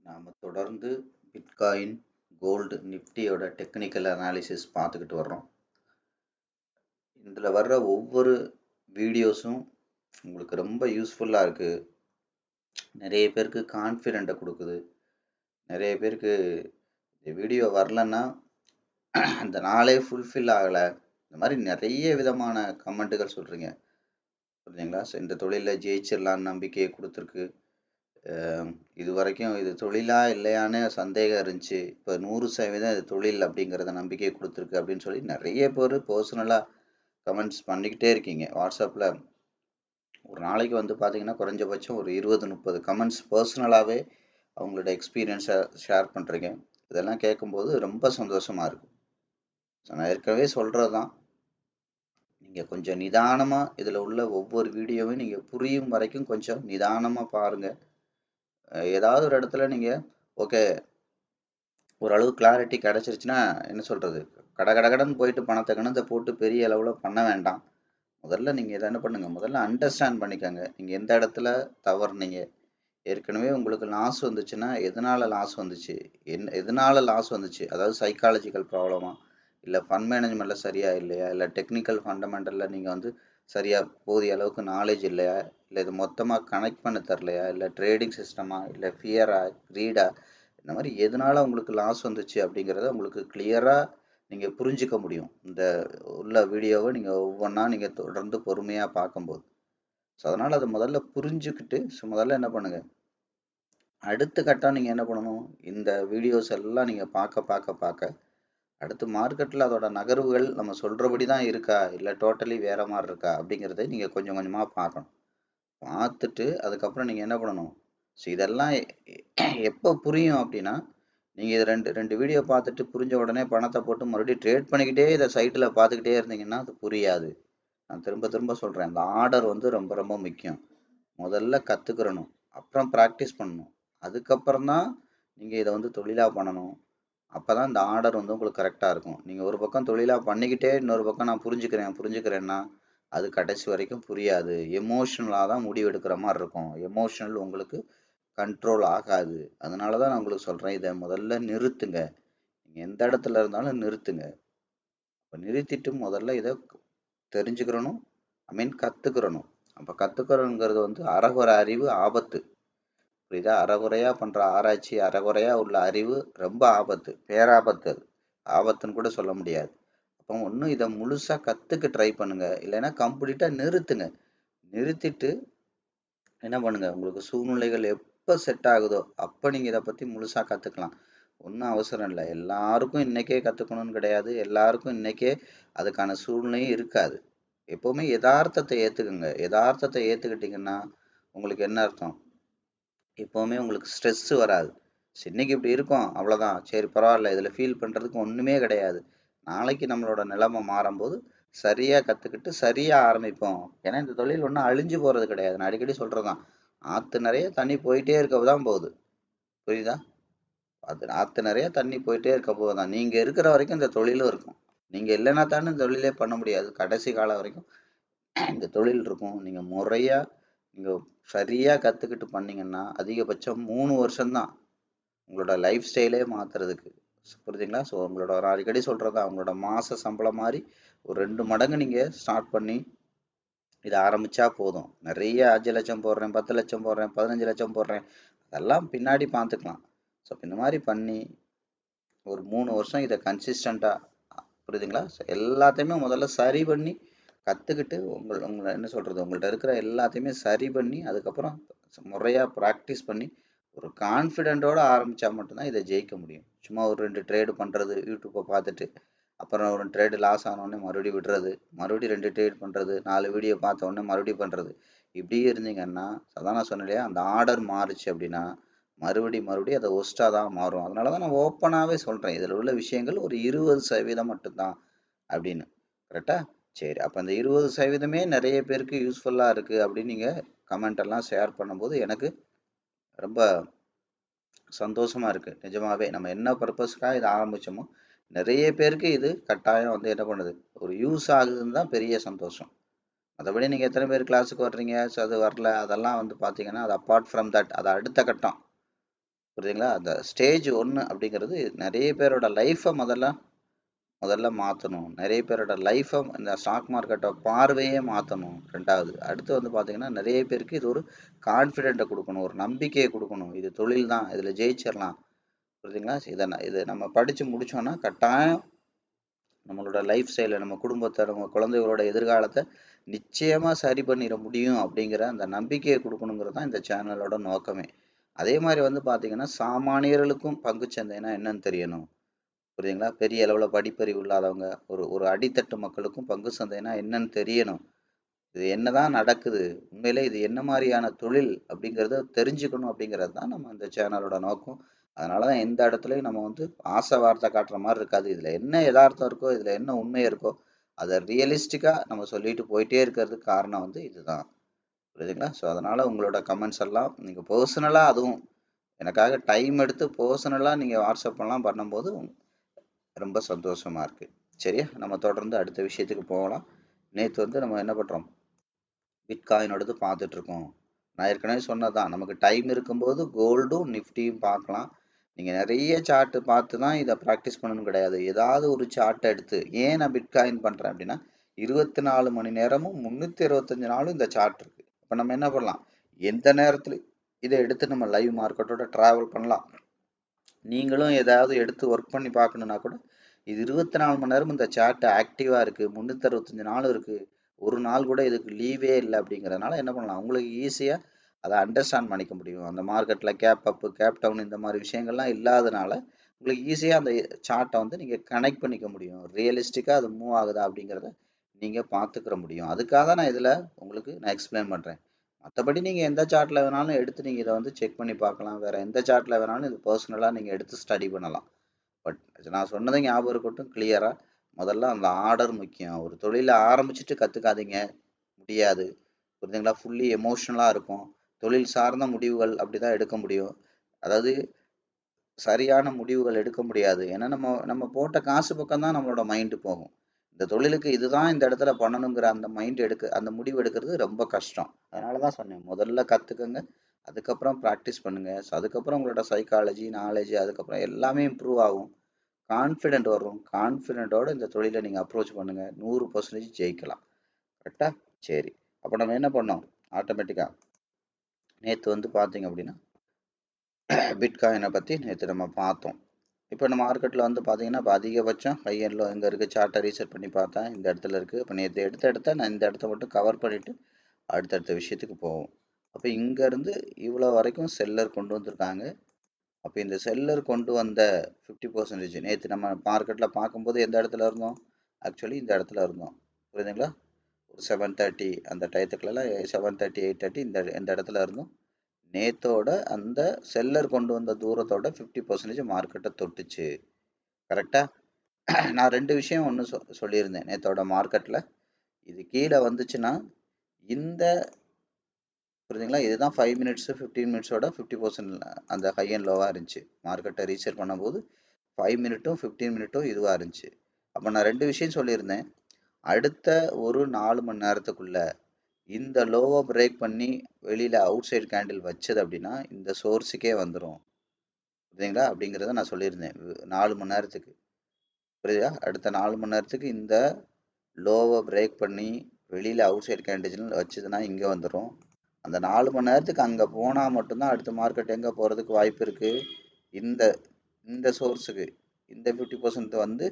நாம தொடர்ந்து bitcoin, gold, நிஃப்டியோட டெக்னிக்கல் அனாலிசிஸ் பார்த்துக்கிட்டு வர்றோம். இதில் வர்ற ஒவ்வொரு வீடியோஸும் உங்களுக்கு ரொம்ப யூஸ்ஃபுல்லாக இருக்குது. நிறைய பேருக்கு கான்ஃபிடென்ட்டை கொடுக்குது. நிறைய பேருக்கு இந்த வீடியோ வரலன்னா அந்த நாளே ஃபுல்ஃபில் ஆகலை. இந்த மாதிரி நிறைய விதமான கமெண்ட்டுகள் சொல்கிறீங்க, புரியுதுங்களா? ஸோ இந்த தொழிலில் ஜெயிச்சிடலான்னு நம்பிக்கையை கொடுத்துருக்கு. இது வரைக்கும் இது தொழிலா இல்லையான்னு சந்தேகம் இருந்துச்சு. இப்போ 100% இது தொழில் அப்படிங்கிறத நம்பிக்கை கொடுத்துருக்கு அப்படின்னு சொல்லி நிறைய பேர் பர்சனலாக கமெண்ட்ஸ் பண்ணிக்கிட்டே இருக்கீங்க. வாட்ஸ்அப்பில் ஒரு நாளைக்கு வந்து பார்த்தீங்கன்னா குறைஞ்சபட்சம் ஒரு 20-30 கமெண்ட்ஸ் பர்சனலாகவே அவங்களோட எக்ஸ்பீரியன்ஸை ஷேர் பண்ணுறீங்க. இதெல்லாம் கேட்கும்போது ரொம்ப சந்தோஷமாக இருக்குது. ஸோ நான் ஏற்கனவே சொல்கிறது தான், நீங்கள் கொஞ்சம் நிதானமாக இதில் உள்ள ஒவ்வொரு வீடியோவையும் நீங்கள் புரியும் வரைக்கும் கொஞ்சம் நிதானமாக பாருங்கள். ஏதாவது ஒரு இடத்துல நீங்கள் ஓகே ஓரளவு கிளாரிட்டி கிடச்சிருச்சுன்னா என்ன சொல்கிறது, கடகடன்னு போயிட்டு பணத்தை கணத்தை போட்டு பெரிய அளவில் பண்ண வேண்டாம். முதல்ல நீங்கள் இதை என்ன பண்ணுங்கள், முதல்ல அண்டர்ஸ்டாண்ட் பண்ணிக்கோங்க. நீங்கள் எந்த இடத்துல தவறுனீங்க, ஏற்கனவே உங்களுக்கு லாஸ் வந்துச்சுன்னா எதனால் லாஸ் வந்துச்சு, எதனால் லாஸ் வந்துச்சு, அதாவது சைக்காலஜிக்கல் ப்ராப்ளமா, இல்லை ஃபண்ட் மேனேஜ்மெண்ட்டில் சரியாக இல்லையா, இல்லை டெக்னிக்கல் ஃபண்டமெண்டலில் நீங்கள் வந்து சரியாக போதிய அளவுக்கு நாலேஜ் இல்லையா, இல்லை இது மொத்தமாக கனெக்ட் பண்ண தரலையா, இல்லை ட்ரேடிங் சிஸ்டமா, இல்லை ஃபியரா, க்ரீடா, இந்த மாதிரி எதனால் உங்களுக்கு லாஸ் வந்துச்சு அப்படிங்கிறத உங்களுக்கு கிளியராக நீங்கள் புரிஞ்சிக்க முடியும். இந்த உள்ள வீடியோவை நீங்கள் ஒவ்வொன்றா நீங்கள் தொடர்ந்து பொறுமையாக பார்க்கும்போது. ஸோ அதனால் அதை முதல்ல புரிஞ்சுக்கிட்டு முதல்ல என்ன பண்ணுங்கள், அடுத்த கட்டம் நீங்கள் என்ன பண்ணணும், இந்த வீடியோஸ் எல்லாம் நீங்கள் பார்க்க அடுத்து மார்க்கெட்டில் அதோட நகர்வுகள் நம்ம சொல்கிறபடி தான் இருக்கா, இல்லை டோட்டலி வேறு மாதிரி இருக்கா அப்படிங்கிறத நீங்கள் கொஞ்சம் கொஞ்சமாக பார்க்கணும். பார்த்துட்டு அதுக்கப்புறம் நீங்கள் என்ன பண்ணணும், ஸோ இதெல்லாம் எப்போ புரியும் அப்படின்னா, நீங்கள் இது ரெண்டு வீடியோ பார்த்துட்டு புரிஞ்ச உடனே பணத்தை போட்டு மறுபடியும் ட்ரேட் பண்ணிக்கிட்டே இதை சைட்டில் பார்த்துக்கிட்டே இருந்தீங்கன்னா அது புரியாது. நான் திரும்ப சொல்கிறேன், இந்த ஆர்டர் வந்து ரொம்ப ரொம்ப முக்கியம். முதல்ல கற்றுக்கிறணும், அப்புறம் ப்ராக்டிஸ் பண்ணணும், அதுக்கப்புறம் தான் நீங்கள் இதை வந்து தொழிலாக பண்ணணும். அப்போ தான் இந்த ஆர்டர் வந்து உங்களுக்கு கரெக்டாக இருக்கும். நீங்கள் ஒரு பக்கம் தொழிலாக பண்ணிக்கிட்டே இன்னொரு பக்கம் நான் புரிஞ்சுக்கிறேன்னா அது கடைசி வரைக்கும் புரியாது. எமோஷ்னலாக தான் முடிவு எடுக்கிற மாதிரி இருக்கும். எமோஷ்னல் உங்களுக்கு கண்ட்ரோல் ஆகாது. அதனால தான் நான் உங்களுக்கு சொல்கிறேன், இதை முதல்ல நிறுத்துங்க. நீங்கள் எந்த இடத்துல இருந்தாலும் நிறுத்துங்க. இப்போ நிறுத்திட்டு முதல்ல இதை தெரிஞ்சுக்கிறணும், கற்றுக்கிறணும். அப்போ கற்றுக்கிறோங்கிறது வந்து அறகுறை அறிவு ஆபத்து, புரியுதா? அறகுறையாக பண்ணுற ஆராய்ச்சி, அறகுறையாக உள்ள அறிவு ரொம்ப ஆபத்து, பேராபத்து. அது ஆபத்துன்னு கூட சொல்ல முடியாது. அப்போ ஒன்றும் இதை முழுசாக கற்றுக்க ட்ரை பண்ணுங்கள், இல்லைன்னா கம்ப்ளீட்டாக நிறுத்துங்க. நிறுத்திட்டு என்ன பண்ணுங்கள், உங்களுக்கு சூழ்நிலைகள் எப்போ செட் ஆகுதோ அப்போ நீங்கள் இதை பற்றி முழுசாக கற்றுக்கலாம். ஒன்றும் அவசரம் இல்லை. எல்லாருக்கும் இன்றைக்கே கற்றுக்கணும்னு கிடையாது, எல்லாருக்கும் இன்றைக்கே அதுக்கான சூழ்நிலையும் இருக்காது. எப்போவுமே யதார்த்தத்தை ஏற்றுக்குங்க. யதார்த்தத்தை ஏற்றுக்கிட்டிங்கன்னா உங்களுக்கு என்ன அர்த்தம், எப்போவுமே உங்களுக்கு ஸ்ட்ரெஸ்ஸு வராது. இன்னைக்கு இப்படி இருக்கும் அவ்வளோதான், சரி பரவாயில்ல, இதில் ஃபீல் பண்ணுறதுக்கு ஒன்றுமே கிடையாது. நாளைக்கு நம்மளோட நிலைமை மாறும்போது சரியாக கற்றுக்கிட்டு சரியாக ஆரம்பிப்போம். ஏன்னா இந்த தொழில் ஒன்றும் அழிஞ்சு போகிறது கிடையாது. நான் அடிக்கடி சொல்கிறது தான், ஆற்று நிறைய தண்ணி போயிட்டே இருக்க தான் போகுது, புரியுதா? அது ஆற்று நிறைய தண்ணி போயிட்டே இருக்க போது தான். நீங்கள் இருக்கிற வரைக்கும் இந்த தொழிலும் இருக்கும். நீங்கள் இல்லைன்னா தானே இந்த தொழிலே பண்ண முடியாது. கடைசி காலம் வரைக்கும் இந்த தொழில் இருக்கும். நீங்கள் முறையாக நீங்கள் சரியாக கற்றுக்கிட்டு பண்ணிங்கன்னா அதிகபட்சம் 3 வருஷம்தான் உங்களோட லைஃப் ஸ்டைலே மாற்றுறதுக்கு, புரியுதுங்களா? ஸோ உங்களோட ஒரு அடிக்கடி சொல்கிறது, அவங்களோட மாத சம்பளம் மாதிரி ஒரு 2 மடங்கு நீங்கள் ஸ்டார்ட் பண்ணி இதை ஆரம்பித்தா போதும். நிறைய 5 லட்சம் போடுறேன், 10 லட்சம் போடுறேன், 15 லட்சம் போடுறேன், அதெல்லாம் பின்னாடி பார்த்துக்கலாம். ஸோ இந்த மாதிரி பண்ணி ஒரு 3 வருஷம் இதை கன்சிஸ்டண்ட்டாக, புரியுதுங்களா? ஸோ எல்லாத்தையுமே முதல்ல சரி பண்ணி கற்றுக்கிட்டு உங்களை என்ன சொல்கிறது, உங்கள்கிட்ட இருக்கிற எல்லாத்தையுமே சரி பண்ணி அதுக்கப்புறம் முறையாக ப்ராக்டிஸ் பண்ணி ஒரு கான்ஃபிடென்ட்டோடு ஆரம்பித்தா மட்டும்தான் இதை ஜெயிக்க முடியும். சும்மா ஒரு 2 ட்ரேடு பண்ணுறது, யூடியூப்பை பார்த்துட்டு அப்புறம் ஒரு ட்ரேடு லாஸ் ஆனோடனே மறுபடியும் விடுறது, மறுபடியும் 2 ட்ரேட் பண்ணுறது, 4 வீடியோ பார்த்த உடனே மறுபடியும் பண்ணுறது, இப்படியே இருந்தீங்கன்னா அதான் நான் சொன்னேன் இல்லையா, அந்த ஆர்டர் மாறுச்சு அப்படின்னா மறுபடியும் அதை ஒஸ்ட்டாக தான் மாறும். அதனால தான் நான் ஓப்பனாகவே சொல்கிறேன், இதில் உள்ள விஷயங்கள் ஒரு 20% மட்டும்தான் அப்படின்னு. கரெக்டாக? சரி, அப்போ அந்த 20%மே நிறைய பேருக்கு யூஸ்ஃபுல்லாக இருக்குது அப்படின்னு நீங்கள் கமெண்ட் எல்லாம் ஷேர் பண்ணும்போது எனக்கு ரொம்ப சந்தோஷமாக இருக்குது. நிஜமாகவே நம்ம என்ன பர்பஸ்க்காக இதை ஆரம்பித்தோமோ நிறைய பேருக்கு இது கட்டாயம் வந்து என்ன பண்ணுது, ஒரு யூஸ் ஆகுதுன்னு தான் பெரிய சந்தோஷம். மற்றபடி நீங்கள் எத்தனை பேர் கிளாஸுக்கு வர்றீங்க, ஸோ அது வரல, அதெல்லாம் வந்து பார்த்தீங்கன்னா அது அப்பார்ட் ஃப்ரம் தட், அது அடுத்த கட்டம். புரியுதுங்களா? அந்த ஸ்டேஜ் 1 அப்படிங்கிறது நிறைய பேரோட லைஃப்பை முதல்ல மாற்றணும். நிறைய பேரோட லைஃப்பை இந்த ஸ்டாக் மார்க்கெட்டை பார்வையே மாற்றணும். 2வது அடுத்து வந்து பார்த்தீங்கன்னா நிறைய பேருக்கு இது ஒரு கான்ஃபிடென்ட்டை கொடுக்கணும், ஒரு நம்பிக்கையை கொடுக்கணும். இது தொழில் தான், இதில் ஜெயிச்சிடலாம். புரியுதுங்களா? இது நம்ம படித்து முடித்தோன்னா கட்டாயம் நம்மளோட லைஃப் ஸ்டைலை, நம்ம குடும்பத்தை, நம்ம குழந்தைகளோட எதிர்காலத்தை நிச்சயமாக சரி பண்ணிட முடியும் அப்படிங்கிற அந்த நம்பிக்கையை கொடுக்கணுங்கிறது தான் இந்த சேனலோட நோக்கமே. அதே மாதிரி வந்து பார்த்தீங்கன்னா சாமானியர்களுக்கும் பங்குச்சந்தைனா என்னன்னு தெரியணும். புரியுதுங்களா? பெரிய அளவில் படிப்பறிவு இல்லாதவங்க, ஒரு ஒரு அடித்தட்டு மக்களுக்கும் பங்கு சந்தைனா என்னன்னு தெரியணும். இது என்னதான் நடக்குது, உண்மையிலே இது என்ன மாதிரியான தொழில் அப்படிங்கிறத தெரிஞ்சுக்கணும் அப்படிங்கிறது தான் நம்ம இந்த சேனலோட நோக்கம். அதனால தான் எந்த இடத்துலையும் நம்ம வந்து ஆசை வார்த்தை காட்டுற மாதிரி இருக்காது. இதில் என்ன யதார்த்தம் இருக்கோ, இதில் என்ன உண்மை இருக்கோ அதை ரியலிஸ்டிக்காக நம்ம சொல்லிட்டு போயிட்டே இருக்கிறதுக்கு காரணம் வந்து இதுதான். புரியுதுங்களா? ஸோ அதனால் உங்களோட கமெண்ட்ஸ் எல்லாம் நீங்கள் பர்சனலாக, அதுவும் எனக்காக டைம் எடுத்து பர்சனலாக நீங்கள் வாட்ஸ்அப்லாம் பண்ணும்போது ரொம்ப சந்தோஷமா இருக்கு. சரியா? நம்ம தொடர்ந்து அடுத்த விஷயத்துக்கு போகலாம். நேற்று வந்து நம்ம என்ன பண்ணுறோம், பிட்காயினோடது பார்த்துட்டு இருக்கோம். நான் ஏற்கனவே சொன்னதான், நமக்கு டைம் இருக்கும்போது கோல்டும் நிஃப்டியும் பார்க்கலாம். நீங்கள் நிறைய சார்ட்டு பார்த்து தான் இதை ப்ராக்டிஸ் பண்ணணும் கிடையாது. ஏதாவது ஒரு சார்ட்டை எடுத்து, ஏன் நான் பிட்காயின் பண்ணுறேன் அப்படின்னா 24 மணி நேரமும் 365 நாளும் இந்த சார்ட் இருக்கு. இப்போ நம்ம என்ன பண்ணலாம், எந்த நேரத்தில் இதை எடுத்து நம்ம லைவ் மார்க்கெட்டோட ட்ராவல் பண்ணலாம். நீங்களும் ஏதாவது எடுத்து ஒர்க் பண்ணி பார்க்கணுன்னா கூட இது 24 மணி நேரம் இந்த சார்ட் ஆக்டிவாக இருக்குது, 365 நாள் இருக்குது, ஒரு நாள் கூட இதுக்கு லீவே இல்லை. அப்படிங்கிறதுனால என்ன பண்ணலாம், உங்களுக்கு ஈஸியாக அதை அண்டர்ஸ்டாண்ட் பண்ணிக்க முடியும். அந்த மார்க்கெட்டில் கேப் அப்பு, கேப் டவுன் இந்த மாதிரி விஷயங்கள்லாம் இல்லாதனால உங்களுக்கு ஈஸியாக அந்த சார்ட்டை வந்து நீங்கள் கனெக்ட் பண்ணிக்க முடியும். ரியலிஸ்டிக்காக அது மூவ் ஆகுதா அப்படிங்கிறத நீங்கள் பார்த்துக்கிற முடியும். அதுக்காக தான் நான் இதில் உங்களுக்கு நான் எக்ஸ்பிளைன் பண்ணுறேன். மற்றபடி நீங்கள் எந்த சார்ட்டில் வேணாலும் எடுத்து நீங்கள் இதை வந்து செக் பண்ணி பார்க்கலாம். வேறு எந்த சார்ட்டில் வேணாலும் இது பர்சனலாக நீங்கள் எடுத்து ஸ்டடி பண்ணலாம். பட் நான் சொன்னதை ஞாபகம் இருக்கட்டும் கிளியராக. முதல்ல அந்த ஆர்டர் முக்கியம். ஒரு தொழிலை ஆரம்பிச்சுட்டு கற்றுக்காதீங்க, முடியாது. புரியுதுங்களா? ஃபுல்லி எமோஷ்னலாக இருக்கும். தொழில் சார்ந்த முடிவுகள் அப்படி தான் எடுக்க முடியும். அதாவது சரியான முடிவுகள் எடுக்க முடியாது. ஏன்னா நம்ம நம்ம போட்ட காசு பக்கம் தான் நம்மளோட மைண்டு போகும். இந்த தொழிலுக்கு இதுதான் இந்த இடத்துல பண்ணணுங்கிற அந்த மைண்ட் அந்த முடிவு எடுக்கிறது ரொம்ப கஷ்டம். அதனால தான் சொன்னேன், முதல்ல கற்றுக்கங்க, அதுக்கப்புறம் ப்ராக்டிஸ் பண்ணுங்க. ஸோ அதுக்கப்புறம் உங்களோட சைக்காலஜி, நாலேஜ் அதுக்கப்புறம் எல்லாமே இம்ப்ரூவ் ஆகும். கான்ஃபிடென்ட் வரும். கான்ஃபிடென்ட்டோட இந்த தொழிலை நீங்கள் அப்ரோச் பண்ணுங்க, 100% ஜெயிக்கலாம். கரெக்டா? சரி. அப்போ நம்ம என்ன பண்ணோம், ஆட்டோமேட்டிக்காக நேற்று வந்து பார்த்தீங்க அப்படின்னா பிட்காயினை பற்றி நேற்று நம்ம பார்த்தோம். இப்போ நம்ம மார்க்கெட்டில் வந்து பார்த்தீங்கன்னா இப்போ அதிகபட்சம் ஹை அண்ட் லோ எங்கே இருக்குது, சார்ட்டை ரீசெட் பண்ணி பார்த்தேன், இந்த இடத்துல இருக்குது. இப்போ நேற்று எடுத்த நான் இந்த இடத்த மட்டும் கவர் பண்ணிவிட்டு அடுத்தடுத்த விஷயத்துக்கு போவோம். அப்போ இங்கேருந்து இவ்வளோ வரைக்கும் செல்லர் கொண்டு வந்திருக்காங்க. அப்போ இந்த செல்லர் கொண்டு வந்த 50% நேற்று நம்ம மார்க்கெட்டில் பார்க்கும்போது எந்த இடத்துல இருந்தோம், ஆக்சுவலி இந்த இடத்துல இருந்தோம். புரியுதுங்களா? ஒரு 7:30 அந்த டயத்துக்குள்ளலாம் 7:30 8:30 இந்த இடத்துல இருந்தோம். நேத்தோட அந்த செல்லர் கொண்டு வந்த தூரத்தோட 50% மார்க்கெட்டை தொட்டுச்சு. கரெக்டா? நான் 2 விஷயம் ஒன்று சொல்லியிருந்தேன் நேத்தோட மார்க்கெட்டில். இது கீழே வந்துச்சுன்னா இந்த புரியுதுங்களா, இதுதான் 5 மினிட்ஸு 15 மினிட்ஸோட 50% அந்த ஹை அண்ட் லோவாக இருந்துச்சு. மார்க்கெட்டை ரீசெட் பண்ணும்போது 5 மினிட்டும் 15 மினிட்டும் இதுவாக இருந்துச்சு. அப்போ நான் 2 விஷயம் சொல்லியிருந்தேன். அடுத்த ஒரு 4 மணி நேரத்துக்குள்ள இந்த லோவை பிரேக் பண்ணி வெளியில் அவுட் சைடு கேண்டில் வச்சது அப்படின்னா இந்த சோர்ஸுக்கே வந்துடும். புரியுதுங்களா? அப்படிங்கிறத நான் சொல்லியிருந்தேன் 4 மணி நேரத்துக்கு. புரியுதா? அடுத்த 4 மணி நேரத்துக்கு இந்த லோவை பிரேக் பண்ணி வெளியில் அவுட் சைடு கேண்டில் வச்சதுன்னா இங்கே வந்துடும். அந்த 4 மணி நேரத்துக்கு அங்கே போனால் மட்டும்தான் அடுத்த மார்க்கெட் எங்கே போகிறதுக்கு வாய்ப்பு இருக்குது, இந்த இந்த சோர்ஸுக்கு. இந்த 50% வந்து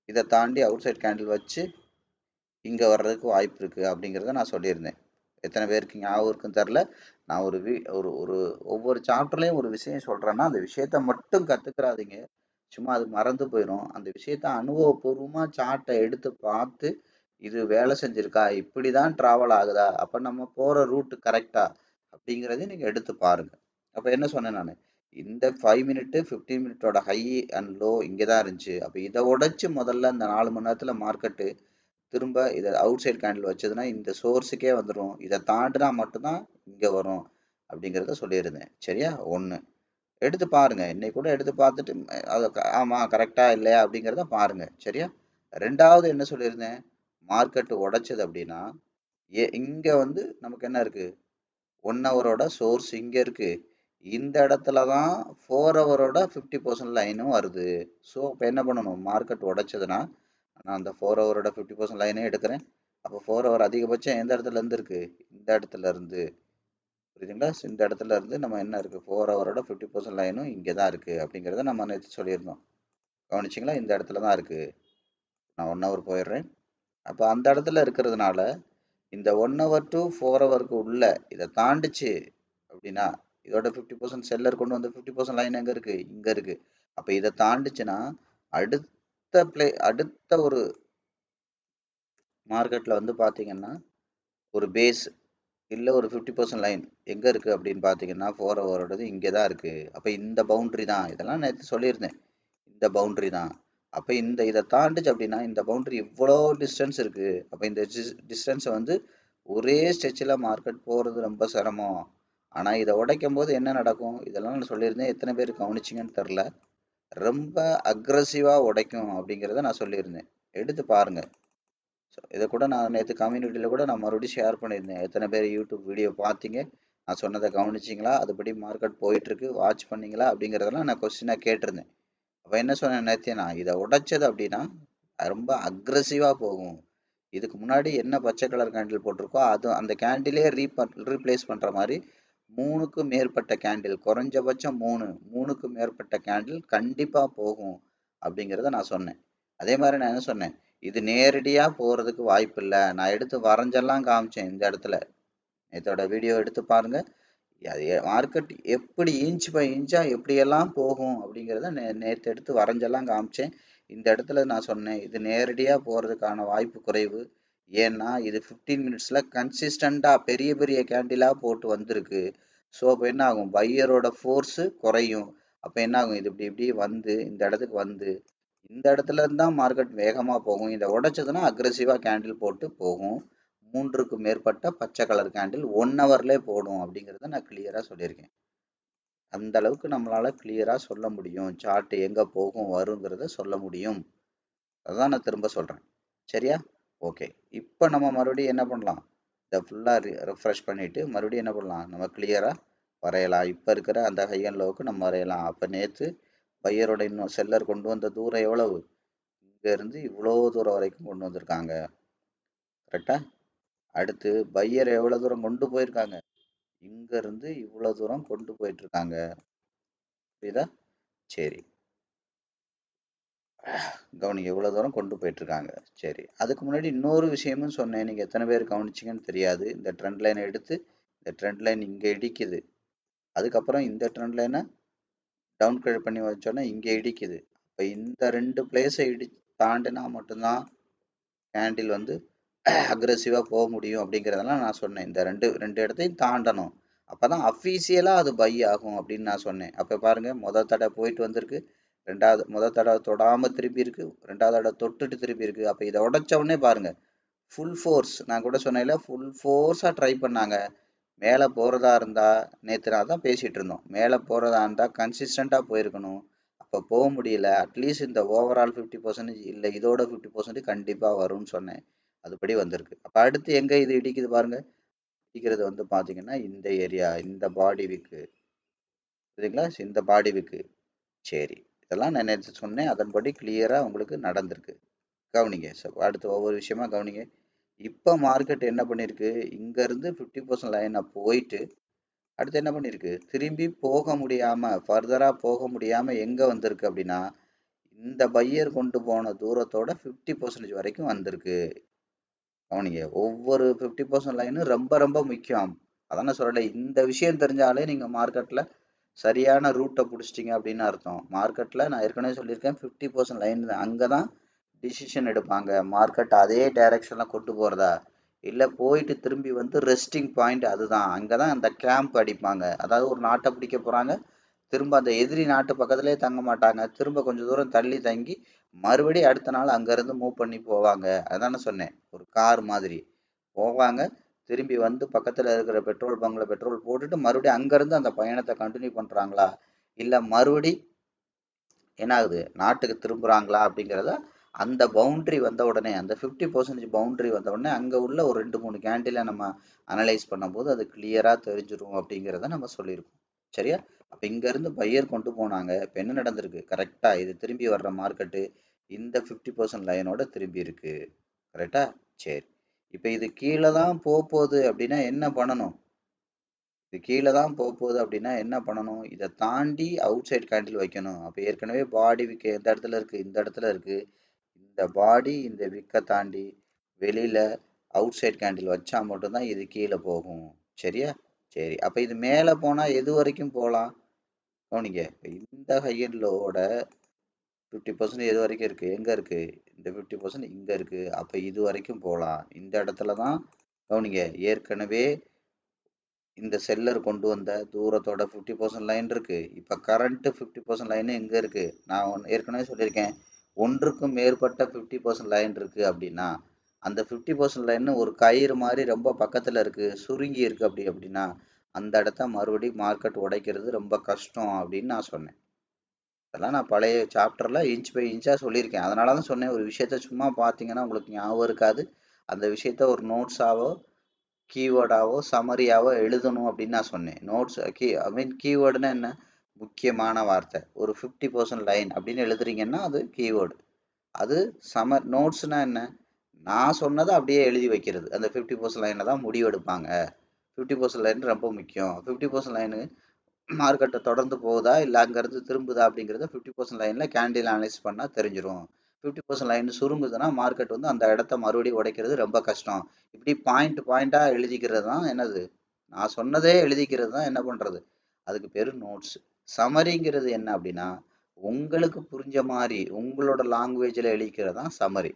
இதை தாண்டி அவுட் சைட் கேண்டில் வச்சு இங்கே வர்றதுக்கு வாய்ப்பு இருக்குது அப்படிங்கிறத நான் சொல்லியிருந்தேன். எத்தனை பேருக்கு ஞாபகம் இருக்குன்னு தெரில. நான் ஒரு ஒரு ஒரு ஒவ்வொரு சாப்டர்லேயும் ஒரு விஷயம் சொல்கிறேன்னா அந்த விஷயத்த மட்டும் கற்றுக்கிறாதீங்க, சும்மா அது மறந்து போயிடும். அந்த விஷயத்த அனுபவபூர்வமாக சார்ட்டை எடுத்து பார்த்து இது வேலை செஞ்சுருக்கா, இப்படி தான் ட்ராவல் ஆகுதா, அப்போ நம்ம போகிற ரூட்டு கரெக்டா அப்படிங்கிறதையும் நீங்கள் எடுத்து பாருங்கள். அப்போ என்ன சொன்னேன் நான், இந்த 5 மினிட்டு 15 மினிட்டோட ஹை அண்ட் லோ இங்கே தான் இருந்துச்சு. அப்போ இதை உடைச்சு முதல்ல இந்த 4 மணி நேரத்தில் மார்க்கெட்டு திரும்ப இதை அவுட் சைட் கேண்டில் வச்சதுன்னா இந்த சோர்ஸுக்கே வந்துடும். இதை தாண்டினா மட்டும்தான் இங்கே வரும் அப்படிங்கிறத சொல்லியிருந்தேன். சரியா? ஒன்று எடுத்து பாருங்கள், இன்னைக்கு கூட எடுத்து பார்த்துட்டு அது ஆமாம் கரெக்டாக இல்லையா அப்படிங்கிறத பாருங்கள். சரியா? 2வது என்ன சொல்லியிருந்தேன், மார்க்கெட்டு உடைச்சது அப்படின்னா இங்கே வந்து நமக்கு என்ன இருக்குது, 1 ஹவரோட சோர்ஸ் இங்கே இருக்குது, இந்த இடத்துல தான் 4 ஹவரோட 50% லைனும் வருது. ஸோ இப்போ என்ன பண்ணணும், மார்க்கெட் உடைச்சதுன்னா நான் அந்த 4 ஹவரோட 50% லைனே எடுக்கிறேன். அப்போ 4 ஹவர் அதிகபட்சம் எந்த இடத்துல இருந்து இருக்கு, இந்த இடத்துல இருந்து. புரியுதுங்களா? இந்த இடத்துல இருந்து நம்ம என்ன இருக்கு, 4 ஹவரோட 50% லைனும் இங்கே தான் இருக்கு அப்படிங்கிறத நம்ம நேற்று சொல்லியிருந்தோம். கவனிச்சிங்களா? இந்த இடத்துல தான் இருக்கு. நான் 1 ஹவர் போயிடுறேன். அப்போ அந்த இடத்துல இருக்கிறதுனால இந்த 1 ஹவர் டு 4 ஹவருக்கு உள்ள இதை தாண்டிச்சு அப்படின்னா இதோட 50% செல்லர் கொண்டு வந்து 50% லைன் எங்க இருக்கு, இங்க இருக்கு. அப்ப இதை தாண்டிச்சுன்னா அடுத்த ஒரு மார்க்கெட்ல வந்து பாத்தீங்கன்னா ஒரு பேஸ் இல்ல ஒரு 50% லைன் எங்க இருக்கு அப்படின்னு பாத்தீங்கன்னா 4 ஹவரோடது இங்கே தான் இருக்கு. அப்ப இந்த பவுண்டரி தான், இதெல்லாம் நேற்று சொல்லியிருந்தேன், இந்த பவுண்டரி தான். அப்ப இதை தாண்டுச்சு அப்படின்னா இந்த பவுண்டரி இவ்வளோ டிஸ்டன்ஸ் இருக்கு. அப்ப இந்த டிஸ்டன்ஸை வந்து ஒரே ஸ்ட்ரெச்சில் மார்க்கெட் போறது ரொம்ப சிரமம். ஆனா இதை உடைக்கும் போது என்ன நடக்கும், இதெல்லாம் நான் சொல்லியிருந்தேன், எத்தனை பேர் கவனிச்சிங்கன்னு தெரில. ரொம்ப அக்ரஸிவா உடைக்கும் அப்படிங்கிறத நான் சொல்லியிருந்தேன். எடுத்து பாருங்க. இதை கூட நான் நேற்று கம்யூனிட்டியில் கூட நான் மறுபடியும் ஷேர் பண்ணியிருந்தேன். எத்தனை பேர் யூடியூப் வீடியோ பார்த்தீங்க, நான் சொன்னதை கவனிச்சிங்களா, அதுபடி மார்க்கெட் போயிட்டுருக்கு, வாட்ச் பண்ணீங்களா அப்படிங்கிறதெல்லாம் நான் கொஸ்டினாக கேட்டிருந்தேன். அப்போ என்ன சொன்னேன் நேற்று, நான் இதை உடைச்சது அப்படின்னா ரொம்ப அக்ரஸிவாக போகும். இதுக்கு முன்னாடி என்ன பச்சை கலர் கேண்டில் போட்டிருக்கோ அது அந்த கேண்டிலே ரீப்ளேஸ் பண்ணுற மாதிரி 3க்கு மேற்பட்ட கேண்டில், குறைஞ்சபட்சம் 3க்கு மேற்பட்ட கேண்டில் கண்டிப்பாக போகும் அப்படிங்கிறத நான் சொன்னேன். அதே மாதிரி நான் என்ன சொன்னேன், இது நேரடியாக போகிறதுக்கு வாய்ப்பு இல்லை. நான் எடுத்து வரைஞ்செல்லாம் காமிச்சேன். இந்த இடத்துல இதோட வீடியோ எடுத்து பாருங்க. மார்க்கெட் எப்படி இன்ச் பை இன்ச்சாக எப்படியெல்லாம் போகும் அப்படிங்கிறத நேற்று எடுத்து வரைஞ்செல்லாம் காமிச்சேன். இந்த இடத்துல நான் சொன்னேன் இது நேரடியாக போகிறதுக்கான வாய்ப்பு குறைவு. ஏன்னா இது 15 மினிட்ஸில் கன்சிஸ்டண்ட்டாக பெரிய பெரிய கேண்டிலாக போட்டு வந்திருக்கு. ஸோ அப்போ என்ன ஆகும், பையரோட ஃபோர்ஸு குறையும். அப்போ என்ன ஆகும், இது இப்படி இப்படி வந்து இந்த இடத்துக்கு வந்து இந்த இடத்துல இருந்தால் மார்க்கெட் வேகமாக போகும். இதை உடைச்சதுன்னா அக்ரெசிவாக கேண்டில் போட்டு போகும். 3க்கு மேற்பட்ட பச்சை கலர் கேண்டில் 1 ஹவர்லேயே போடும் அப்படிங்கிறத நான் கிளியராக சொல்லியிருக்கேன். அந்த அளவுக்கு நம்மளால கிளியராக சொல்ல முடியும், சார்ட் எங்கே போகும் வருங்கிறத சொல்ல முடியும். அதான் நான் திரும்ப சொல்கிறேன். சரியா? ஓகே. இப்போ நம்ம மறுபடியும் என்ன பண்ணலாம், இதை ஃபுல்லாக ரெஃப்ரெஷ் பண்ணிவிட்டு மறுபடியும் என்ன பண்ணலாம், நம்ம கிளியராக வரையலாம். இப்போ இருக்கிற அந்த ஹை அண்ட் லோவுக்கு நம்ம வரையலாம். அப்போ நேற்று பையரோட இன்னும் செல்லர் கொண்டு வந்த தூரம் எவ்வளவு, இங்கேருந்து இவ்வளோ தூரம் வரைக்கும் கொண்டு வந்திருக்காங்க. கரெக்டா? அடுத்து பையர் எவ்வளோ தூரம் கொண்டு போயிருக்காங்க, இங்கேருந்து இவ்வளோ தூரம் கொண்டு போயிட்டுருக்காங்க. புரியுதா? சரி, கவனிங்க, எவ்வளோ தூரம் கொண்டு போயிட்டுருக்காங்க. சரி, அதுக்கு முன்னாடி இன்னொரு விஷயமும் சொன்னேன், நீங்கள் எத்தனை பேர் கவனிச்சிங்கன்னு தெரியாது. இந்த ட்ரெண்ட் லைனை எடுத்து இந்த ட்ரெண்ட் லைன் இங்கே இடிக்குது, அதுக்கப்புறம் இந்த ட்ரெண்ட் லைனை டவுன் கிரேட் பண்ணி வச்சோன்னா இங்கே இடிக்குது. இப்போ இந்த 2 பிளேஸை தாண்டினா மட்டும்தான் கேண்டில் வந்து அக்ரெசிவாக போக முடியும் அப்படிங்கிறதெல்லாம் நான் சொன்னேன். இந்த ரெண்டு இடத்தையும் தாண்டணும், அப்போ தான் அஃபீஷியலாக அது பை ஆகும் அப்படின்னு நான் சொன்னேன். அப்போ பாருங்கள், முதல் தடவை போயிட்டு வந்திருக்கு, முதல் தடவை தொடாமல் திருப்பி இருக்கு, ரெண்டாவது தடவை தொட்டுட்டு திருப்பி இருக்கு. அப்போ இதை உடச்ச உடனே பாருங்கள், ஃபுல் ஃபோர்ஸ், நான் கூட சொன்னேன்ல, ஃபுல் ஃபோர்ஸாக ட்ரை பண்ணாங்க. மேலே போகிறதா இருந்தால், நேற்று நான் தான் பேசிகிட்டு இருந்தோம், மேலே போகிறதா இருந்தால் கன்சிஸ்டண்ட்டாக போயிருக்கணும். அப்போ போக முடியல, அட்லீஸ்ட் இந்த ஓவரால் 50% இல்லை இதோட 50% கண்டிப்பாக வரும்னு சொன்னேன். அதுபடி வந்திருக்கு. அப்போ அடுத்து எங்கே இது இடிக்குது பாருங்க, இடிக்கிறது வந்து பார்த்தீங்கன்னா இந்த ஏரியா, இந்த பாடி வீக்கு, சரிங்களா, இந்த பாடி வீக்கு. சரி, இதெல்லாம் நான் நேற்று சொன்னேன், அதன்படி கிளியராக உங்களுக்கு நடந்திருக்கு. கவனிங்க. அடுத்து ஒவ்வொரு விஷயமா கவனிங்க. இப்போ மார்க்கெட் என்ன பண்ணியிருக்கு, இங்கேருந்து 50% லைனை போயிட்டு அடுத்து என்ன பண்ணியிருக்கு, திரும்பி போக முடியாமல், ஃபர்தராக போக முடியாமல் எங்கே வந்திருக்கு அப்படின்னா இந்த பையர் கொண்டு போன தூரத்தோட 50% வரைக்கும் வந்திருக்கு. கவனிங்க, ஒவ்வொரு 50% லைனும் ரொம்ப ரொம்ப முக்கியம். அதான் நான் சொல்லலை, இந்த விஷயம் தெரிஞ்சாலே நீங்கள் மார்க்கெட்டில் சரியான ரூட்டை பிடிச்சிட்டிங்க அப்படின்னு அர்த்தம். மார்க்கெட்டில் நான் ஏற்கனவே சொல்லியிருக்கேன், 50% லைன் அங்கே தான் டிசிஷன் எடுப்பாங்க. மார்க்கெட் அதே டைரக்ஷனில் கொண்டு போகிறதா இல்லை போயிட்டு திரும்பி வந்து ரெஸ்டிங் பாயிண்ட், அதுதான் அங்கே தான் அந்த கேம்ப் அடிப்பாங்க. அதாவது ஒரு நாட்டை பிடிக்க போகிறாங்க, திரும்ப அந்த எதிரி நாட்டு பக்கத்துலேயே தங்க மாட்டாங்க, திரும்ப கொஞ்சம் தூரம் தள்ளி தங்கி மறுபடியும் அடுத்த நாள் அங்கேருந்து மூவ் பண்ணி போவாங்க. அதானே சொன்னேன், ஒரு கார் மாதிரி போவாங்க, திரும்பி வந்து பக்கத்தில் இருக்கிற பெட்ரோல் பங்கில் பெட்ரோல் போட்டுட்டு மறுபடியும் அங்கேருந்து அந்த பயணத்தை கண்டினியூ பண்ணுறாங்களா இல்லை மறுபடி என்ன ஆகுது நாட்டுக்கு திரும்புகிறாங்களா அப்படிங்கிறத அந்த பவுண்ட்ரி வந்த உடனே, அந்த 50% பவுண்ட்ரி வந்த உடனே அங்கே உள்ள ஒரு 2-3 கேண்டிலை நம்ம அனலைஸ் பண்ணும்போது அது கிளியராக தெரிஞ்சிடும் அப்படிங்கிறத நம்ம சொல்லியிருக்கோம். சரியா? அப்ப இங்க இருந்து பையர் கொண்டு போனாங்க. இப்ப என்ன நடந்திருக்கு? கரெக்ட்டா இது திரும்பி வர்ற மார்க்கெட்டு இந்த 50% லைனோட திரும்பி இருக்கு. கரெக்ட்டா? சரி. இப்ப இது கீழ தான் போப்போது அப்படின்னா என்ன பண்ணணும்? இது கீழ தான் போப்போது அப்படின்னா என்ன பண்ணணும்? இத தாண்டி அவுட் சைட் கேண்டில் வைக்கணும். அப்ப ஏற்கனவே பாடி விக் எந்த இடத்துல இருக்கு? இந்த இடத்துல இருக்கு. இந்த பாடி இந்த விக்க தாண்டி வெளியில அவுட் சைட் கேண்டில் வச்சா மட்டும் தான் இது கீழ போகும். சரியா? சரி. அப்ப இது மேல போனா எது வரைக்கும் போலாம்? கவனிங்க. இப்ப இந்த ஹை அண்ட் லோவோட 50% எது வரைக்கும் இருக்கு? எங்க இருக்கு? இந்த 50% இங்க இருக்கு. அப்ப இது வரைக்கும் போலாம். இந்த இடத்துல தான் கவனிங்க. ஏற்கனவே இந்த செல்லர் கொண்டு வந்த தூரத்தோட 50% லைன் இருக்கு. இப்ப கரண்ட் 50% லைன் எங்க இருக்கு? நான் ஏற்கனவே சொல்லியிருக்கேன். ஒன்றுக்கும் மேற்பட்ட 50% லைன் இருக்கு அப்படின்னா அந்த 50% லைன் ஒரு கயிறு மாதிரி ரொம்ப பக்கத்துல இருக்கு, சுருங்கி இருக்கு அப்படின்னா அந்த இடத்த மறுபடியும் மார்க்கெட் உடைக்கிறது ரொம்ப கஷ்டம் அப்படின்னு நான் சொன்னேன். அதெல்லாம் நான் பழைய சாப்டர்ல இன்ச் பை இன்ச்சா சொல்லியிருக்கேன். அதனால தான் சொன்னேன், ஒரு விஷயத்த சும்மா பார்த்தீங்கன்னா உங்களுக்கு ஞாபகம் இருக்காது. அந்த விஷயத்த ஒரு நோட்ஸாவோ கீவேர்டாவோ சம்மரியாவோ எழுதணும் அப்படின்னு நான் சொன்னேன். நோட்ஸ் ஐ மீன் கீவேர்டுனா என்ன? முக்கியமான வார்த்தை. ஒரு 50% லைன் அப்படின்னு எழுதுறீங்கன்னா அது கீவேர்டு. அது நோட்ஸ்னா என்ன? நான் சொன்னதை அப்படியே எழுதி வைக்கிறது. அந்த 50% லைன்ல தான் முடிவு எடுப்பாங்க. 50% லைன் ரொம்ப முக்கியம். 50% லைனு மார்க்கெட்டை தொடர்ந்து போகுதா இல்லை அங்கேருந்து திரும்புதா அப்படிங்கிறத 50% லைனில் கேண்டில் அனலைஸ் பண்ணால் தெரிஞ்சிடும். 50% லைன் சுருங்குதுன்னா மார்க்கெட் வந்து அந்த இடத்த மறுபடியும் உடைக்கிறது ரொம்ப கஷ்டம். இப்படி பாயிண்டாக எழுதிக்கிறது தான் என்னது, நான் சொன்னதே எழுதிக்கிறது தான் என்ன பண்ணுறது, அதுக்கு பேர் நோட்ஸ். சமரிங்கிறது என்ன அப்படின்னா உங்களுக்கு புரிஞ்ச மாதிரி உங்களோட லாங்குவேஜில் எழுதிக்கிறது தான் சமரி.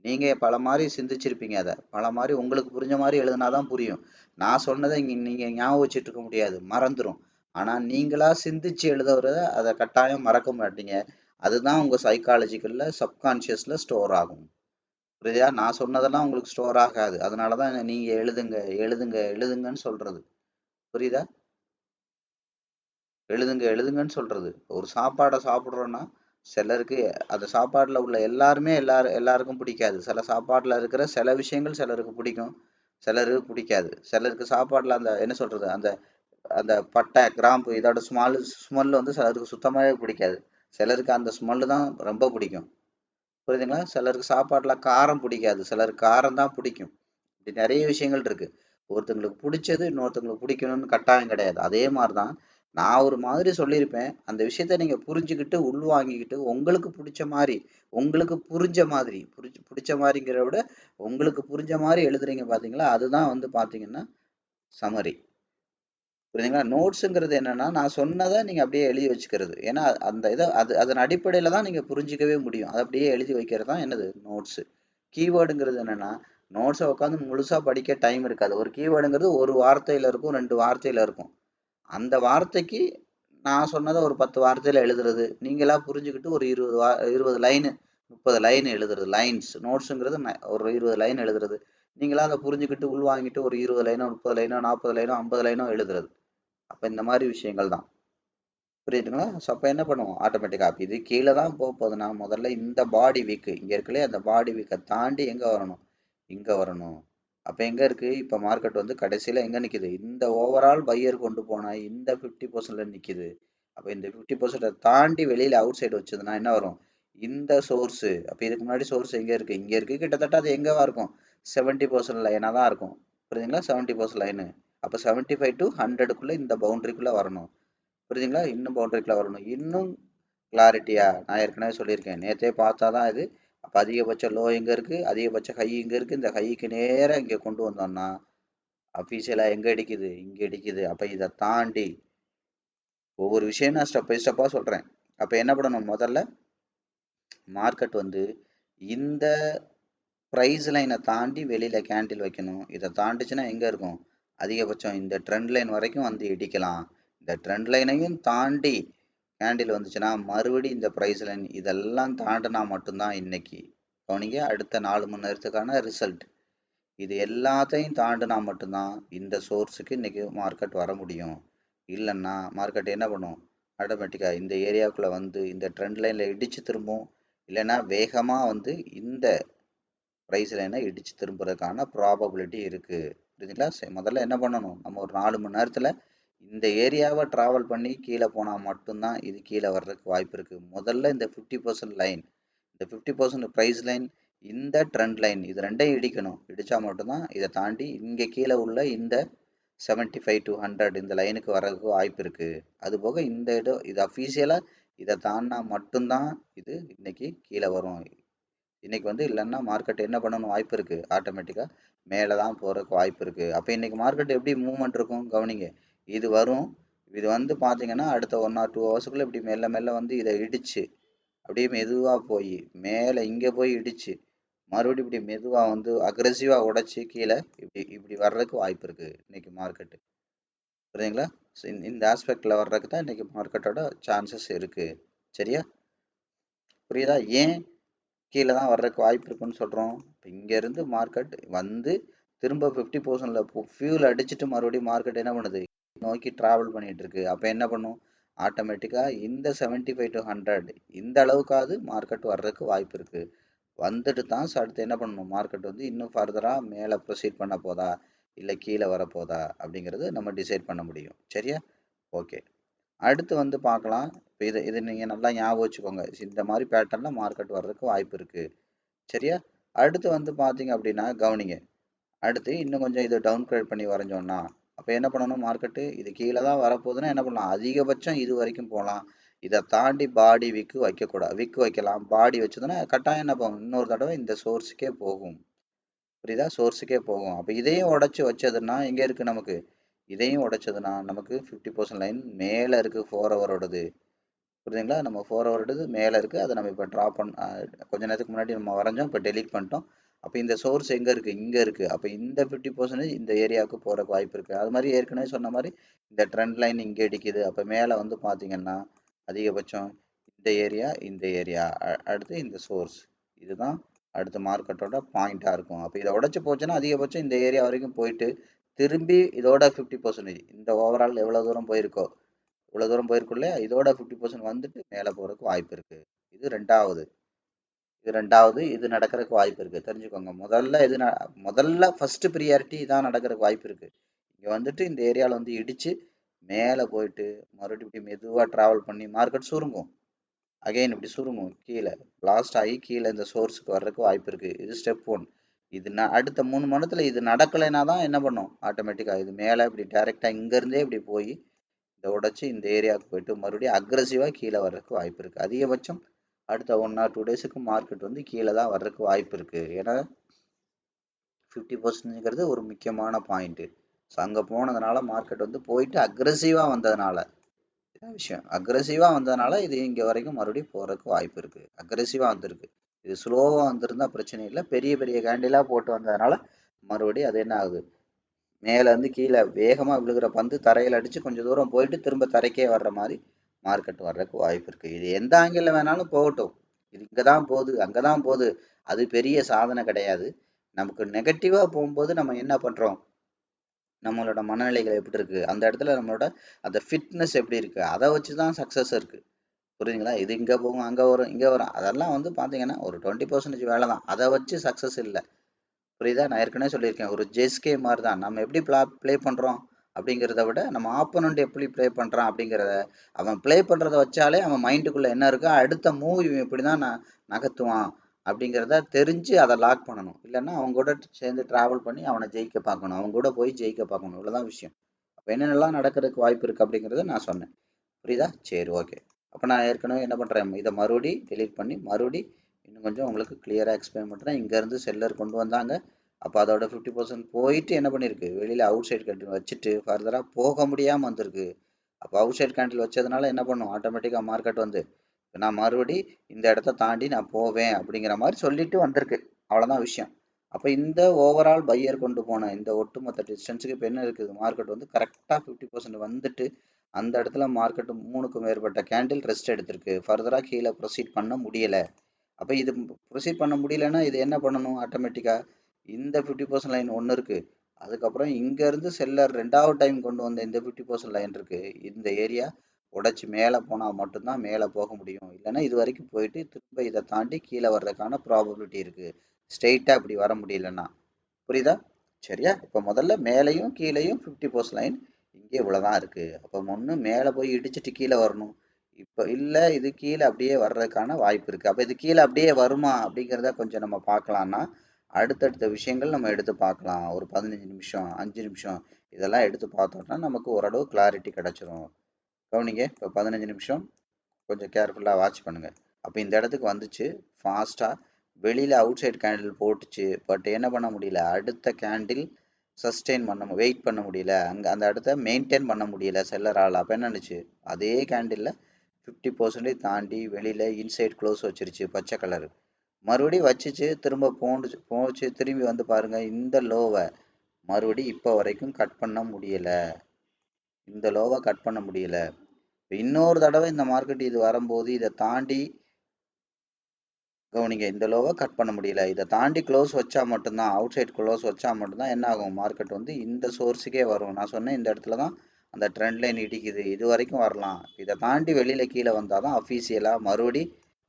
நீங்கள் பல மாதிரி சிந்திச்சிருப்பீங்க, அதை பல மாதிரி உங்களுக்கு புரிஞ்ச மாதிரி எழுதுனா தான் புரியும். நான் சொன்னதை நீங்கள் ஞாபகம் வச்சுட்டு இருக்க முடியாது, மறந்துடும். ஆனால் நீங்களா சிந்திச்சு எழுதுறத அதை கட்டாயம் மறக்க மாட்டீங்க. அதுதான் உங்கள் சைக்காலஜிக்கலில் சப்கான்ஷியஸில் ஸ்டோர் ஆகும். புரியுதா? நான் சொன்னதெல்லாம் உங்களுக்கு ஸ்டோர் ஆகாது. அதனால தான் நீங்கள் எழுதுங்க எழுதுங்க எழுதுங்கன்னு சொல்கிறது. புரியுதா? எழுதுங்க எழுதுங்கன்னு சொல்கிறது. ஒரு சாப்பாடை சாப்பிட்றோன்னா சிலருக்கு அந்த சாப்பாட்டில் உள்ள எல்லாருமே எல்லாருக்கும் பிடிக்காது. சில சாப்பாட்டில் இருக்கிற சில விஷயங்கள் சிலருக்கு பிடிக்கும், சிலருக்கு பிடிக்காது. சிலருக்கு சாப்பாட்டில் அந்த என்ன சொல்கிறது, அந்த அந்த பட்டை கிராம்பு இதோட ஸ்மெல் வந்து சிலருக்கு சுத்தமாகவே பிடிக்காது. சிலருக்கு அந்த ஸ்மெல்லு தான் ரொம்ப பிடிக்கும். புரியுதுங்களா? சிலருக்கு சாப்பாட்டில் காரம் பிடிக்காது, சிலருக்கு காரம் தான் பிடிக்கும். இப்படி நிறைய விஷயங்கள் இருக்கு. ஒருத்தங்களுக்கு பிடிச்சது இன்னொருத்தங்களுக்கு பிடிக்கணும்னு கட்டாயம் கிடையாது. அதே மாதிரி தான் நான் ஒரு மாதிரி சொல்லியிருப்பேன். அந்த விஷயத்த நீங்க புரிஞ்சுக்கிட்டு உள்வாங்கிக்கிட்டு உங்களுக்கு பிடிச்ச மாதிரி உங்களுக்கு புரிஞ்ச மாதிரி பிடிச்ச மாதிரிங்கிறத விட உங்களுக்கு புரிஞ்ச மாதிரி எழுதுறீங்க பார்த்தீங்களா? அதுதான் வந்து பார்த்தீங்கன்னா சமரி. புரியுதுங்களா? நோட்ஸுங்கிறது என்னன்னா நான் சொன்னதை நீங்க அப்படியே எழுதி வச்சுக்கிறது. ஏன்னா அந்த இதை அதன் அடிப்படையில தான் நீங்க புரிஞ்சிக்கவே முடியும். அதை அப்படியே எழுதி வைக்கிறது தான் என்னது நோட்ஸு. கீவேர்டுங்கிறது என்னன்னா நோட்ஸை உட்காந்து முழுசா படிக்க டைம் இருக்காது. ஒரு கீவேர்டுங்கிறது ஒரு வார்த்தையில இருக்கும், 2 வார்த்தையில இருக்கும். அந்த வார்த்தைக்கு நான் சொன்னதை ஒரு 10 வார்த்தையில எழுதுறது. நீங்களா புரிஞ்சுக்கிட்டு ஒரு 20 லைனு 30 லைன் எழுதுறது. லைன்ஸ் நோட்ஸுங்கிறது ஒரு 20 லைன் எழுதுறது. நீங்களா அதை புரிஞ்சுக்கிட்டு உள்வாங்கிட்டு ஒரு 20 லைனோ 30 லைனோ 40 லைனோ 50 லைனோ எழுதுறது. அப்ப இந்த மாதிரி விஷயங்கள் தான். புரியுதுங்களா? ஸோ அப்ப என்ன பண்ணுவோம்? ஆட்டோமேட்டிக்கா அப்ப இது கீழே தான் போகுதுன்னா முதல்ல இந்த பாடி வீக் இங்க இருக்குல்லையா, அந்த பாடி வீக்கை தாண்டி எங்க வரணும்? இங்க வரணும். அப்ப எங்க இருக்கு? இப்ப மார்க்கெட் வந்து கடைசியில எங்க நிக்குது? இந்த ஓவரால் பையர் கொண்டு போன இந்த 50%ல நிக்குது. அப்ப இந்த 50% தாண்டி வெளியில அவுட் சைடு வச்சதுன்னா என்ன வரும்? இந்த சோர்ஸ். அப்ப இதுக்கு முன்னாடி சோர்ஸ் எங்க இருக்கு? இங்க இருக்கு. கிட்டத்தட்ட அது எங்கவா இருக்கும்? 70% லைனா தான் இருக்கும். புரியுதுங்களா? 70% லைனு. அப்ப 75 to 100க்குள்ள இந்த பவுண்டரிக்குள்ள வரணும். புரியுதுங்களா? இன்னும் பவுண்டரிக்குள்ள வரணும். இன்னும் கிளாரிட்டியா நான் ஏற்கனவே சொல்லியிருக்கேன். நேத்தே பார்த்தா தான் இது. அப்ப அதிகபட்ச லோ எங்க இருக்கு? அதிகபட்ச ஹை இங்க இருக்கு. இந்த ஹைக்கு நேரா இங்க கொண்டு வந்தோம்னா அபிஷியலா எங்க அடிக்குது? இங்க அடிக்குது. அப்ப இதை தாண்டி ஒவ்வொரு விஷயம் நான் ஸ்டெப் பை ஸ்டெப்பா சொல்றேன். அப்ப என்ன பண்ணணும்? முதல்ல மார்க்கெட் வந்து இந்த பிரைஸ் லைனை தாண்டி வெளியில கேண்டில் வைக்கணும். இதை தாண்டிச்சுன்னா எங்க இருக்கும்? அதிகபட்சம் இந்த ட்ரெண்ட் லைன் வரைக்கும் வந்து இடிக்கலாம். இந்த ட்ரெண்ட் லைனையும் தாண்டி கேண்டில் வந்துச்சுன்னா மறுபடியும் இந்த பிரைஸ் லைன் இதெல்லாம் தாண்டினா மட்டும்தான் இன்னைக்கு கவனிங்க அடுத்த 4 மணி நேரத்துக்கான ரிசல்ட். இது எல்லாத்தையும் தாண்டினா மட்டும்தான் இந்த சோர்ஸுக்கு இன்னைக்கு மார்க்கெட் வர முடியும். இல்லைன்னா மார்க்கெட் என்ன பண்ணும்? ஆட்டோமேட்டிக்காக இந்த ஏரியாவுக்குள்ளே வந்து இந்த ட்ரெண்ட் லைனில் இடித்து திரும்பும். இல்லைன்னா வேகமாக வந்து இந்த ப்ரைஸ் லைனை இடித்து திரும்புறதுக்கான ப்ராபபிலிட்டி இருக்குது. புரியுதுங்களா? சரி, முதல்ல என்ன பண்ணணும்? நம்ம ஒரு 4 மணி நேரத்தில் இந்த ஏரியாவை டிராவல் பண்ணி கீழே போனால் மட்டும்தான் இது கீழே வர்றதுக்கு வாய்ப்பு இருக்குது. முதல்ல இந்த 50% லைன், இந்த 50% ப்ரைஸ் லைன், இந்த ட்ரெண்ட் லைன், இது ரெண்டையும் இடிக்கணும். இடித்தா மட்டும்தான் இதை தாண்டி இங்கே கீழே உள்ள இந்த 75 to 100 இந்த லைனுக்கு வர்றதுக்கு வாய்ப்பு இருக்குது. அதுபோக இந்த இது அஃபீஷியலாக இதை தாண்டினா மட்டும்தான் இது இன்னைக்கு கீழே வரும். இன்னைக்கு வந்து இல்லைன்னா மார்க்கெட் என்ன பண்ணணும் வாய்ப்பு இருக்குது, ஆட்டோமேட்டிக்காக மேலே தான் போகிறதுக்கு வாய்ப்பு இருக்குது. அப்போ இன்னைக்கு மார்க்கெட் எப்படி மூவ்மெண்ட் இருக்கும் கவனிங்க. இது வரும், இது வந்து பார்த்தீங்கன்னா அடுத்த 1 or 2 ஹவர்ஸுக்குள்ளே இப்படி மெல்ல மெல்ல வந்து இதை இடிச்சு அப்படியே மெதுவாக போய் மேலே இங்கே போய் இடிச்சு மறுபடியும் இப்படி மெதுவாக வந்து அக்ரெசிவாக உடைச்சி கீழே இப்படி இப்படி வர்றதுக்கு வாய்ப்பு இருக்குது இன்னைக்கு மார்க்கெட்டு. புரியுதுங்களா? ஸோ இந்த ஆஸ்பெக்டில் வர்றதுக்கு தான் இன்னைக்கு மார்க்கெட்டோட சான்சஸ் இருக்குது. சரியா? புரியுதா? ஏன் கீழே தான் வர்றதுக்கு வாய்ப்பு இருக்குன்னு சொல்கிறோம்? இப்போ இங்கேருந்து மார்க்கெட் வந்து திரும்ப 50%ல் ஃபியூல் அடிச்சுட்டு மறுபடியும் மார்க்கெட் என்ன பண்ணுது, நோக்கி ட்ராவல் பண்ணிகிட்டு இருக்கு. அப்போ என்ன பண்ணும், ஆட்டோமேட்டிக்காக இந்த 75 to 100 இந்த அளவுக்காவது மார்க்கெட் வர்றதுக்கு வாய்ப்பு இருக்குது. வந்துட்டு தான் அடுத்து என்ன பண்ணணும், மார்க்கெட் வந்து இன்னும் ஃபர்தராக மேலே ப்ரொசீட் பண்ண போதா இல்லை கீழே வரப்போதா அப்படிங்கிறது நம்ம டிசைட் பண்ண முடியும். சரியா? ஓகே, அடுத்து வந்து பார்க்கலாம். இப்போ இது நீங்கள் நல்லா ஞாபகம் வச்சுக்கோங்க. இந்த மாதிரி பேட்டர்னில் மார்க்கெட் வர்றதுக்கு வாய்ப்பு இருக்குது. சரியா? அடுத்து வந்து பார்த்தீங்க அப்படின்னா கவனிங்க. அடுத்து இன்னும் கொஞ்சம் இதை டவுன் கிரேட் பண்ணி வரைஞ்சோன்னா அப்போ என்ன பண்ணணும், மார்க்கெட்டு இது கீழே தான் வரப்போகுதுன்னா என்ன பண்ணலாம், அதிகபட்சம் இது வரைக்கும் போகலாம். இதை தாண்டி பாடி விக்கு வைக்கக்கூடாது. விக்கு வைக்கலாம், பாடி வச்சதுன்னா கட்டாயம் என்ன போகும், இன்னொரு தடவை இந்த சோர்ஸுக்கே போகும். புரியுதா? சோர்ஸுக்கே போகும். அப்போ இதையும் உடச்சி வச்சதுன்னா எங்கே இருக்குது நமக்கு, இதையும் உடைச்சதுன்னா நமக்கு 50% லைன் மேலே இருக்குது 4 ஹவரோடது. புரியுதுங்களா? நம்ம 4 ஹவரோடது மேலே இருக்குது. அதை நம்ம இப்போ ட்ராப் கொஞ்ச நேரத்துக்கு முன்னாடி நம்ம வரைஞ்சோம், இப்போ டெலீட் பண்ணிட்டோம். அப்போ இந்த சோர்ஸ் எங்கே இருக்குது, இங்கே இருக்குது. அப்போ இந்த 50% இந்த ஏரியாவுக்கு போகிறக்கு வாய்ப்பு இருக்குது. அது மாதிரி ஏற்கனவே சொன்ன மாதிரி இந்த ட்ரெண்ட் லைன் இங்கே அடிக்குது. அப்போ மேலே வந்து பார்த்தீங்கன்னா அதிகபட்சம் இந்த ஏரியா, இந்த ஏரியா, அடுத்து இந்த சோர்ஸ், இதுதான் அடுத்த மார்க்கெட்டோட பாயிண்ட்டாக இருக்கும். அப்போ இதை உடச்சி போச்சுன்னா அதிகபட்சம் இந்த ஏரியா வரைக்கும் போயிட்டு திரும்பி இதோட 50% இந்த ஓவரால் எவ்வளோ தூரம் போயிருக்கோ இவ்வளோ தூரம் போயிருக்குள்ள இதோட 50% வந்துட்டு மேலே போகிறதுக்கு வாய்ப்பு இருக்குது. இது ரெண்டாவது நடக்கிறதுக்கு வாய்ப்பு இருக்குது. தெரிஞ்சுக்கோங்க. முதல்ல ஃபர்ஸ்ட் ப்ரியாரிட்டி இதான் நடக்கிறதுக்கு வாய்ப்பு இருக்குது. இங்கே வந்துட்டு இந்த ஏரியாவில் வந்து இடித்து மேலே போயிட்டு மறுபடியும் இப்படி மெதுவாக ட்ராவல் பண்ணி மார்க்கெட் சுருங்கும். அகைன் இப்படி சுருங்கும், கீழே லாஸ்ட் ஆகி கீழே இந்த சோர்ஸுக்கு வர்றதுக்கு வாய்ப்பு இருக்குது. இது ஸ்டெப் 1. இது அடுத்த 3 மணத்தில் இது நடக்கலைன்னா தான் என்ன பண்ணும், ஆட்டோமேட்டிக்காக இது மேலே இப்படி டைரெக்டாக இங்கேருந்தே இப்படி போய் இதை உடச்சி இந்த ஏரியாவுக்கு போயிட்டு மறுபடியும் அக்ரெசிவாக கீழே வர்றதுக்கு வாய்ப்பு இருக்குது. அதிகபட்சம் அடுத்த 1 or 2 டேஸுக்கு மார்க்கெட் வந்து கீழே தான் வர்றதுக்கு வாய்ப்பு இருக்குது. ஏன்னா 50%ங்கிறது ஒரு முக்கியமான பாயிண்ட்டு. ஸோ அங்கே போனதுனால மார்க்கெட் வந்து போயிட்டு அக்ரெசிவாக வந்ததுனால விஷயம், அக்ரெசிவாக வந்ததுனால இது இங்கே வரைக்கும் மறுபடியும் போகிறதுக்கு வாய்ப்பு இருக்குது. அக்ரெசிவாக வந்திருக்கு. இது ஸ்லோவாக வந்திருந்தா பிரச்சனை இல்லை. பெரிய பெரிய கேண்டிலாக போட்டு வந்ததுனால மறுபடியும் அது என்ன ஆகுது, மேலே இருந்து கீழே வேகமாக விழுகிற பந்து தரையில் அடித்து கொஞ்சம் தூரம் போயிட்டு திரும்ப தரைக்கே வர்ற மாதிரி மார்க்கெட் வர்றதுக்கு வாய்ப்பு இருக்குது. இது எந்த ஆங்கிளில் வேணாலும் போகட்டும். இது இங்கே தான் போகுது, அங்கே தான் போகுது, அது பெரிய சாதனை கிடையாது. நமக்கு நெகட்டிவாக போகும்போது நம்ம என்ன பண்ணுறோம், நம்மளோட மனநிலைகள் எப்படி இருக்குது, அந்த இடத்துல நம்மளோட அந்த ஃபிட்னஸ் எப்படி இருக்குது, அதை வச்சு தான் சக்ஸஸ் இருக்குது. புரியுதுங்களா? இது இங்கே போகும், அங்கே வரும், இங்கே வரும், அதெல்லாம் வந்து பார்த்தீங்கன்னா ஒரு 20% வேலை தான். அதை வச்சு சக்ஸஸ் இல்லை. புரியுதா? நான் ஏற்கனவே சொல்லியிருக்கேன், ஒரு ஜெஸ்கே மாதிரி தான். நம்ம எப்படி ப்ளே பண்ணுறோம் அப்படிங்கிறத விட நம்ம ஆப்போனண்ட் எப்படி ப்ளே பண்ணுறான் அப்படிங்கிறத, அவன் ப்ளே பண்ணுறத வச்சாலே அவன் மைண்டுக்குள்ளே என்ன இருக்கோ அடுத்த மூவ் இவன் இப்படி தான் நகர்த்துவான் அப்படிங்கிறத தெரிஞ்சு அதை லாக் பண்ணணும். இல்லைன்னா அவங்க கூட சேர்ந்து ட்ராவல் பண்ணி அவனை ஜெயிக்க பார்க்கணும், அவங்க கூட போய் ஜெயிக்க பார்க்கணும். இவ்வளோதான் விஷயம். அப்போ என்னென்னலாம் நடக்கிறதுக்கு வாய்ப்பு இருக்குது அப்படிங்கிறத நான் சொன்னேன். புரியுதா? சரி, ஓகே. அப்போ நான் ஏற்கனவே என்ன பண்ணுறேன், இதை மறுபடி டெலீட் பண்ணி மறுபடி இன்னும் கொஞ்சம் உங்களுக்கு கிளியராக எக்ஸ்பிளைன் பண்ணுறேன். இங்கேருந்து செல்லர் கொண்டு வந்தாங்க. அப்போ அதோட 50% போயிட்டு என்ன பண்ணியிருக்கு, வெளியில் அவுட் சைட் கேண்டில் வச்சுட்டு ஃபர்தராக போக முடியாமல் வந்திருக்கு. அப்போ அவுட் சைட் கேண்டில் வச்சதுனால என்ன பண்ணும், ஆட்டோமேட்டிக்காக மார்க்கெட் வந்து நான் மறுபடி இந்த இடத்த தாண்டி நான் போவேன் அப்படிங்கிற மாதிரி சொல்லிட்டு வந்திருக்கு. அவ்வளோதான் விஷயம். அப்போ இந்த ஓவரால் பையர் கொண்டு போன இந்த ஒட்டுமொத்த டிஸ்டன்ஸுக்கு இப்போ என்ன இருக்குது, மார்க்கெட் வந்து கரெக்டாக 50% வந்துட்டு அந்த இடத்துல மார்க்கெட் 3க்கும் மேற்பட்ட கேண்டில் ரெஸ்ட் எடுத்திருக்கு. ஃபர்தராக கீழே ப்ரொசீட் பண்ண முடியலை. அப்போ இது ப்ரொசீட் பண்ண முடியலைன்னா இது என்ன பண்ணணும், ஆட்டோமேட்டிக்காக இந்த 50% லைன் ஒன்று இருக்குது, அதுக்கப்புறம் இங்கேருந்து செல்லர் 2வது டைம் கொண்டு வந்த இந்த 50% லைன் இருக்குது. இந்த ஏரியா உடைச்சி மேலே போனால் மட்டும்தான் மேலே போக முடியும். இல்லைன்னா இது வரைக்கும் போயிட்டு திரும்ப இதை தாண்டி கீழே வர்றதுக்கான ப்ராபபிலிட்டி இருக்குது, ஸ்ட்ரெயிட்டாக இப்படி வர முடியலன்னா. புரியுதா? சரியா? இப்போ முதல்ல மேலேயும் கீழேயும் 50% லைன், இங்கே இவ்வளோதான் இருக்குது. அப்போ ஒன்று மேலே போய் இடிச்சிட்டு கீழே வரணும். இப்போ இல்லை, இது கீழே அப்படியே வர்றதுக்கான வாய்ப்பு இருக்குது. அப்போ இது கீழே அப்படியே வருமா அப்படிங்கிறத கொஞ்சம் நம்ம பார்க்கலான்னா அடுத்தடுத்த விஷயங்கள் நம்ம எடுத்து பார்க்கலாம். ஒரு 15 நிமிஷம் 5 நிமிஷம் இதெல்லாம் எடுத்து பார்த்தோம்னா நமக்கு ஓரளவு கிளாரிட்டி கிடச்சிரும். கவனிங்க, இப்போ 15 நிமிஷம் கொஞ்சம் கேர்ஃபுல்லாக வாட்ச் பண்ணுங்கள். அப்போ இந்த இடத்துக்கு வந்துச்சு ஃபாஸ்ட்டாக, வெளியில் அவுட் சைட் கேண்டில் போட்டுச்சு. பட் என்ன பண்ண முடியல, அடுத்த கேண்டில் சஸ்டெயின் பண்ண வெயிட் பண்ண முடியல, அங்கே அந்த இடத்த மெயின்டைன் பண்ண முடியல செல்லரால். அப்போ என்ன நினச்சி அதே கேண்டிலில் 50% தாண்டி வெளியில் இன்சைட் க்ளோஸ் வச்சிருச்சு பச்சை கலரு. மறுபடியும் வச்சுச்சு, திரும்ப போச்சு திரும்பி வந்து பாருங்கள், இந்த லோவை மறுபடியும் இப்போ வரைக்கும் கட் பண்ண முடியலை. இந்த லோவை கட் பண்ண முடியலை. இன்னொரு தடவை இந்த மார்க்கெட் இது வரும்போது இதை தாண்டி கவனிங்க, இந்த லோவை கட் பண்ண முடியல, இதை தாண்டி க்ளோஸ் வச்சா மட்டும்தான், அவுட் சைட் க்ளோஸ் வச்சா மட்டும்தான் என்ன ஆகும், மார்க்கெட் வந்து இந்த சோர்ஸுக்கே வரும். நான் சொன்னேன் இந்த இடத்துல தான் அந்த ட்ரெண்ட் லைன் இடிக்குது, இது வரைக்கும் வரலாம். இதை தாண்டி வெளியில் கீழே வந்தால் தான் அஃபீஷியலாக மறுபடி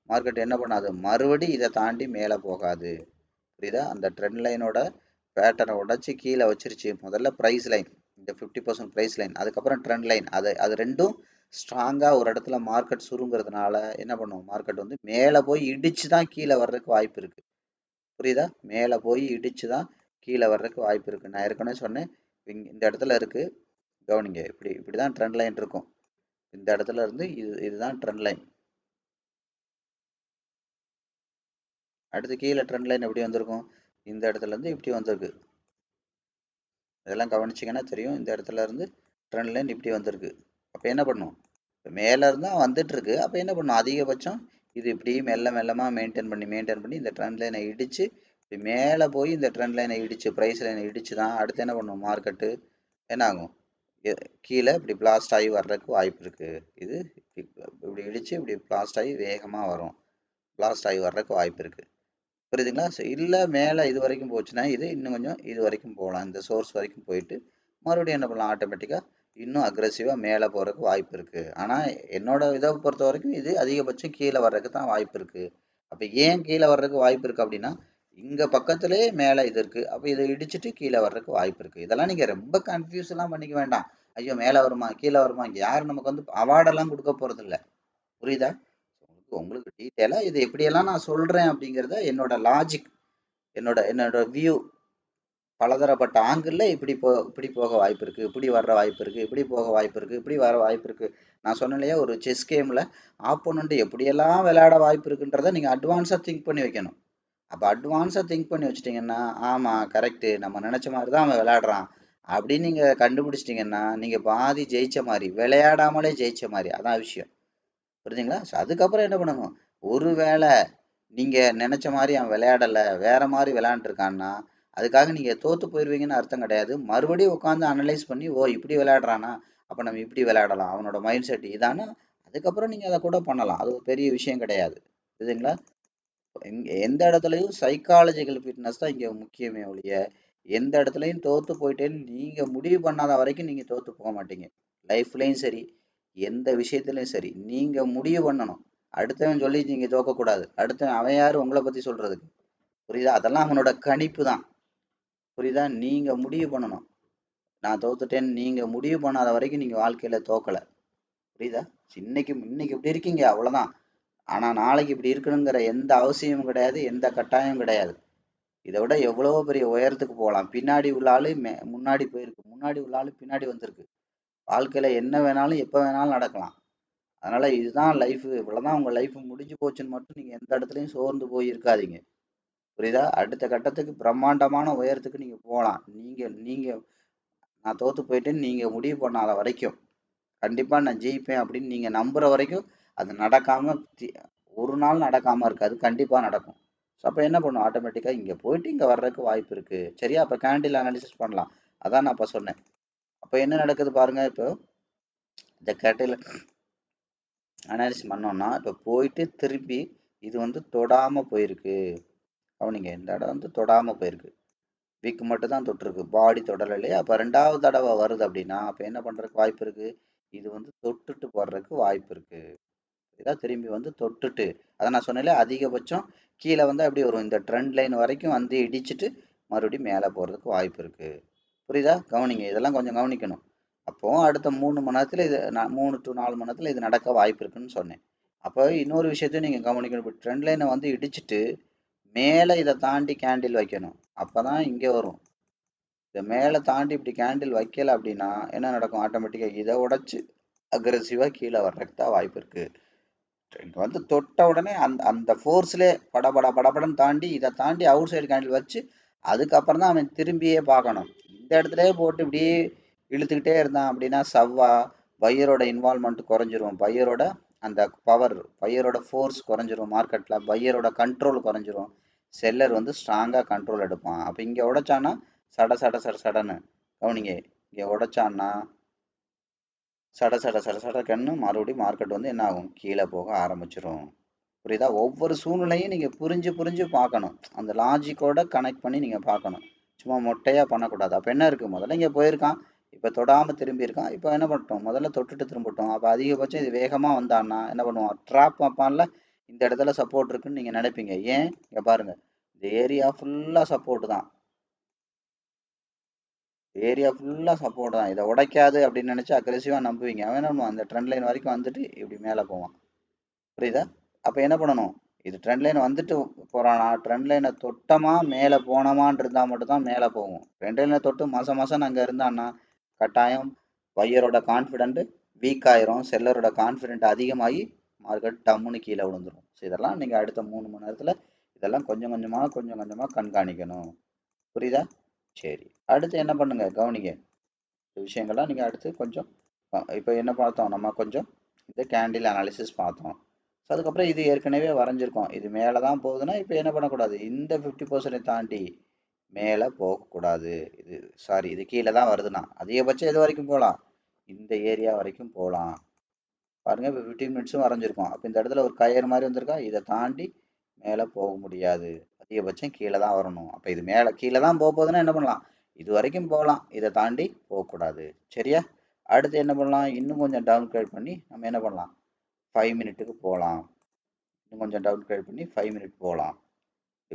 மார்க்கெட் என்ன பண்ணாது, மறுபடி இதை தாண்டி மேலே போகாது. புரியுதா? அந்த ட்ரெண்ட் லைனோட பேட்டர்னை உடச்சி கீழே வச்சிருச்சு. முதல்ல ப்ரைஸ் லைன், இந்த 50% ப்ரைஸ் லைன், அதுக்கப்புறம் ட்ரெண்ட் லைன், அது ரெண்டும் ஸ்ட்ராங்காக ஒரு இடத்துல மார்க்கெட் சுருங்கிறதுனால என்ன பண்ணும், மார்க்கெட் வந்து மேலே போய் இடிச்சு தான் கீழே வர்றதுக்கு வாய்ப்பு இருக்குது. புரியுதா? மேலே போய் இடிச்சு தான் கீழே வர்றதுக்கு வாய்ப்பு இருக்குது. நான் ஏற்கனவே சொன்னேன், இந்த இடத்துல இருக்குது கவனிங்க, இப்படி தான் ட்ரெண்ட் லைன் இருக்கும். இந்த இடத்துல இருந்து இதுதான் ட்ரெண்ட் லைன். அடுத்து கீழே ட்ரெண்ட் லைன் எப்படி வந்திருக்கும், இந்த இடத்துல இருந்து இப்படி வந்திருக்கு. இதெல்லாம் கவனிச்சிங்கன்னா தெரியும், இந்த இடத்துல இருந்து ட்ரெண்ட் லைன் இப்படி வந்திருக்கு. அப்போ என்ன பண்ணும், மேலே இருந்தால் வந்துட்டு இருக்கு. அப்போ என்ன பண்ணும், அதிகபட்சம் இது இப்படி மெல்லமாக மெயின்டைன் பண்ணி இந்த ட்ரெண்ட் லைனை இடித்து இப்படி மேலே போய் இந்த ட்ரெண்ட் லைனை இடித்து ப்ரைஸ் லைனை இடித்து தான் அடுத்து என்ன பண்ணும், மார்க்கெட்டு என்ன ஆகும், கீழே இப்படி பிளாஸ்ட் ஆகி வர்றதுக்கு வாய்ப்பு இருக்குது. இது இப்படி இடித்து இப்படி பிளாஸ்ட் ஆகி வேகமாக வரும், பிளாஸ்ட் ஆகி வர்றதுக்கு வாய்ப்பு இருக்குது. புரியுதுங்களா? இல்லை மேலே இது வரைக்கும் போச்சுன்னா இது இன்னும் கொஞ்சம் இது வரைக்கும் போகலாம், இந்த சோர்ஸ் வரைக்கும் போயிட்டு மறுபடியும் என்ன பண்ணலாம், ஆட்டோமேட்டிக்காக இன்னும் அக்ரெசிவாக மேலே போகிறதுக்கு வாய்ப்பு இருக்குது. ஆனால் என்னோட இதை பொறுத்த வரைக்கும் இது அதிகபட்சம் கீழே வர்றதுக்கு தான் வாய்ப்பு இருக்குது. அப்போ ஏன் கீழே வர்றதுக்கு வாய்ப்பு இருக்குது அப்படின்னா, இங்கே பக்கத்துலேயே மேலே இது இருக்குது. அப்போ இதை இடிச்சிட்டு கீழே வர்றதுக்கு வாய்ப்பு இருக்குது. இதெல்லாம் நீங்கள் ரொம்ப கன்ஃபியூஸ்லாம் பண்ணிக்க வேண்டாம். ஐயோ மேலே வருமா கீழே வருமா, யாரும் நமக்கு வந்து அவார்டெல்லாம் கொடுக்க போகிறது இல்லை. புரியுதா? உங்களுக்கு டீட்டெயிலாக இது எப்படியெல்லாம் நான் சொல்கிறேன் அப்படிங்கிறத என்னோட லாஜிக், என்னோட வியூ, பலதரப்பட்ட ஆங்கிளில் இப்படி போக வாய்ப்பு இருக்குது, இப்படி வர்ற வாய்ப்பு இருக்குது, இப்படி போக வாய்ப்பு இருக்குது, இப்படி வர வாய்ப்பு இருக்குது. நான் சொன்னேன் இல்லையா, ஒரு செஸ் கேமில் ஆப்போனண்ட் எப்படியெல்லாம் விளையாட வாய்ப்பு இருக்குன்றதை நீங்கள் அட்வான்ஸாக திங்க் பண்ணி வைக்கணும். அப்போ அட்வான்ஸாக திங்க் பண்ணி வச்சிட்டிங்கன்னா, ஆமாம் கரெக்டு, நம்ம நினச்ச மாதிரி தான் அவன் விளையாடுறான் அப்படின்னு நீங்கள் கண்டுபிடிச்சிட்டிங்கன்னா நீங்கள் பாதி ஜெயிச்ச மாதிரி, விளையாடாமலே ஜெயிச்ச மாதிரி. அதான் விஷயம். புரியுதுங்களா? ஸோ அதுக்கப்புறம் என்ன பண்ணணும், ஒரு வேளை நீங்கள் நினச்ச மாதிரி அவன் விளையாடலை, வேற மாதிரி விளையாண்டுருக்கான்னா அதுக்காக நீங்கள் தோற்று போயிடுவீங்கன்னு அர்த்தம் கிடையாது. மறுபடியும் உட்காந்து அனலைஸ் பண்ணி, ஓ இப்படி விளையாடுறானா, அப்போ நம்ம இப்படி விளையாடலாம், அவனோட மைண்ட் செட் இதானா, அதுக்கப்புறம் நீங்கள் அதை கூட பண்ணலாம். அது ஒரு பெரிய விஷயம் கிடையாது. புரியுதுங்களா? இங்கே எந்த இடத்துலையும் சைக்காலஜிக்கல் ஃபிட்னஸ் தான் இங்கே முக்கியமே ஒழிய, எந்த இடத்துலையும் தோற்று போயிட்டேன்னு நீங்கள் முடிவு பண்ணாத வரைக்கும் நீங்கள் தோற்று போக மாட்டீங்க. லைஃப்லேயும் சரி, எந்த விஷயத்துலையும் சரி, நீங்கள் முடிவு பண்ணணும். அடுத்தவன் சொல்லி நீங்கள் தோக்கக்கூடாது. அடுத்தவன் அவன் யார் உங்களை பற்றி சொல்கிறதுக்கு? புரியுதா? அதெல்லாம் அவனோட கணிப்பு தான். புரியுதா? நீங்கள் முடிவு பண்ணணும். நான் தோத்துட்டேன்னு நீங்கள் முடிவு பண்ணாத வரைக்கும் நீங்கள் வாழ்க்கையில் தோக்கலை. புரியுதா? இன்னைக்கு இப்படி இருக்கீங்க அவ்வளோதான். ஆனால் நாளைக்கு இப்படி இருக்கணுங்கிற எந்த அவசியமும் கிடையாது, எந்த கட்டாயமும் கிடையாது. இதை விட எவ்வளவோ பெரிய உயரத்துக்கு போகலாம். பின்னாடி உள்ள ஆளு முன்னாடி போயிருக்கு, முன்னாடி உள்ள ஆளு பின்னாடி வந்திருக்கு. வாழ்க்கையில் என்ன வேணாலும் எப்போ வேணாலும் நடக்கலாம். அதனால் இதுதான் லைஃபு, இவ்வளோதான் உங்கள் லைஃப் முடிஞ்சு போச்சுன்னு மட்டும் நீங்கள் எந்த இடத்துலையும் சோர்ந்து போய் இருக்காதீங்க. புரியுதா? அடுத்த கட்டத்துக்கு பிரம்மாண்டமான உயரத்துக்கு நீங்கள் போகலாம். நீங்கள் நான் தோற்று போயிட்டேன்னு நீங்கள் முடிவு பண்ணாத வரைக்கும், கண்டிப்பாக நான் ஜெயிப்பேன் அப்படின்னு நீங்கள் நம்புகிற வரைக்கும் அது நடக்காமல் ஒரு நாள் நடக்காமல் இருக்காது, கண்டிப்பாக நடக்கும். ஸோ அப்போ என்ன பண்ணும், ஆட்டோமேட்டிக்காக இங்கே போயிட்டு இங்கே வர்றதுக்கு வாய்ப்பு இருக்குது. சரியா? அப்போ கேண்டில் அனாலிசிஸ் பண்ணலாம். அதான் நான் இப்போ சொன்னேன். அப்போ என்ன நடக்குது பாருங்கள், இப்போ இந்த கேண்டில் அனாலிசிஸ் பண்ணோம்னா இப்போ போயிட்டு திருப்பி இது வந்து தொடாமல் போயிருக்கு. கவனிங்க, இந்த இடம் வந்து தொடாமல் போயிருக்கு, வீக் மட்டும் தான் தொட்டிருக்கு, பாடி தொடலை இல்லையா? அப்போ ரெண்டாவது தடவை வருது அப்படின்னா அப்போ என்ன பண்ணுறதுக்கு வாய்ப்பு இருக்குது, இது வந்து தொட்டுட்டு போடுறதுக்கு வாய்ப்பு இருக்குது. இதான் திரும்பி வந்து தொட்டுட்டு, அதை நான் சொன்னேன்ல, அதிகபட்சம் கீழே வந்து அப்படி வரும், இந்த ட்ரெண்ட் லைன் வரைக்கும் வந்து இடிச்சிட்டு மறுபடியும் மேலே போகிறதுக்கு வாய்ப்பு இருக்குது. புரியுதா? கவனிங்க, இதெல்லாம் கொஞ்சம் கவனிக்கணும். அப்போ அடுத்த 3 மணி நேரத்துல இது 3 to 4 மணி நேரத்துல இது நடக்க வாய்ப்பு இருக்குன்னு சொன்னேன். அப்போ இன்னொரு விஷயத்தையும் நீங்க கவனிக்கணும். இப்போ ட்ரெண்ட் லைனை வந்து இடிச்சிட்டு மேலே இதை தாண்டி கேண்டில் வைக்கணும். அப்பதான் இங்க வரும். இதை மேலே தாண்டி இப்படி கேண்டில் வைக்கல அப்படின்னா என்ன நடக்கும்? ஆட்டோமேட்டிக்கா இதை உடைச்சு அக்ரெசிவா கீழே வர்றதுக்கு தான் வாய்ப்பு இருக்கு. ட்ரெண்ட் வந்து தொட்ட உடனே அந்த அந்த ஃபோர்ஸ்லேயே படபட படபடன்னு தாண்டி இதை தாண்டி அவுட் சைடு கேண்டில் வச்சு அதுக்கப்புறம் தான் அவன் திரும்பியே பார்க்கணும். இந்த இடத்துலயே போட்டு இப்படியே இழுத்துக்கிட்டே இருந்தான் அப்படின்னா பையரோட இன்வால்மெண்ட் குறைஞ்சிரும். பையரோட அந்த பவர், பையரோட ஃபோர்ஸ் குறைஞ்சிரும். மார்க்கெட்ல பையரோட கண்ட்ரோல் குறைஞ்சிரும். செல்லர் வந்து ஸ்ட்ராங்கா கண்ட்ரோல் எடுப்பான். அப்ப இங்க உடைச்சான்னா சட சட சட சடன்னு கவனிங்க. இங்க உடைச்சான்னா சட சட சட சட கண்ணு மறுபடியும் மார்க்கெட் வந்து என்ன ஆகும்? கீழே போக ஆரம்பிச்சிரும். புரியுதா? ஒவ்வொரு சூழ்நிலையும் நீங்க புரிஞ்சு புரிஞ்சு பார்க்கணும். அந்த லாஜிக்கோட கனெக்ட் பண்ணி நீங்க பார்க்கணும். சும்மா மொட்டையா பண்ணக்கூடாது. அப்ப என்ன இருக்கு? முதல்ல இங்க போயிருக்கான், இப்ப தொடாம திரும்பி இருக்கான். இப்ப என்ன பண்ணிட்டோம்? முதல்ல தொட்டுட்டு திரும்பட்டும். அப்ப அதிகபட்சம் இது வேகமா வந்தான்னா என்ன பண்ணுவான்? ட்ராப் பார்ப்பான்ல, இந்த இடத்துல சப்போர்ட் இருக்குன்னு நீங்க நினைப்பீங்க. ஏன்? இங்க பாருங்க, இந்த ஏரியா ஃபுல்லா சப்போர்ட் தான். ஏரியா ஃபுல்லா சப்போர்ட் தான். இதை உடைக்காது அப்படின்னு நினைச்சு அக்ரெசிவா நம்புவீங்க. அவன் என்ன பண்ணுவான்? அந்த ட்ரெண்ட் லைன் வரைக்கும் வந்துட்டு இப்படி மேல போவான். புரியுதா? அப்ப என்ன பண்ணணும்? இது ட்ரெண்ட் லைன் வந்துட்டு போறானா, ட்ரெண்ட் லைனை தொட்டமா மேல போனோமான்னு இருந்தா மட்டும் தான் மேல போகும். ட்ரெண்ட் லைனை தொட்டு மாசம் அங்க இருந்தான்னா கட்டாயம் பையரோட கான்ஃபிடென்ட் வீக் ஆயிரும். செல்லரோட கான்ஃபிடென்ட் அதிகமாகி மார்க்கெட் டம்முன்னு கீழே விழுந்துரும். ஸோ இதெல்லாம் நீங்க அடுத்த 3 மணி நேரத்துல இதெல்லாம் கொஞ்சம் கொஞ்சமா கண்காணிக்கணும். புரியுதா? சரி, அடுத்து என்ன பண்ணுங்க, கவனிங்க. இந்த விஷயங்கள்லாம் நீங்க அடுத்து கொஞ்சம் இப்போ என்ன பார்த்தோம்? நம்ம கொஞ்சம் இந்த கேண்டில் அனாலிசிஸ் பார்த்தோம். ஸோ அதுக்கப்புறம் இது ஏற்கனவே வரைஞ்சிருக்கோம். இது மேலே தான் போகுதுன்னா இப்போ என்ன பண்ணக்கூடாது? இந்த 50% தாண்டி மேலே போகக்கூடாது. இது சாரி, இது கீழே தான் வருதுன்னா அதிகபட்சம் எது வரைக்கும் போகலாம்? இந்த ஏரியா வரைக்கும் போகலாம். பாருங்க, இப்போ 15 மினிட்ஸும் வரைஞ்சிருக்கோம். அப்போ இந்த இடத்துல ஒரு கயிறு மாதிரி வந்திருக்கா, இதை தாண்டி மேலே போக முடியாது. அதிகபட்சம் கீழே தான் வரணும். அப்போ இது மேலே கீழே தான் போக போகுதுன்னா என்ன பண்ணலாம்? இது வரைக்கும் போகலாம், இதை தாண்டி போகக்கூடாது. சரியா? அடுத்து என்ன பண்ணலாம்? இன்னும் கொஞ்சம் டவுன் கிரேட் பண்ணி நம்ம என்ன பண்ணலாம்? 5 மினிட்டுக்கு போகலாம். இன்னும் கொஞ்சம் டவுன் கிரேட் பண்ணி 5 மினிட் போகலாம்.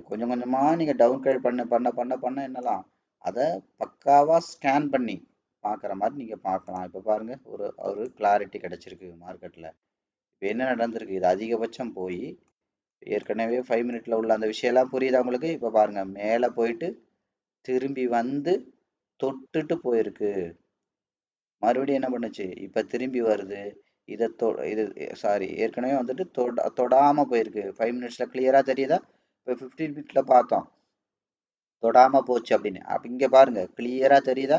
கொஞ்சம் கொஞ்சமாக நீங்கள் டவுன் கிரேட் பண்ண என்னலாம் அதை பக்காவாக ஸ்கேன் பண்ணி பார்க்குற மாதிரி நீங்கள் பார்க்கலாம். இப்போ பாருங்கள், ஒரு கிளாரிட்டி கிடச்சிருக்கு மார்க்கெட்டில். இப்போ என்ன நடந்திருக்கு? இது அதிகபட்சம் போய் ஏற்கனவே 5 மினிட்ல உள்ள அந்த விஷயம்லாம் புரியுதா உங்களுக்கு? இப்போ பாருங்க, மேலே போயிட்டு திரும்பி வந்து தொட்டுட்டு போயிருக்கு. மறுபடியும் என்ன பண்ணுச்சு? இப்போ திரும்பி வருது. இது சாரி, ஏற்கனவே வந்துட்டு தொடாம போயிருக்கு. 5 மினிட்ஸ்ல கிளியரா தெரியுதா? இப்போ 15 மினிட்ல பார்த்தோம் தொடாம போச்சு அப்படின்னு. அப்ப இங்க பாருங்க, கிளியரா தெரியுதா?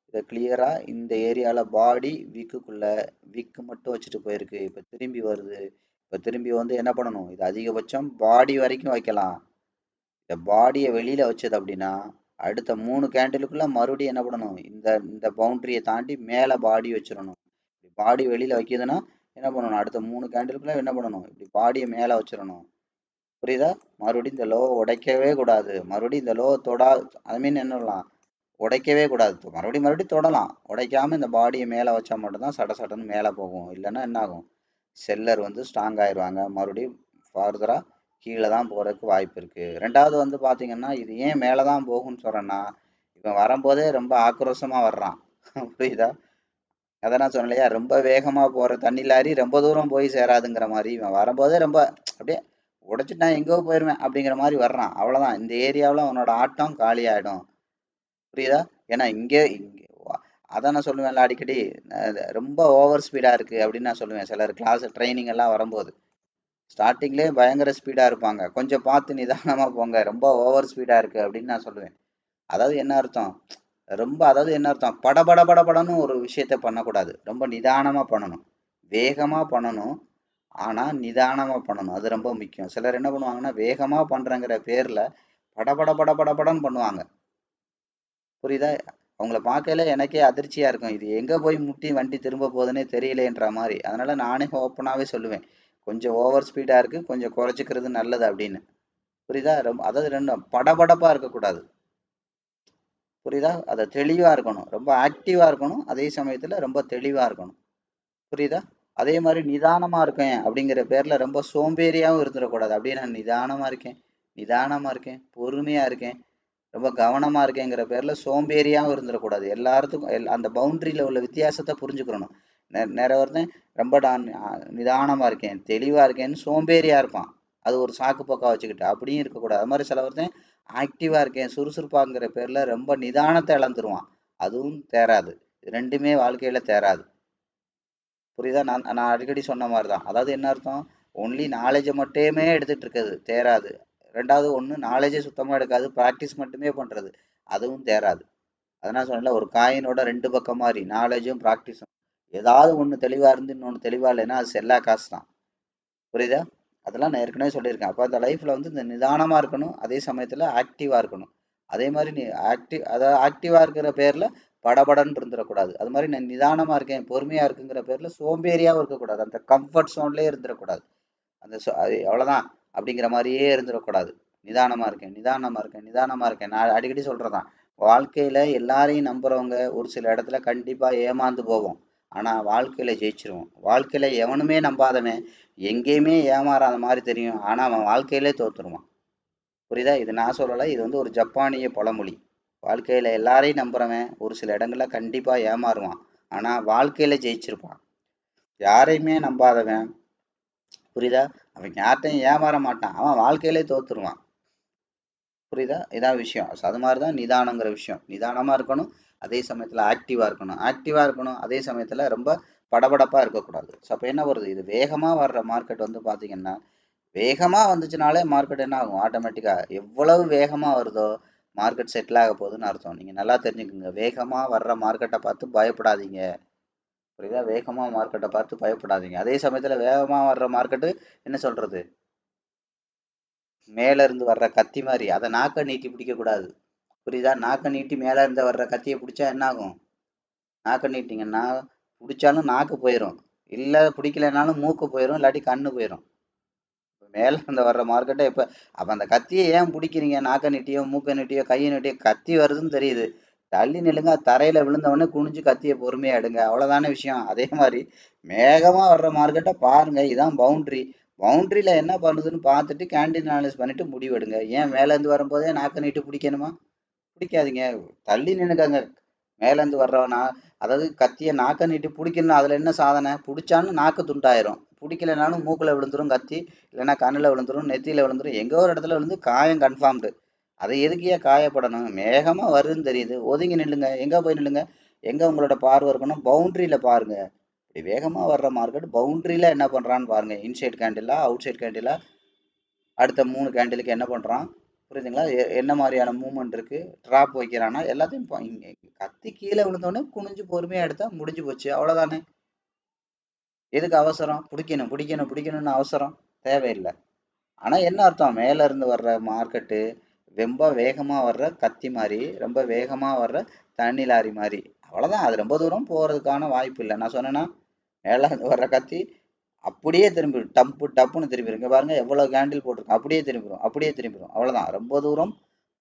இதை கிளியரா இந்த ஏரியால பாடி விக்கு மட்டும் வச்சுட்டு போயிருக்கு. இப்ப திரும்பி வருது. இப்ப திரும்பி வந்து என்ன பண்ணணும்? இது அதிகபட்சம் பாடி வரைக்கும் வைக்கலாம். இந்த பாடியை வெளியில வச்சது அப்படின்னா அடுத்த 3 கேண்டிலுக்குள்ள மறுபடியும் என்ன பண்ணணும்? இந்த இந்த பவுண்டரியை தாண்டி மேல பாடி வச்சிடணும். பாடி வெளியில வைக்குதுன்னா என்ன பண்ணணும்? அடுத்த 3 கேண்டிலுக்குள்ள என்ன பண்ணணும்? இப்படி பாடியை மேல வச்சிடணும். புரியுதா? மறுபடியும் இந்த லோவை உடைக்கவே கூடாது. மறுபடியும் இந்த லோவை ஐ மீன் என்ன பண்ணலாம்? உடைக்கவே கூடாது. மறுபடியும் தொடலாம். உடைக்காம இந்த பாடியை மேலே வச்சா மட்டும்தான் சட சடன்னு மேலே போகும். இல்லைன்னா என்ன ஆகும்? செல்லர் வந்து ஸ்ட்ராங் ஆயிடுவாங்க. மறுபடியும் ஃபர்தரா கீழே தான் போறதுக்கு வாய்ப்பு இருக்கு. ரெண்டாவது வந்து பாத்தீங்கன்னா, இது ஏன் மேலே தான் போகும்னு சொல்றேன்னா, இவன் வரும்போதே ரொம்ப ஆக்ரோஷமா வர்றான். புரியுதா? அதை நான் சொன்னேன் இல்லையா, ரொம்ப வேகமா போற தண்ணி லாரி ரொம்ப தூரம் போய் சேராதுங்கிற மாதிரி இவன் வரும்போதே ரொம்ப அப்படியே உடைச்சிட்டு நான் எங்கோ போயிருவேன் அப்படிங்கிற மாதிரி வர்றான். அவ்வளவுதான், இந்த ஏரியாவில் அவனோட ஆட்டம் காலி ஆயிடும். புரியுதா? ஏன்னா அதான் நான் சொல்லுவேன்ல அடிக்கடி, ரொம்ப ஓவர் ஸ்பீடா இருக்கு அப்படின்னு நான் சொல்லுவேன். சிலர் கிளாஸ் ட்ரைனிங் எல்லாம் வரும்போது ஸ்டார்டிங்லேயே பயங்கர ஸ்பீடா இருப்பாங்க. கொஞ்சம் பார்த்து நிதானமா போங்க, ரொம்ப ஓவர் ஸ்பீடா இருக்கு அப்படின்னு நான் சொல்லுவேன். அதாவது என்ன அர்த்தம்? அதாவது என்ன அர்த்தம்? படபட படபடன்னு ஒரு விஷயத்த பண்ணக்கூடாது. ரொம்ப நிதானமா பண்ணணும். வேகமா பண்ணணும். ஆனா நிதானமா பண்ணணும். அது ரொம்ப முக்கியம். சிலர் என்ன பண்ணுவாங்கன்னா, வேகமா பண்றேங்கிற பேர்ல படபட படபடன்னு பண்ணுவாங்க. புரியுதா? அவங்கள பார்க்கையில எனக்கே அதிர்ச்சியா இருக்கும். இது எங்க போய் முட்டி வண்டி திரும்ப போகுதுன்னே தெரியலேன்ற மாதிரி. அதனால நானே ஓப்பனாவே சொல்லுவேன், கொஞ்சம் ஓவர் ஸ்பீடா இருக்கு, கொஞ்சம் குறைச்சிக்கிறது நல்லது அப்படின்னு. புரியுதா? அதாவது ரெண்டும் படபடப்பா இருக்கக்கூடாது. புரியுதா? அதை தெளிவா இருக்கணும். ரொம்ப ஆக்டிவா இருக்கணும். அதே சமயத்துல ரொம்ப தெளிவா இருக்கணும். புரியுதா? அதே மாதிரி நிதானமா இருக்கேன் அப்படிங்கிற பேர்ல ரொம்ப சோம்பேறியாவும் இருந்துடக்கூடாது. அப்படியே நான் நிதானமா இருக்கேன், பொறுமையா இருக்கேன், ரொம்ப கவனமா இருக்கேங்கிற பேர்ல சோம்பேறியாவும் இருந்துடக்கூடாது. எல்லாத்துக்கும் அந்த பவுண்டரியில உள்ள வித்தியாசத்தை புரிஞ்சுக்கிறணும். நிறைய ஒருத்தன் ரொம்ப நான் நிதானமா இருக்கேன், தெளிவா இருக்கேன்னு சோம்பேறியா இருப்பான். அது ஒரு சாக்கு போக்கா வச்சுக்கிட்டு அப்படியும் இருக்கக்கூடாது. அது மாதிரி சில ஒருத்தன் ஆக்டிவா இருக்கேன், சுறுசுறுப்பாங்கிற பேர்ல ரொம்ப நிதானத்தை இழந்துருவான். அதுவும் தேராது. ரெண்டுமே வாழ்க்கையில தேராது. புரியுதா? நான் நான் அடிக்கடி சொன்ன மாதிரி தான். அதாவது என்ன அர்த்தம்? ஒன்லி நாலேஜை மட்டுமே எடுத்துட்டு இருக்கிறது தேராது. ரெண்டாவது ஒன்று நாலேஜே சுத்தமாக எடுக்காது, ப்ராக்டிஸ் மட்டுமே பண்ணுறது, அதுவும் தேராது. அதனால் சொன்னல, ஒரு காயினோட ரெண்டு பக்கம் மாதிரி நாலேஜும் ப்ராக்டிஸும். ஏதாவது ஒன்று தெளிவாக இருந்து இன்னொன்று தெளிவாக இல்லைன்னா அது செல்லா காசு தான். புரியுதா? அதெல்லாம் நான் ஏற்கனவே சொல்லியிருக்கேன். அப்போ அந்த லைஃப்பில் வந்து இந்த நிதானமாக இருக்கணும், அதே சமயத்தில் ஆக்டிவாக இருக்கணும். அதே மாதிரி நீ அதாவது ஆக்டிவாக இருக்கிற பேரில் படபடன்னு இருந்துடக்கூடாது. அது மாதிரி நான் நிதானமாக இருக்கேன், பொறுமையாக இருக்குங்கிற பேரில் சோம்பேறியாகவும் இருக்கக்கூடாது. அந்த கம்ஃபர்ட் ஜோன்லேயே இருந்துடக்கூடாது. அந்த அது அவ்வளோதான் அப்படிங்கிற மாதிரியே இருந்துடக்கூடாது. நிதானமாக இருக்கேன், நிதானமாக இருக்கேன், நிதானமாக இருக்கேன். நான் அடிக்கடி சொல்கிறதான், வாழ்க்கையில் எல்லாரையும் நம்புகிறவங்க ஒரு சில இடத்துல கண்டிப்பாக ஏமாந்து போவோம். ஆனால் வாழ்க்கையில் ஜெயிச்சிருவோம். வாழ்க்கையில் எவனுமே நம்பாதவன் எங்கேயுமே ஏமாறாத மாதிரி தெரியும், ஆனால் அவன் வாழ்க்கையிலே தோத்துருவான். புரியுதா? இது நான் சொல்லலை, இது வந்து ஒரு ஜப்பானிய பழமொழி. வாழ்க்கையில் எல்லாரையும் நம்புறவன் ஒரு சில இடங்கள்ல கண்டிப்பாக ஏமாறுவான், ஆனால் வாழ்க்கையில ஜெயிச்சிருப்பான். யாரையுமே நம்பாதவன், புரியுதா, அவன் யார்கிட்டையும் ஏமாற மாட்டான், அவன் வாழ்க்கையிலே தோத்துருவான். புரியுதா? இதான் விஷயம். அது மாதிரி தான் நிதானங்கிற விஷயம். நிதானமாக இருக்கணும், அதே சமயத்தில் ஆக்டிவாக இருக்கணும். ஆக்டிவாக இருக்கணும், அதே சமயத்தில் ரொம்ப படபடப்பாக இருக்கக்கூடாது. ஸோ அப்போ என்ன வருது, இது வேகமாக வர்ற மார்க்கெட் வந்து பார்த்தீங்கன்னா, வேகமாக வந்துச்சுனாலே மார்க்கெட் என்ன ஆகும், ஆட்டோமேட்டிக்காக எவ்வளவு வேகமாக வருதோ மார்க்கெட் செட்டில் ஆக போகுதுன்னு அர்த்தம். நீங்கள் நல்லா தெரிஞ்சுக்கோங்க, வேகமாக வர்ற மார்க்கெட்டை பார்த்து பயப்படாதீங்க. புரியுதா? வேகமாக மார்க்கெட்டை பார்த்து பயப்படாதீங்க. அதே சமயத்தில் வேகமாக வர்ற மார்க்கெட்டு என்ன சொல்கிறது, மேல இருந்து வர்ற கத்தி மாதிரி, அதை நாக்க நீட்டி பிடிக்க கூடாது. புரியுதா? நாக்க நீட்டி மேல இருந்து வர்ற கத்தியை பிடிச்சா என்ன ஆகும், நாக்க நீட்டிங்கன்னா பிடிச்சாலும் நாக்கு போயிடும், இல்லை பிடிக்கலைனாலும் மூக்கு போயிடும், இல்லாட்டி கண்ணு போயிடும். மேல இருந்து வர்ற மார்க்கெட்டை இப்ப அப்ப அந்த கத்தியை ஏன் பிடிக்கிறீங்க, நாக்க நீட்டியோ மூக்க நீட்டியோ கையை நீட்டியோ, கத்தி வருதுன்னு தெரியுது, தள்ளி நில்லுங்க, தரையில விழுந்தவொடனே குனிஞ்சு கத்தியை பொறுமையா எடுங்க, அவ்வளவுதானே விஷயம். அதே மாதிரி வேகமா வர்ற மார்க்கெட்டை பாருங்க, இதான் பவுண்டரி. பவுண்டரியில என்ன பண்ணுதுன்னு பார்த்துட்டு கேண்டீன் அனலைஸ் பண்ணிட்டு முடிவெடுங்க. ஏன் மேல இருந்து வரும்போதே நாக்க நீட்டு பிடிக்கணுமா? பிடிக்காதீங்க, தள்ளி நின்னுக்கங்க. மேல இருந்து வர்றவனா, அதாவது கத்தியை நாக்க நீட்டி பிடிக்கணும், அதுல என்ன சாதனை, பிடிச்சாலும் நாக்கு துண்டாயிரும், பிடிக்கலைனாலும் மூக்குல விழுந்துரும் கத்தி, இல்லைன்னா கண்ணுல விழுந்துரும், நெத்தியில விழுந்துரும், எங்கோ ஒரு இடத்துல விழுந்து காயம் கன்ஃபார்ம்டு. அதை எதுக்கியா காயப்படணும், வேகமா வருதுன்னு தெரியுது, ஒதுங்கி நில்லுங்க. எங்க போய் நில்லுங்க, எங்க உங்களோட பார்வை இருக்கணும், பவுண்டரியில பாருங்க. இப்படி வேகமா வர்ற மார்க்கெட் பவுண்டரியில என்ன பண்றான்னு பாருங்க. இன்சைட் கேண்டிலா, அவுட் சைட் கேண்டிலா, அடுத்த 3 கேண்டிலுக்கு என்ன பண்றான், புரியுதுங்களா? என்ன மாதிரியான மூவ்மெண்ட் இருக்கு, ட்ராப் வைக்கிறானா, எல்லாத்தையும் கத்தி கீழே விழுந்தோடனே குனிஞ்சு பொறுமையா எடுத்தா முடிஞ்சு போச்சு, அவ்வளவுதானே. எதுக்கு அவசரம், பிடிக்கணும் பிடிக்கணும் பிடிக்கணும்னு அவசரம் தேவையில்லை. ஆனா என்ன அர்த்தம், மேல இருந்து வர்ற மார்க்கெட்டு ரொம்ப வேகமா வர்ற கத்தி மாதிரி, ரொம்ப வேகமா வர்ற தண்ணி லாரி மாதிரி, அவ்வளவுதான். அது ரொம்ப தூரம் போறதுக்கான வாய்ப்பு இல்லை. நான் சொன்னேன்னா, மேல இருந்து வர்ற கத்தி அப்படியே திரும்பிடும், டப்பு டப்புன்னு திரும்பிடும். இங்க பாருங்க எவ்வளவு கேண்டில் போட்டிருக்கோம், அப்படியே திரும்பிடும், அப்படியே திரும்பிடும், அவ்வளவுதான். ரொம்ப தூரம்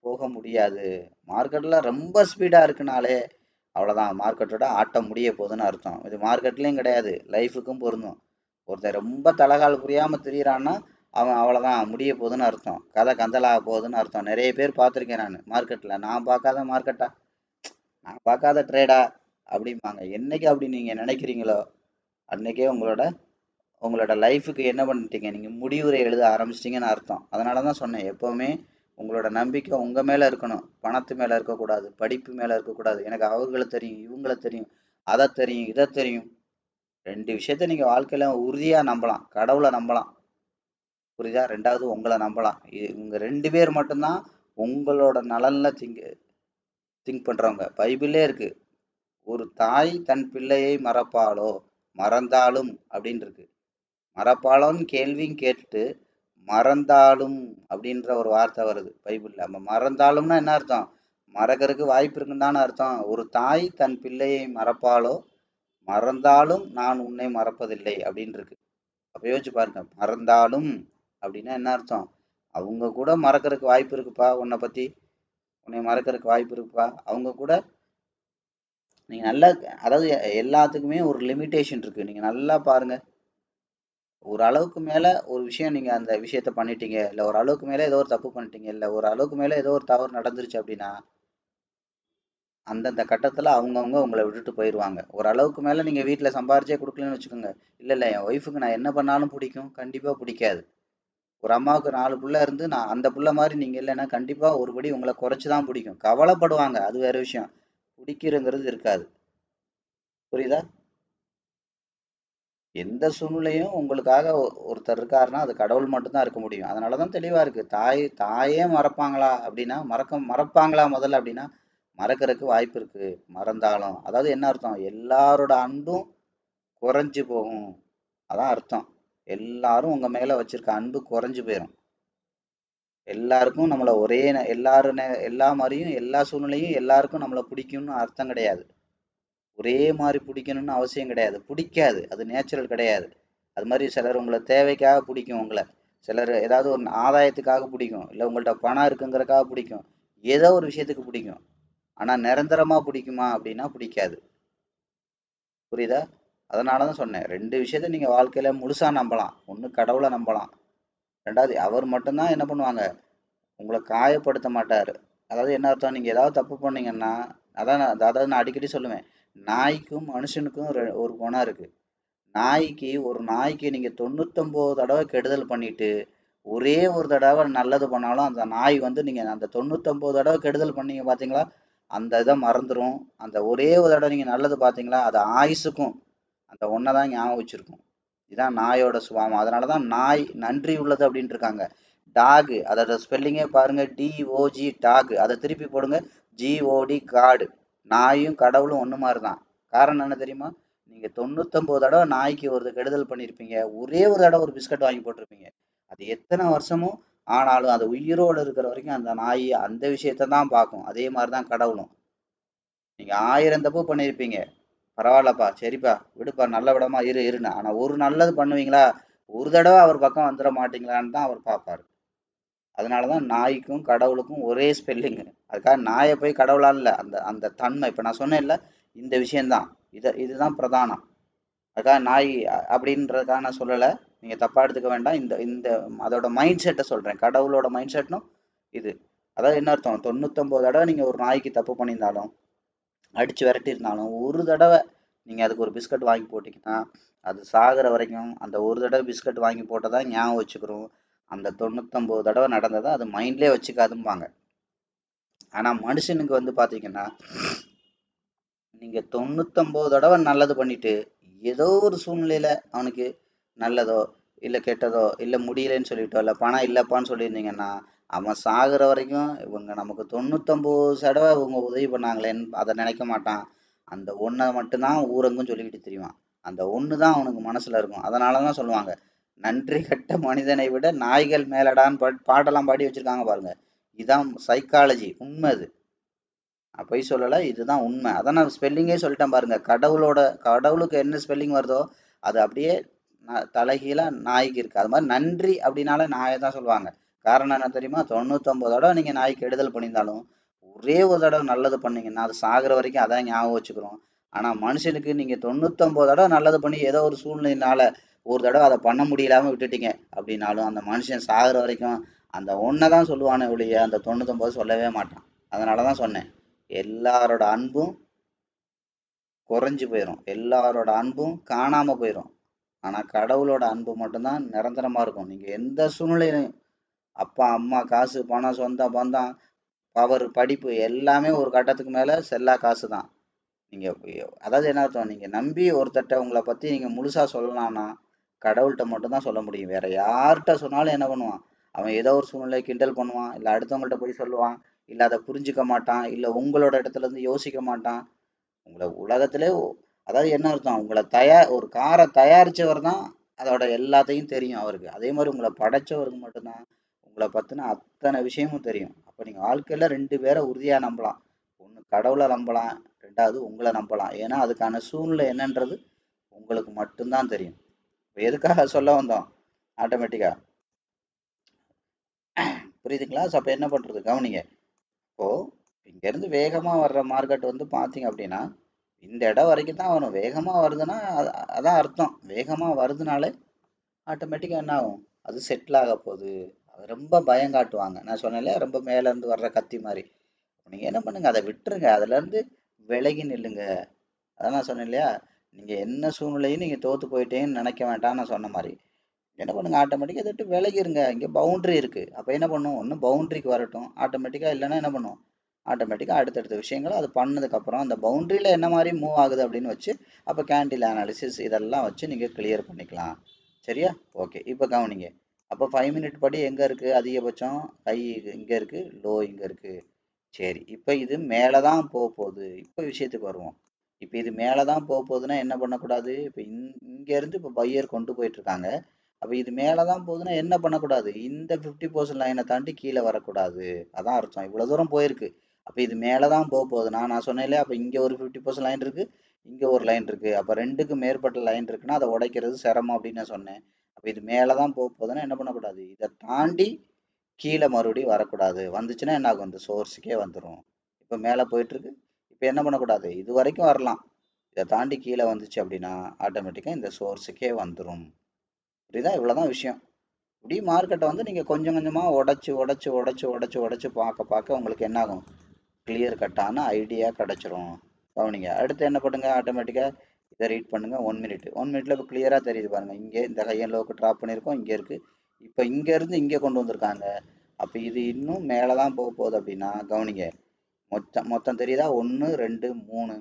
போக முடியாது. மார்க்கெட்ல ரொம்ப ஸ்பீடா இருக்குனாலே அவ்வளவுதான், மார்க்கெட்டோட ஆட்டம் முடிய போகுதுன்னு அர்த்தம். இது மார்க்கெட்லயும் கிடையாது, லைஃபுக்கும் பொருந்தும். ஒருத்தன் ரொம்ப தலகால் புரியாம திரியறான்னா அவன் அவ்வளவுதான், முடிய போகுதுன்னு அர்த்தம், கதை கந்தலாக போகுதுன்னு அர்த்தம். நிறைய பேர் பார்த்துருக்கேன் நான் மார்க்கெட்ல, நான் பார்க்காத மார்க்கெட்டா, நான் பார்க்காத ட்ரேடா அப்படிம்பாங்க. என்னைக்கு அப்படி நீங்க நினைக்கிறீங்களோ அன்னைக்கே உங்களோட உங்களோட லைஃபுக்கு என்ன பண்ணிட்டீங்க, நீங்கள் முடிவுரை எழுத ஆரம்பிச்சிட்டிங்கன்னு அர்த்தம். அதனால தான் சொன்னேன், எப்போவுமே உங்களோட நம்பிக்கை உங்கள் மேலே இருக்கணும், பணத்து மேலே இருக்கக்கூடாது, படிப்பு மேலே இருக்கக்கூடாது. எனக்கு அவங்கள தெரியும், இவங்கள தெரியும், அதை தெரியும், இதை தெரியும். ரெண்டு விஷயத்த நீங்கள் வாழ்க்கையில் உறுதியாக நம்பலாம், கடவுளை நம்பலாம். புரியுதா? ரெண்டாவது உங்களை நம்பலாம். இவங்க ரெண்டு பேர் மட்டும்தான் உங்களோட நலனில் திங்க் பண்ணுறவங்க. பைபிளே இருக்கு, ஒரு தாய் தன் பிள்ளையை மறப்பாளோ, மறந்தாலும் அப்படின்னு இருக்கு. மறப்பாளோன்னு கேள்வியும் கேட்டுட்டு மறந்தாலும் அப்படின்ற ஒரு வார்த்தை வருது பைபிள்ல. நம்ம மறந்தாலும்னா என்ன அர்த்தம், மறக்கறதுக்கு வாய்ப்பு இருக்குன்னு தானே அர்த்தம். ஒரு தாய் தன் பிள்ளையை மறப்பாளோ, மறந்தாலும் நான் உன்னை மறப்பதில்லை அப்படின்னு இருக்கு. அப்ப யோசிச்சு பாருங்க, மறந்தாலும் அப்படின்னா என்ன அர்த்தம், அவங்க கூட மறக்கறதுக்கு வாய்ப்பு இருக்குப்பா, உன்னை பத்தி, உன்னை மறக்கறதுக்கு வாய்ப்பு இருக்குப்பா. அவங்க கூட நீங்க நல்லா, அதாவது எல்லாத்துக்குமே ஒரு லிமிட்டேஷன் இருக்கு, நீங்க நல்லா பாருங்க. ஒரு அளவுக்கு மேல ஒரு விஷயம் நீங்க அந்த விஷயத்த பண்ணிட்டீங்க, இல்ல ஒரு அளவுக்கு மேல ஏதோ ஒரு தப்பு பண்ணிட்டீங்க, இல்ல ஒரு அளவுக்கு மேல ஏதோ ஒரு தவறு நடந்துருச்சு அப்படின்னா, அந்தந்த கட்டத்துல அவங்கவங்க உங்கள விட்டுட்டு போயிருவாங்க. ஒரு அளவுக்கு மேல நீங்க வீட்ல சம்பாரிச்சே குடுக்கலன்னு வச்சுக்கோங்க. இல்ல என் ஒய்ஃப்‌க்கு நான் என்ன பண்ணாலும் புடிக்கும். கண்டிப்பா புடிக்காது. ஒரு அம்மாவுக்கு 4 புள்ள இருந்து நான் அந்த புள்ள மாரி நீங்க இல்லன்னா, கண்டிப்பா ஒரு படி உங்கள குறைச்சு தான் புடிக்கும். கவலைப்படுவாங்க. அது வேற விஷயம். புடிக்கிறங்கிறது இருக்காது. புரியுதா? எந்த சூழ்நிலையும் உங்களுக்காக ஒருத்தர் இருக்காருன்னா, அது கடவுள் மட்டும் தான் இருக்க முடியும். அதனால தான் தெளிவா இருக்கு. தாயே மறப்பாங்களா அப்படின்னா, மறப்பாங்களா முதல்ல அப்படின்னா, மறக்கறக்கு வாய்ப்பு இருக்கு. மறந்தாலும். அதாவது என்ன அர்த்தம்? எல்லாரோட அன்பும் குறைஞ்சு போகும். அதான் அர்த்தம். எல்லாரும் உங்க மேல வச்சிருக்க அன்பு குறைஞ்சு போயிரும். எல்லாருக்கும் நம்மள ஒரே எல்லா மாரியும் எல்லா சூழ்நிலையும் எல்லாருக்கும் நம்மள பிடிக்கும்னு அர்த்தம் கிடையாது. ஒரே மாரி பிடிக்கணும்னு அவசியம் கிடையாது. பிடிக்காது. அது நேச்சுரல் கிடையாது. அது மாரி சிலர் உங்கள தேவைக்காக பிடிக்கும் உங்கள. சிலர் ஏதாவது ஒரு ஆதாயத்துக்காக பிடிக்கும். இல்ல உங்கள்ட்ட பணம் இருக்குங்கிறதுக்காக பிடிக்கும். ஏதோ ஒரு விஷயத்துக்கு பிடிக்கும். ஆனா நிரந்தரமா பிடிக்குமா அப்படின்னா பிடிக்காது. புரியுதா? அதனால தான் சொன்னேன். 2 விஷயத்த நீங்க வாழ்க்கையில முழுசா நம்பலாம். ஒண்ணு கடவுள நம்பலாம். 2வது அவர் மட்டும் தான் என்ன பண்ணுவாங்க, உங்கள காயப்படுத்த மாட்டாரு. அதாவது என்ன அர்த்தம்? நீங்க ஏதாவது தப்பு பண்ணீங்கன்னா, அதாவது நான் அடிக்கடி சொல்லுவேன். நாய்க்கும், மனுஷனுக்கும் ஒரு குணம் இருக்கு. ஒரு நாய்க்கு நீங்க 99 தடவை கெடுதல் பண்ணிட்டு, ஒரே ஒரு தடவை நல்லது பண்ணாலும், அந்த நாய் வந்து நீங்க அந்த 99 தடவை கெடுதல் பண்ணீங்க பார்த்தீங்களா? அந்த இத மறந்துரும். அந்த ஒரே ஒரு தடவை நீங்க நல்லது பார்த்தீங்களா? அது ஆயுசுக்கும் அந்த ஒண்ண தான் ஞாபகம் வச்சிருக்கும். இதான் நாயோட சுபாவம். அதனால தான் நாய் நன்றி உள்ளது அப்படின்ட்டு இருக்காங்க. டாக் அதோட ஸ்பெல்லிங்கே பாருங்க. DOG talk. அத திருப்பி போடுங்க. ஜிஓடி காட். நாயும் கடவுளும் ஒண்ணு மாரி தான். காரணம் என்ன தெரியுமா? நீங்க 99 தடவ நாய்க்கு ஒரு கெடுதல் பண்ணியிருப்பீங்க. ஒரே ஒரு தடவ ஒரு பிஸ்கட் வாங்கி போட்டிருப்பீங்க. அது எத்தன வருஷமும் ஆனாலும் அது உயிரோட இருக்கிற வரைக்கும் அந்த நாய் அந்த விஷயத்த தான் பார்க்கும். அதே மாரி தான் கடவுளும். நீங்க 1000 தப்பு பண்ணியிருப்பீங்க. பரவாயில்லப்பா, சரிப்பா, விடுப்பா, நல்ல விடமா இருன்னு. ஆனா ஒரு நல்லது பண்ணுவீங்களா? ஒரு தடவ அவர் பக்கம் வந்துர மாட்டீங்களான்னு தான் அவர் பார்ப்பாரு. அதனால தான் நாய்க்கும் கடவுளுக்கும் ஒரே ஸ்பெல்லிங். அதுக்காக நாய போய் கடவுளான்னு இல்ல. அந்த அந்த தன்மை. இப்ப நான் சொன்னேன்ல, இந்த விஷயம் தான். இதுதான் பிரதானம். அதுக்காக நாய் அப்படின்றதுக்காக நான் சொல்லல. நீங்க தப்பா எடுத்துக்க வேண்டாம். இந்த இந்த அதோட மைண்ட் செட்ட சொல்றேன். கடவுளோட மைண்ட் செட்னும் இது. அதாவது என்ன அர்த்தம்? 99 தடவ நீங்க ஒரு நாய்க்கு தப்பு பண்ணியிருந்தாலும், அடிச்சு விரட்டியிருந்தாலும், ஒரு தடவ நீங்க அதுக்கு ஒரு பிஸ்கட் வாங்கி போட்டீங்கன்னா, அது சாகுற வரைக்கும் அந்த ஒரு தடவ பிஸ்கட் வாங்கி போட்டதா ஞாபகம் வச்சுக்கிரும். அந்த 99 தடவ நடந்தத அது மைண்ட்லயே வச்சுக்காதும்பாங்க. ஆனா மனுஷனுக்கு வந்து பாத்தீங்கன்னா, நீங்க 99 தடவ நல்லது பண்ணிட்டு, ஏதோ ஒரு சூழ்நிலையில அவனுக்கு நல்லதோ, இல்ல கெட்டதோ, இல்ல முடியலன்னு சொல்லிட்டோ, இல்ல பணம் இல்லப்பான்னு சொல்லியிருந்தீங்கன்னா, அவன் சாகுற வரைக்கும் இவங்க நமக்கு 99 தடவ இவங்க உதவி பண்ணாங்களேன்னு அத நினைக்க மாட்டான். அந்த ஒண்ண மட்டும் தான் ஊரெங்கும் சொல்லிக்கிட்டு திரிவான். அந்த ஒண்ணு தான் அவனுக்கு மனசுல இருக்கும். அதனால தான் சொல்லுவாங்க, "நன்றி கெட்ட மனிதனை விட நாய்கள் மேலடான்னு" பாட்டெல்லாம் பாடி வச்சிருக்காங்க பாருங்க. இதான் சைக்காலஜி. உண்ம அது. நான் பொய் சொல்லல. இதுதான் உண்மை. அதான் நான் ஸ்பெல்லிங்கே சொல்லிட்டேன் பாருங்க. கடவுளுக்கு என்ன ஸ்பெல்லிங் வருதோ, அது அப்படியே தலைகீழா நாய்க்கு இருக்கு. அது மாரி நன்றி அப்படின்னாலே நாய தான் சொல்லுவாங்க. காரணம் என்ன தெரியுமா? 99 தடவ நீங்க நாய்க்கு கெடுதல் பண்ணியிருந்தாலும், ஒரே ஒரு தடவ நல்லது பண்ணீங்கன்னா, அது சாகுற வரைக்கும் அதான் ஞாபகம் வச்சுக்கும். ஆனா மனுஷனுக்கு நீங்க 99 தடவ நல்லது பண்ணி ஏதோ ஒரு சூழ்நிலையினால, ஒரு தடவ அத பண்ண முடியாம விட்டுட்டீங்க அப்படின்னாலும், அந்த மனுஷன் சாகுற வரைக்கும் அந்த ஒண்ண தான் சொல்லுவானே ஒழிய, அந்த 99 சொல்லவே மாட்டான். அதனால தான் சொன்னேன். எல்லாரோட அன்பும் குறைஞ்சு போயிரும். எல்லாரோட அன்பும் காணாம போயிரும். ஆனா கடவுளோட அன்பு மட்டும்தான் நிரந்தரமா இருக்கும். நீங்க எந்த சூழ்நிலையிலும் அப்பா, அம்மா, காசு, பணம், சொந்தம், பந்தம், பவர், படிப்பு எல்லாமே ஒரு கட்டத்துக்கு மேல செல்லா காசு தான். நீங்க அதாவது என்ன அர்த்தம்? நீங்க நம்பி ஒருத்தர்ட்ட உங்கள பத்தி நீங்க முழுசா சொல்லலாம்னா, கடவுள்ட்ட மட்டும் தான் சொல்ல முடியும். வேற யார்ட்ட சொன்னாலும் என்ன பண்ணுவான்? அவன் ஏதோ ஒரு சூழ்நிலை கிண்டல் பண்ணுவான். இல்ல அடுத்தவங்கள்ட்ட போய் சொல்லுவான். இல்ல அத புரிஞ்சுக்க மாட்டான். இல்ல உங்களோட இடத்துல இருந்து யோசிக்க மாட்டான். உங்கள உலகத்திலே அதாவது என்ன அர்த்தம்? ஒரு கார தயாரிச்சவர் தான் அதோட எல்லாத்தையும் தெரியும் அவருக்கு. அதே மாரி உங்கள படைச்சவருக்கு மட்டும்தான் உங்கள பத்தின அத்தன விஷயமும் தெரியும். அப்ப நீங்க வாழ்க்கையில 2 பேர உறுதியா நம்பலாம். ஒண்ணு கடவுள நம்பலாம். 2வது உங்கள நம்பலாம். ஏன்னா, அதுக்கான சூழ்நிலை என்னன்றது உங்களுக்கு மட்டும் தான் தெரியும். இப்ப எதுக்காக சொல்ல வந்தோம்? ஆட்டோமேட்டிக்கா. புரியுதுங்களா? அப்ப என்ன பண்றது? கவனிங்க. இப்போ இங்கேருந்து வேகமா வர்ற மார்க்கெட் வந்து பார்த்தீங்க அப்படின்னா, இந்த இடம் வரைக்கும் தான் வரும். வேகமா வருதுன்னா, அதான் அர்த்தம். வேகமா வருதுனாலே ஆட்டோமேட்டிக்கா என்ன ஆகும்? அது செட்டில் ஆக போகுது. அது ரொம்ப பயம் காட்டுவாங்க. நான் சொன்னேன்ல, ரொம்ப மேல இருந்து வர்ற கத்தி மாரி. நீங்க என்ன பண்ணுங்க, அத விட்டுருங்க. அதுலருந்து விலகி நில்லுங்க. அதான் நான் சொன்னேன் இல்லையா? நீங்க என்ன சூழ்நிலையும் நீங்க தோத்து போயிட்டேன்னு நினைக்க வேண்டாம்னு நான் சொன்ன மாரி. என்ன பண்ணுங்க, ஆட்டோமேட்டிக்கா இத விட்டு விலகிருங்க. இங்க பவுண்டரி இருக்கு. அப்ப என்ன பண்ணும்? ஒண்ணு பவுண்டரிக்கு வரட்டும். ஆட்டோமேட்டிக்கா இல்லன்னா என்ன பண்ணும்? ஆட்டோமேட்டிக்கா அடுத்தடுத்த விஷயங்கள அது பண்ணதுக்கப்புறம், அந்த பவுண்டரில என்ன மாரி மூவ் ஆகுது அப்படின்னு வச்சு, அப்ப கேண்டில் அனாலிசிஸ் இதெல்லாம் வச்சு நீங்க கிளியர் பண்ணிக்கலாம். சரியா? ஓகே. இப்ப கவனிங்க. அப்ப 5 மினிட் படி எங்க இருக்கு? அதிகபட்சம் ஹை இங்க இருக்கு, லோ இங்க இருக்கு. சரி. இப்ப இது மேல தான் போகுது. இப்ப விஷயத்துக்கு வருவோம். இப்ப இது மேல தான் போகுதுன்னா என்ன பண்ணக்கூடாது? இப்ப இங்க இருந்து இப்ப பையர் கொண்டு போயிட்டு இருக்காங்க. அப்ப இது மேல தான் போகுதுன்னா என்ன பண்ணக்கூடாது? இந்த 50% லைன தாண்டி கீழ வரக்கூடாது. அதான் அர்த்தம். இவ்வளவு தூரம் போயிருக்கு. அப்ப இது மேல தான் போகுதுன்னா, நான் சொன்னேன் இல்லையா? அப்ப இங்க ஒரு 50% லைன் இருக்கு. இங்க ஒரு லைன் இருக்கு. அப்ப 2க்கு மேற்பட்ட லைன் இருக்குன்னா, அத உடைக்கிறது சிரமம் அப்படின்னு நான் சொன்னேன். அப்ப இது மேல தான் போகுதுன்னா என்ன பண்ணக்கூடாது? இத தாண்டி கீழே மறுபடியும் வரக்கூடாது. வந்துச்சுன்னா என்ன ஆகும்? இந்த சோர்ஸுக்கே வந்துரும். இப்ப மேல போயிட்டு இருக்கு. இப்ப என்ன பண்ணக்கூடாது? இது வரைக்கும் வரலாம். இத தாண்டி கீழ வந்துச்சு அப்படின்னா, ஆட்டோமேட்டிக்கா இந்த சோர்ஸுக்கே வந்துரும். புரியுதா? இவ்வளவுதான் விஷயம். இப்படி மார்க்கெட்ட வந்து நீங்க கொஞ்சம் கொஞ்சமா உடைச்சு பார்க்க பார்க்க உங்களுக்கு என்ன ஆகும்? கிளியர் கட்டான ஐடியா கிடைச்சிரும். கவனிங்க. அடுத்து என்ன பண்ணுங்க? ஆட்டோமேட்டிக்கா இதை ரீட் பண்ணுங்க. 1 மினிட். 1 மினிட்ல இப்போ கிளியரா தெரியுது பாருங்க. இங்க இந்த ஹை அண்ட் லோவுக்கு டிராப் பண்ணியிருக்கோம். இங்க இருக்கு. இப்போ இங்க இருந்து இங்க கொண்டு வந்திருக்காங்க. அப்ப இது இன்னும் மேலதான் போக போகுது அப்படின்னா கவனிங்க. மொத்தம் மொத்தம் தெரியுதா? 1 2 3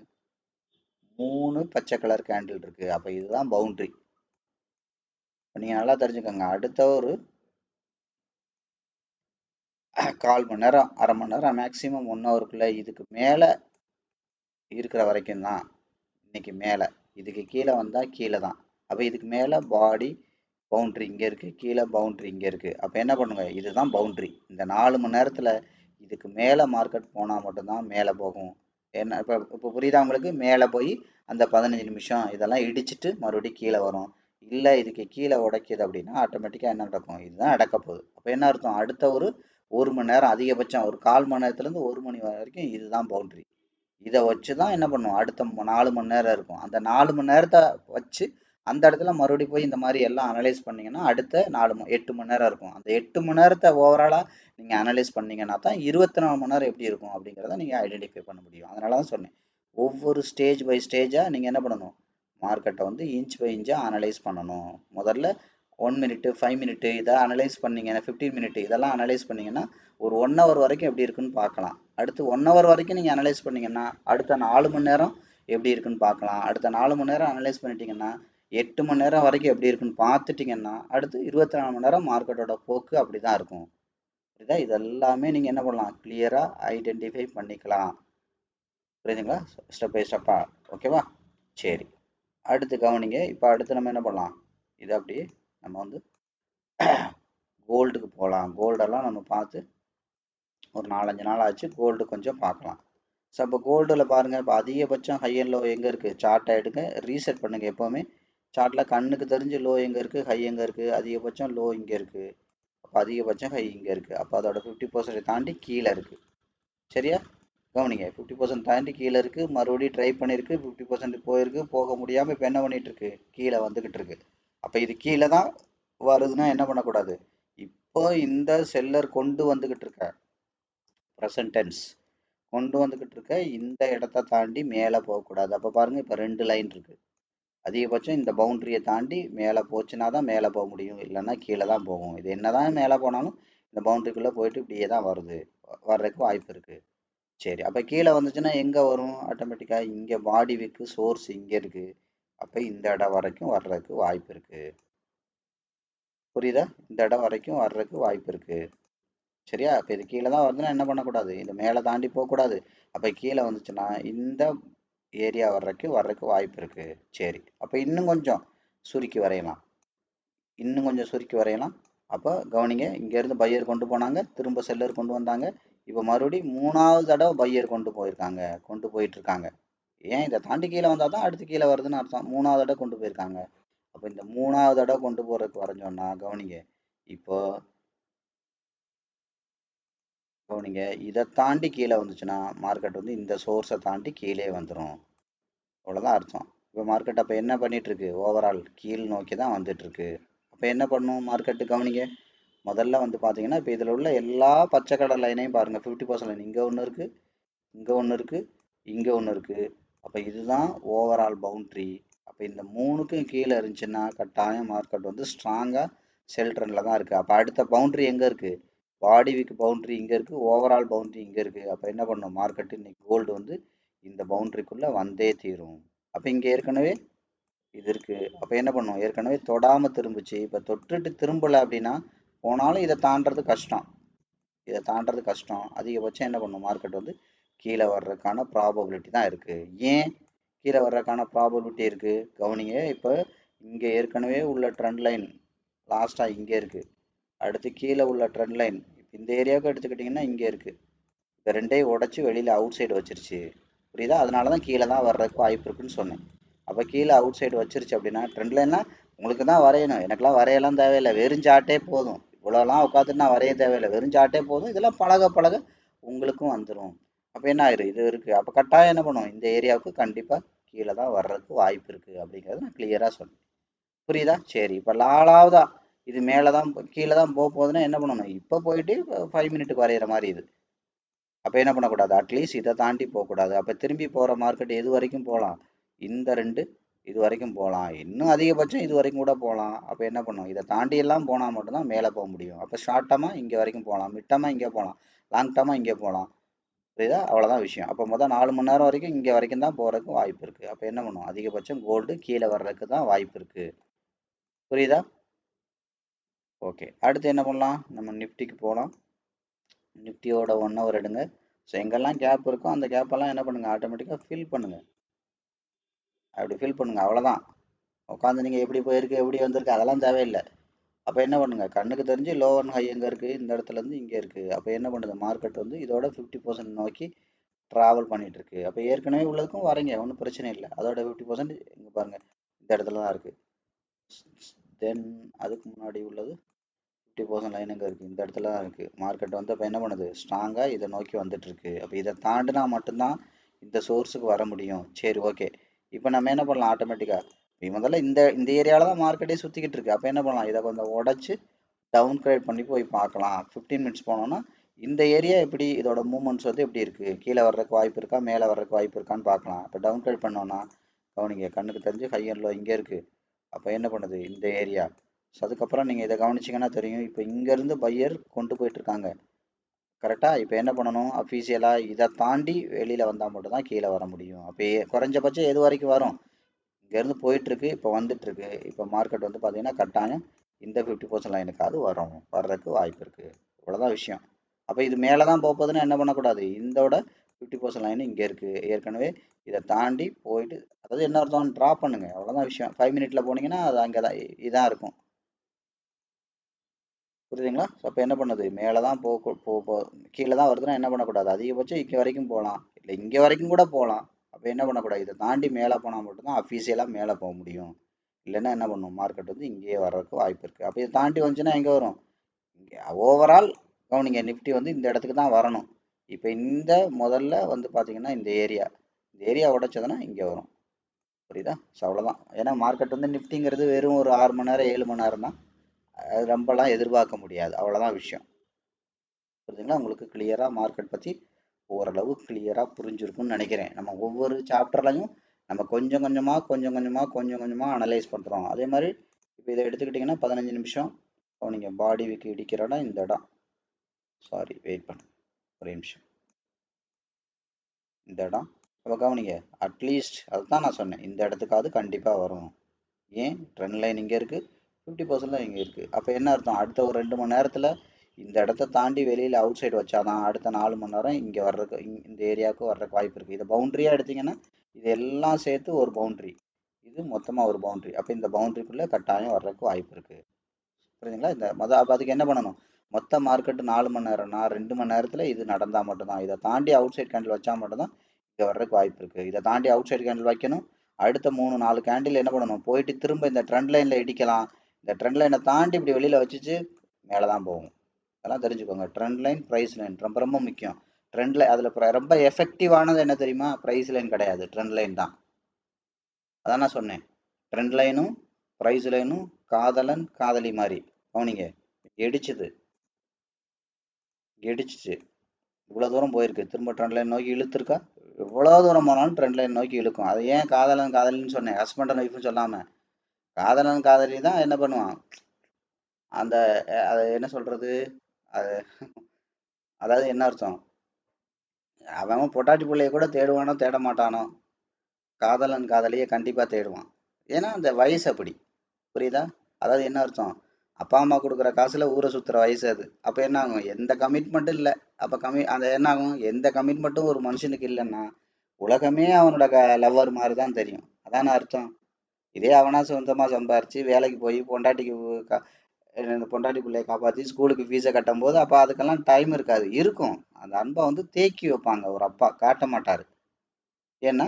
3 பச்சை கலர் கேண்டில் இருக்கு. அப்ப இதுதான் பவுண்டரி. நீங்க நல்லா தெரிஞ்சுக்கோங்க. அடுத்த ஒரு 1/4 மணி நேரம், அரை மணி நேரம், மேக்சிமம் 1 ஹவருக்குள்ள இதுக்கு மேல இருக்கிற வரைக்கும் தான் இன்னைக்கு மேல. இதுக்கு கீழே வந்தா கீழே தான். அப்ப இதுக்கு மேல பாடி பவுண்டரி இங்க இருக்கு, கீழே பவுண்டரி இங்க இருக்கு. அப்ப என்ன பண்ணுங்க? இதுதான் பவுண்டரி. இந்த 4 மணி நேரத்துல இதுக்கு மேல மார்க்கெட் போனா மட்டும்தான் மேல போகும். என்ன இப்ப இப்ப புரியுதா உங்களுக்கு? மேல போய் அந்த 15 நிமிஷம் இதெல்லாம் இடிச்சிட்டு மறுபடியும் கீழே வரும். இல்ல இதுக்கு கீழே உடைக்குது அப்படின்னா ஆட்டோமேட்டிக்கா என்ன நடக்கும்? இதுதான் நடக்க போகுது. அப்ப என்ன அர்த்தம்? அடுத்த ஒரு மணி நேரம், அதிகபட்சம் ஒரு 1/4 மணி நேரத்துல இருந்து 1 மணி வரைக்கும் இதுதான் பவுண்டரி. இதை வச்சு தான் என்ன பண்ணும்? அடுத்த 4 மணி நேரம் இருக்கும். அந்த 4 மணி நேரத்தை வச்சு அந்த இடத்துல மறுபடியும் போய் இந்த மாதிரி எல்லாம் அனலைஸ் பண்ணீங்கன்னா அடுத்த 8 மணி நேரம் இருக்கும். அந்த 8 மணி நேரத்தை ஓவராலா நீங்க அனலைஸ் பண்ணீங்கன்னா தான் 24 மணி நேரம் எப்படி இருக்கும் அப்படிங்கிறத நீங்க ஐடென்டிஃபை பண்ண முடியும். அதனால தான் சொன்னேன், ஒவ்வொரு ஸ்டேஜ் பை ஸ்டேஜா நீங்க என்ன பண்ணணும்? மார்க்கெட்டை வந்து இன்ச் பை இன்ச்சா அனலைஸ் பண்ணணும். முதல்ல 1 மினிட், 5 மினிட் இதை அனலைஸ் பண்ணீங்க, 15 மினிட் இதெல்லாம் அனலைஸ் பண்ணீங்கன்னா ஒரு 1 ஹவர் வரைக்கும் எப்படி இருக்குன்னு பார்க்கலாம். அடுத்து 1 ஹவர் வரைக்கும் நீங்க அனலைஸ் பண்ணீங்கன்னா அடுத்த 4 மணி நேரம் எப்படி இருக்குன்னு பார்க்கலாம். அடுத்த 4 மணி நேரம் அனலைஸ் பண்ணிட்டீங்கன்னா 8 மணி நேரம் வரைக்கும் எப்படி இருக்குன்னு பார்த்துட்டீங்கன்னா அடுத்து 24 மணி நேரம் மார்க்கெட்டோட போக்கு அப்படிதான் இருக்கும். புரியுதா? இது எல்லாமே நீங்க என்ன பண்ணலாம்? கிளியரா ஐடென்டிஃபை பண்ணிக்கலாம். புரியுதுங்களா? ஸ்டெப் பை ஸ்டெப்பா. ஓகேவா? சரி. அடுத்து கவனிங்க. இப்போ அடுத்து நம்ம என்ன பண்ணலாம்? இது அப்படியே நம்ம வந்து கோல்டுக்கு போகலாம். கோல்டெல்லாம் நம்ம பார்த்து ஒரு 4-5 நாள் ஆச்சு. கோல்டு கொஞ்சம் பார்க்கலாம். ஸோ அப்போ கோல்டில் பாருங்கள், இப்போ அதிகபட்சம் ஹை அண்ட் லோ எங்கே இருக்குது? சார்ட்டை எடுங்க, ரீசெட் பண்ணுங்கள். எப்போவுமே சார்ட்டில் கண்ணுக்கு தெரிஞ்சு லோ எங்கே இருக்குது, ஹை எங்கே இருக்குது, அதிகபட்சம் லோ இங்கே இருக்குது, அப்போ அதிகபட்சம் ஹை இங்கே இருக்குது. அப்போ அதோட 50% தாண்டி கீழே இருக்குது. சரியா? கவனிங்க. 50% தாண்டி கீழே இருக்குது. மறுபடியும் ட்ரை பண்ணியிருக்கு, 50% போயிருக்கு, போக முடியாமல் இப்போ என்ன பண்ணிகிட்டு இருக்கு? கீழே வந்துக்கிட்டு இருக்கு. அப்போ இது கீழே தான் வருதுன்னா என்ன பண்ணக்கூடாது? இப்போ இந்த செல்லர் கொண்டு வந்துக்கிட்டு இருக்க ப்ரெசன்ட் டென்ஸ் கொண்டு வந்துகிட்டு இருக்க இந்த இடத்த தாண்டி மேலே போகக்கூடாது. அப்போ பாருங்க, இப்போ 2 லைன் இருக்கு. அதிகபட்சம் இந்த பவுண்டரியை தாண்டி மேலே போச்சுன்னா தான் மேலே போக முடியும், இல்லைன்னா கீழே தான் போகும். இது என்னதான் மேலே போனாலும் இந்த பவுண்டரிக்குள்ளே போயிட்டு இப்படியே தான் வருது, வர்றதுக்கு வாய்ப்பு இருக்கு. சரி, அப்போ கீழே வந்துச்சுன்னா எங்கே வரும்? ஆட்டோமேட்டிக்காக இங்கே பாடி விக்கு சோர்ஸ் இங்கே இருக்கு. அப்போ இந்த இடம் வரைக்கும் வர்றதுக்கு வாய்ப்பு இருக்கு. புரியுதா? இந்த இடம் வரைக்கும் வர்றதுக்கு வாய்ப்பு இருக்கு. சரியா? அப்போ இது கீழே தான் வருதுன்னா என்ன பண்ணக்கூடாது? இது மேலே தாண்டி போகக்கூடாது. அப்போ கீழே வந்துச்சுன்னா இந்த ஏரியா வர்றதுக்கு வாய்ப்பு இருக்கு. சரி, அப்போ இன்னும் கொஞ்சம் சுருக்கி வரையலாம். இன்னும் கொஞ்சம் சுருக்கி வரையலாம். அப்போ கவனிங்க, இங்கேருந்து பையர் கொண்டு போனாங்க, திரும்ப செல்லர் கொண்டு வந்தாங்க. இப்போ மறுபடியும் 3வது தடவை பையர் கொண்டு போயிருக்காங்க, கொண்டு போயிட்டு இருக்காங்க. ஏன்? இதை தாண்டி கீழே வந்தால் தான் அடுத்து கீழே வருதுன்னு அர்த்தம். 3வது தடவை கொண்டு போயிருக்காங்க. அப்போ இந்த 3வது தடவை கொண்டு போகிறதுக்கு வரைஞ்சோன்னா கவனிங்க. இப்போ கவனிங்க, இதை தாண்டி கீழே வந்துச்சுன்னா மார்க்கெட் வந்து இந்த சோர்ஸை தாண்டி கீழே வந்துடும். அவ்வளோதான் அர்த்தம். இப்போ மார்க்கெட் அப்போ என்ன பண்ணிட்டு இருக்கு? ஓவரால் கீழ் நோக்கி தான் வந்துட்டு இருக்கு. அப்போ என்ன பண்ணும் மார்க்கெட்டு கவனிங்க. முதல்ல வந்து பார்த்தீங்கன்னா இப்போ இதில் உள்ள எல்லா பச்சை கலர் லைனையும் பாருங்கள். 50% லைன் இங்கே ஒன்று இருக்குது, இங்கே ஒன்று இருக்குது, இங்கே ஒன்று இருக்குது. அப்போ இதுதான் ஓவரால் பவுண்ட்ரி. அப்போ இந்த மூணுக்கும் கீழே இருந்துச்சுன்னா கட்டாயம் மார்க்கெட் வந்து ஸ்ட்ராங்காக செல் ட்ரெண்டில் தான் இருக்குது. அப்போ அடுத்த பவுண்ட்ரி எங்கே இருக்குது? பாடி வீக் பவுண்ட்ரி இங்கே இருக்குது, ஓவரால் பவுண்ட்ரி இங்கே இருக்குது. அப்போ என்ன பண்ணும் மார்க்கெட்டு இன்னைக்கு கோல்டு வந்து இந்த பவுண்ட்ரிக்குள்ளே வந்தே தீரும். அப்போ இங்கே ஏற்கனவே இது இருக்குது. அப்போ என்ன பண்ணும், ஏற்கனவே தொடாமல் திரும்பிச்சு. இப்போ தொட்டுட்டு திரும்பலை அப்படின்னா போனாலும் இதை தாண்டறது கஷ்டம். இதை தாண்டறது கஷ்டம். அதிகபட்சம் என்ன பண்ணும் மார்க்கெட் வந்து கீழே வர்றதுக்கான ப்ராபபிலிட்டி தான் இருக்குது. ஏன் கீழே வர்றதுக்கான ப்ராபபிலிட்டி இருக்குது கவனிங்க. இப்போ இங்கே ஏற்கனவே உள்ள ட்ரெண்ட் லைன் லாஸ்ட்டாக இங்கே இருக்குது. அடுத்து கீழே உள்ள ட்ரெண்ட் லைன் இப்போ இந்த ஏரியாவுக்கு எடுத்துக்கிட்டிங்கன்னா இங்கே இருக்குது. இந்த ரெண்டையும் உடச்சி வெளியில் அவுட் சைடு வச்சிருச்சு. புரியுதா? அதனால தான் கீழே தான் வர்றதுக்கு வாய்ப்பு இருக்குன்னு சொன்னேன். அப்போ கீழே அவுட் சைடு வச்சிருச்சு அப்படின்னா ட்ரெண்ட் லைன்லாம் உங்களுக்கு தான் வரையணும். எனக்கெல்லாம் வரையலாம் தேவையில்லை, வெறும் சார்ட்டே போதும். இவ்வளோலாம் உட்காந்துட்டு நான் வரைய தேவையில்லை, வெறும் சார்ட்டே போதும். இதெல்லாம் பழக பழக உங்களுக்கும் வந்துடும். அப்போ என்ன ஆயிரும், இது இருக்குது. அப்போ கட்டாயம் என்ன பண்ணும், இந்த ஏரியாவுக்கு கண்டிப்பாக கீழே தான் வர்றதுக்கு வாய்ப்பு இருக்குது அப்படிங்கிறத நான் கிளியராக சொன்னேன். புரியுதா? சரி, இப்போ நாலாவதா இது மேலே தான் கீழே தான் போக போகுதுன்னா என்ன பண்ணணும், இப்போ போயிட்டு 5 மினிட்டுக்கு வரைகிற மாதிரி இது. அப்போ என்ன பண்ணக்கூடாது, அட்லீஸ்ட் இதை தாண்டி போகக்கூடாது. அப்போ திரும்பி போகிற மார்க்கெட் எது வரைக்கும் போகலாம், இந்த ரெண்டு இது வரைக்கும் போகலாம், இன்னும் அதிகபட்சம் இது வரைக்கும் கூட போகலாம். அப்போ என்ன பண்ணும், இதை தாண்டி எல்லாம் போனால் மட்டும்தான் மேலே போக முடியும். அப்போ ஷார்ட் டர்மாக இங்கே வரைக்கும் போகலாம், மிட் டர்மாக இங்கே போகலாம், லாங் டர்மாக இங்கே போகலாம். புரியுதா? அவ்வளோதான் விஷயம். அப்போ மொதல் 4 மணி நேரம் வரைக்கும் இங்கே வரைக்கும் தான் போகிறதுக்கு வாய்ப்பு இருக்குது. அப்போ என்ன பண்ணும், அதிகபட்சம் கோல்டு கீழே வர்றதுக்கு தான் வாய்ப்பு இருக்குது. புரியுதா? ஓகே, அடுத்து என்ன பண்ணலாம், நம்ம நிஃப்டிக்கு போகலாம். நிஃப்டியோட 1 ஹவர் எடுங்க. ஸோ எங்கெல்லாம் கேப் இருக்கோ அந்த கேப்பெல்லாம் என்ன பண்ணுங்கள், ஆட்டோமேட்டிக்காக ஃபில் பண்ணுங்கள். அப்படி ஃபில் பண்ணுங்கள், அவ்வளோதான். உட்காந்து நீங்கள் எப்படி போயிருக்கு எப்படி வந்திருக்கு அதெல்லாம் தேவையில்லை. அப்போ என்ன பண்ணுங்கள், கண்ணுக்கு தெரிஞ்சு லோவர் ஹை எங்கே இருக்குது, இந்த இடத்துலேருந்து இங்கே இருக்குது. அப்போ என்ன பண்ணுது மார்க்கெட் வந்து இதோட 50% நோக்கி ட்ராவல் பண்ணிகிட்ருக்கு. அப்போ ஏற்கனவே உள்ளதுக்கும் வரீங்க, ஒன்றும் பிரச்சனை இல்லை. அதோட 50% இங்கே பாருங்கள் இந்த இடத்துல தான் இருக்குது. தென் அதுக்கு முன்னாடி உள்ளது 50% லைன் எங்கே இருக்குது, இந்த இடத்துல தான் இருக்குது. மார்க்கெட் வந்து அப்போ என்ன பண்ணுது, ஸ்ட்ராங்காக இதை நோக்கி வந்துட்டுருக்கு. அப்போ இதை தாண்டினா மட்டும்தான் இந்த சோர்ஸுக்கு வர முடியும். சரி, ஓகே. இப்போ நம்ம என்ன பண்ணலாம், ஆட்டோமேட்டிக்காக இப்போ முதல்ல இந்த இந்த ஏரியாவில் தான் மார்க்கெட்டே சுற்றிக்கிட்டு இருக்கு. அப்போ என்ன பண்ணலாம், இதை கொஞ்சம் உடச்சி டவுன் கிரேட் பண்ணி போய் பார்க்கலாம். 15 மினிட்ஸ் போனோன்னா இந்த ஏரியா எப்படி, இதோட மூவ்மெண்ட்ஸ் வந்து எப்படி இருக்குது, கீழே வர்றதுக்கு வாய்ப்பு இருக்கா, மேலே வர்றதுக்கு வாய்ப்பு இருக்கான்னு பார்க்கலாம். இப்போ டவுன் கிரேட் பண்ணோன்னா கவனிங்க, கண்ணுக்கு தெரிஞ்சு ஹை அண்ட் லோ இங்கே இருக்குது. அப்போ என்ன பண்ணுது இந்த ஏரியா. ஸோ அதுக்கப்புறம் நீங்கள் இதை கவனிச்சிங்கன்னா தெரியும், இப்போ இங்கேருந்து பையர் கொண்டு போயிட்டுருக்காங்க கரெக்டாக. இப்போ என்ன பண்ணணும், அஃபீஷியலாக இதை தாண்டி வெளியில் வந்தால் மட்டும்தான் கீழே வர முடியும். அப்போ குறைஞ்சபட்சம் எது வரைக்கும் வரும், இங்கேருந்து போயிட்டுருக்கு, இப்போ வந்துட்டுருக்கு. இப்போ மார்க்கெட் வந்து பார்த்தீங்கன்னா கட்டாயம் இந்த 50% லைனுக்காவது வர்றதுக்கு வாய்ப்பு இருக்குது. இவ்வளோதான் விஷயம். அப்போ இது மேலே தான் போகுதுன்னு என்ன பண்ணக்கூடாது, இதோட 50% லைன் இங்கே இருக்குது ஏற்கனவே. இதை தாண்டி போயிட்டு அதாவது என்ன அர்த்தம், ட்ராப் பண்ணுங்கள், அவ்வளோதான் விஷயம். 5 மினிட்ல போனீங்கன்னா அது அங்கே தான் இதான் இருக்கும். புரியுதுங்களா? ஸோ அப்போ என்ன பண்ணுது, மேலே தான் கீழே தான் வருதுன்னா என்ன பண்ணக்கூடாது, அதிகபட்சம் இங்கே வரைக்கும் போகலாம், இல்லை இங்கே வரைக்கும் கூட போகலாம். அப்போ என்ன பண்ணக்கூடாது, இதை தாண்டி மேலே போனால் மட்டும்தான் அஃபீஷியலாக மேலே போக முடியும். இல்லைன்னா என்ன பண்ணும் மார்க்கெட் வந்து இங்கேயே வர்றதுக்கு வாய்ப்பு இருக்குது. அப்போ இதை தாண்டி வந்துச்சுன்னா எங்கே வரும், இங்கே ஓவரால் கவனிங்க, நிஃப்டி வந்து இந்த இடத்துக்கு தான் வரணும். இப்போ இந்த முதல்ல வந்து பார்த்தீங்கன்னா இந்த ஏரியா உடைச்சதுன்னா இங்கே வரும். புரியுதா? ஸோ அவ்வளோதான். ஏன்னா மார்க்கெட் வந்து நிஃப்டிங்கிறது வெறும் ஒரு 6 மணி நேரம் 7 மணி நேரம் தான், அது ரொம்பலாம் எதிர்பார்க்க முடியாது. அவ்வளோதான் விஷயம். புரியுதுங்களா? உங்களுக்கு கிளியராக மார்க்கெட் பற்றி ஓரளவு கிளியராக புரிஞ்சிருக்குன்னு நினைக்கிறேன். நம்ம ஒவ்வொரு சாப்டர்லையும் நம்ம கொஞ்சம் கொஞ்சமாக அனலைஸ் பண்ணுறோம். அதே மாதிரி இப்போ இதை எடுத்துக்கிட்டிங்கன்னா 15 நிமிஷம் நீங்கள் பாடி வீக்கு இடிக்கிற இடம் இந்த இடம். சாரி, வெயிட் பண்ணு ஒரு நிமிஷம். இந்த இடம் அப்போ கவனிங்க, அட்லீஸ்ட் அதுதான் நான் சொன்னேன், இந்த இடத்துக்காவது கண்டிப்பாக வரும். ஏன், ட்ரெண்ட் லைன் இங்கே இருக்குது, 50% இங்கே இருக்குது. அப்போ என்ன அர்த்தம், அடுத்த ஒரு 2 மணி நேரத்தில் இந்த இடத்த தாண்டி வெளியில் அவுட் சைடு வச்சாதான் அடுத்த 4 மணி நேரம் இங்கே வர்றதுக்கு இந்த ஏரியாவுக்கு வர்றதுக்கு வாய்ப்பு இருக்குது. இதை பவுண்ட்ரியாக எடுத்திங்கன்னா இது எல்லாம் சேர்த்து ஒரு பவுண்ட்ரி, இது மொத்தமாக ஒரு பவுண்ட்ரி. அப்போ இந்த பவுண்ட்ரிக்குள்ளே கட்டாயம் வர்றதுக்கு வாய்ப்பு இருக்குது. புரியுதுங்களா? இந்த அப்போ அதுக்கு என்ன பண்ணணும், மொத்த மார்க்கெட்டு 4 மணி நேரம்னா 2 மணி நேரத்தில் இது நடந்தால் மட்டும்தான், இதை தாண்டி அவுட் சைட் கேண்டில் வச்சா மட்டும்தான் இங்கே வர்றதுக்கு வாய்ப்பு இருக்குது. இதை தாண்டி அவுட் சைட் கேண்டில் வைக்கணும். அடுத்த 3-4 கேண்டில் என்ன பண்ணணும், போயிட்டு திரும்ப இந்த ட்ரெண்ட் லைனில் இடிக்கலாம். இந்த ட்ரெண்ட் லைனை தாண்டி இப்படி வெளியில் வச்சுச்சு மேலே தான் போகும். அதெல்லாம் தெரிஞ்சுக்கோங்க. ட்ரெண்ட் லைன், ப்ரைஸ் லைன் ரொம்ப ரொம்ப முக்கியம். ட்ரெண்டில் அதில் ரொம்ப எஃபெக்டிவானது என்ன தெரியுமா, ப்ரைஸ் லைன் கிடையாது, ட்ரெண்ட் லைன் தான். அதான் நான் சொன்னேன், ட்ரெண்ட் லைனும் பிரைஸ் லைனும் காதலன் காதலி மாதிரி கவனிங்க. இடிச்சுது, இடிச்சிச்சு, இவ்வளோ தூரம் போயிருக்கு, திரும்ப ட்ரெண்ட் லைன் நோக்கி இழுத்துருக்கா? எவ்வளோ தூரம் போனாலும் ட்ரெண்ட் லைன் நோக்கி இழுக்கும். அது ஏன் காதலன் காதலின்னு சொன்னேன், ஹஸ்பண்ட் அண்ட் ஒய்ஃப்னு சொல்லாமல். காதலன் காதலி தான் என்ன பண்ணுவான், அந்த அதை என்ன சொல்றது, அது அதாவது என்ன அர்த்தம், அவன் பொட்டாட்டி பிள்ளைய கூட தேடுவானோ தேட மாட்டானோ, காதலன் காதலியை கண்டிப்பாக தேடுவான். ஏன்னா அந்த வயசு அப்படி. புரியுதா? அதாவது என்ன அர்த்தம், அப்பா அம்மா கொடுக்குற காசுல ஊரை சுத்துற வயசு அது. அப்ப என்ன ஆகும், எந்த கமிட்மெண்ட்டும் இல்லை. அப்ப அந்த என்ன ஆகும், எந்த கமிட்மெண்ட்டும் ஒரு மனுஷனுக்கு இல்லைன்னா உலகமே அவனோட லவ்வர் மாதிரி தான் தெரியும். அதான அர்த்தம். இதே அவனா சொந்தமா சம்பாரிச்சு வேலைக்கு போய் பொண்டாட்டிக்கு இந்த பொண்டாட்டி பிள்ளைய காப்பாற்றி ஸ்கூலுக்கு ஃபீஸை கட்டும் போது அப்போ அதுக்கெல்லாம் டைம் இருக்காது. இருக்கும், அந்த அன்பை வந்து தேக்கி வைப்பாங்க, ஒரு அப்பா காட்ட மாட்டாரு. ஏன்னா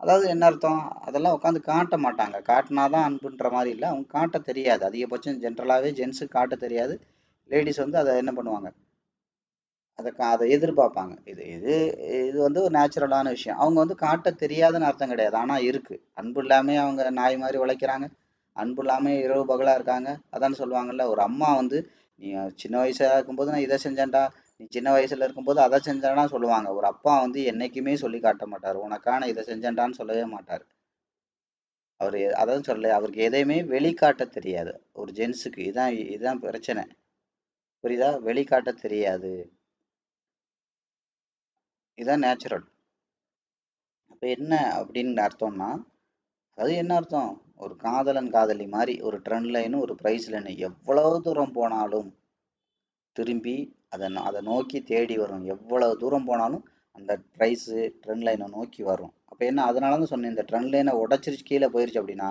அதாவது என்ன அர்த்தம், அதெல்லாம் உட்காந்து காட்ட மாட்டாங்க. காட்டினாதான் அன்புன்ற மாதிரி இல்லை, அவங்க காட்ட தெரியாது. அதிகபட்சம் ஜென்ரலாகவே ஜென்ஸுக்கு காட்ட தெரியாது. லேடிஸ் வந்து அதை என்ன பண்ணுவாங்க, அதை எதிர்பார்ப்பாங்க. இது இது இது வந்து ஒரு நேச்சுரலான விஷயம். அவங்க வந்து காட்ட தெரியாதுன்னு அர்த்தம் கிடையாது, ஆனால் இருக்கு. அன்பு இல்லாம அவங்க நாய் மாதிரி உழைக்கிறாங்க, அன்பு இல்லாம இரவு பகலா இருக்காங்க. அதான்னு சொல்லுவாங்கல்ல, ஒரு அம்மா வந்து நீ சின்ன வயசா இருக்கும்போது நான் இதை செஞ்சேன்டா, நீ சின்ன வயசுல இருக்கும்போது அதை செஞ்சேன்னா சொல்லுவாங்க. ஒரு அப்பா வந்து என்னைக்குமே சொல்லி காட்ட மாட்டார், உனக்கான இதை செஞ்சேன்டான்னு சொல்லவே மாட்டார். அவர் அதான் சொல்ல, அவருக்கு எதையுமே வெளிக்காட்ட தெரியாது. ஒரு ஜென்ஸுக்கு இதுதான் பிரச்சனை. புரியுதா? வெளிக்காட்ட தெரியாது. இதுதான் நேச்சுரல். அப்ப என்ன அப்படின்னு அர்த்தம்னா, அது என்ன அர்த்தம், ஒரு காதலன் காதலி மாதிரி ஒரு ட்ரெண்ட் லைனு ஒரு பிரைஸ் லைனு எவ்வளவு தூரம் போனாலும் திரும்பி அதை நோக்கி தேடி வரும். எவ்வளவு தூரம் போனாலும் அந்த ப்ரைஸு ட்ரெண்ட் லைனை நோக்கி வரும். அப்போ என்ன, அதனால தான் சொன்னேன், இந்த ட்ரெண்ட் லைனை உடச்சிருச்சு கீழே போயிருச்சு அப்படின்னா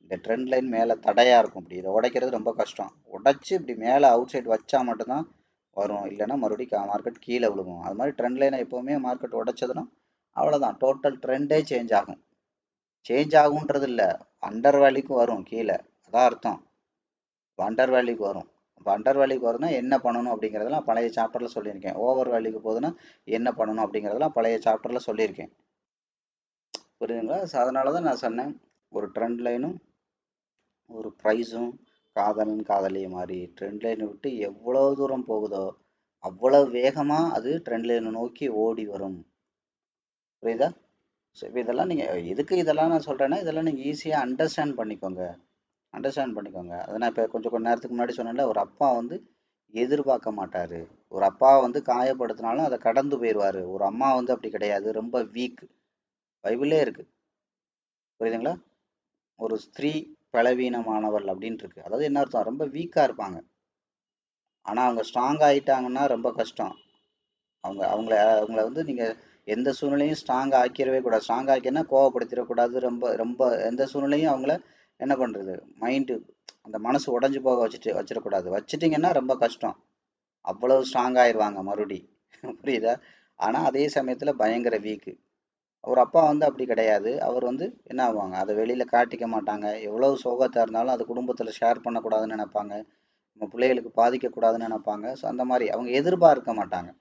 இந்த ட்ரெண்ட் லைன் மேலே தடையாக இருக்கும். இப்படி இதை உடைக்கிறது ரொம்ப கஷ்டம். உடைச்சி இப்படி மேலே அவுட் சைட் வச்சா மட்டும்தான் வரும், இல்லைன்னா மறுபடியும் மார்க்கெட் கீழே விழுகும். அது மாதிரி ட்ரெண்ட் லைனை எப்போவுமே மார்க்கெட் உடைச்சதுன்னா அவ்வளோதான், டோட்டல் ட்ரெண்டே சேஞ்ச் ஆகும். சேஞ்ச் ஆகுன்றது இல்லை, அண்டர் வேல்யூக்கு வரும் கீழே, அதான் அர்த்தம். அண்டர் வேல்யூக்கு வரும். இப்போ அண்டர் வேல்யூக்கு வருதுன்னா என்ன பண்ணணும் அப்படிங்கிறதெல்லாம் பழைய சாப்டரில் சொல்லியிருக்கேன். ஓவர் வேல்யூக்கு போகுதுன்னா என்ன பண்ணணும் அப்படிங்கிறதெல்லாம் பழைய சாப்டரில் சொல்லியிருக்கேன். புரியுதுங்களா? அதனால தான் நான் சொன்னேன், ஒரு ட்ரெண்ட் லைனும் ஒரு ப்ரைஸும் காதலன் காதலி மாதிரி ட்ரெண்ட் லைனை விட்டு எவ்வளோ தூரம் போகுதோ அவ்வளோ வேகமாக அது ட்ரெண்ட் லைனை நோக்கி ஓடி வரும். புரியுதா? ஸோ இப்போ இதெல்லாம் நீங்கள் எதுக்கு இதெல்லாம் நான் சொல்கிறேன்னா, இதெல்லாம் நீங்கள் ஈஸியாக அண்டர்ஸ்டாண்ட் பண்ணிக்கோங்க. அதை நான் இப்போ கொஞ்சம் நேரத்துக்கு முன்னாடி சொன்னேன்ல, ஒரு அப்பா வந்து எதிர்பார்க்க மாட்டாரு. ஒரு அப்பா வந்து காயப்படுத்தினாலும் அதை கடந்து போயிடுவாரு. ஒரு அம்மா வந்து அப்படி கிடையாது, ரொம்ப வீக். பைபிளே இருக்கு. புரியுதுங்களா? ஒரு ஸ்திரீ பலவீனமானவள் அப்படின்ட்டு இருக்கு. அதாவது என்ன அர்த்தம், ரொம்ப வீக்கா இருப்பாங்க. ஆனா அவங்க ஸ்ட்ராங் ஆயிட்டாங்கன்னா ரொம்ப கஷ்டம். அவங்கள வந்து நீங்க எந்த சூழ்நிலையும் ஸ்ட்ராங் ஆக்கிடவே கூடாது. ஸ்ட்ராங் ஆக்கினா கோவப்படுத்திடக்கூடாது. ரொம்ப ரொம்ப எந்த சூழ்நிலையும் அவங்கள என்ன பண்றது, மைண்டு அந்த மனசு உடைஞ்சு போக வச்சிடக்கூடாது. வச்சிட்டிங்கன்னா ரொம்ப கஷ்டம். அவ்வளவு ஸ்ட்ராங் ஆயிடுவாங்க மறுபடி. புரியுதா? ஆனா அதே சமயத்துல பயங்கர வீக்கு. ஒரு அப்பா வந்து அப்படி கிடையாது. அவர் வந்து என்ன ஆவாங்க, அதை வெளியில காட்டிக்க மாட்டாங்க. எவ்வளவு சோகத்தா இருந்தாலும் அது குடும்பத்துல ஷேர் பண்ணக்கூடாதுன்னு நினைப்பாங்க. நம்ம பிள்ளைகளுக்கு பாதிக்க கூடாதுன்னு நினைப்பாங்க. ஸோ அந்த மாதிரி அவங்க எதிர்பார்க்க மாட்டாங்க.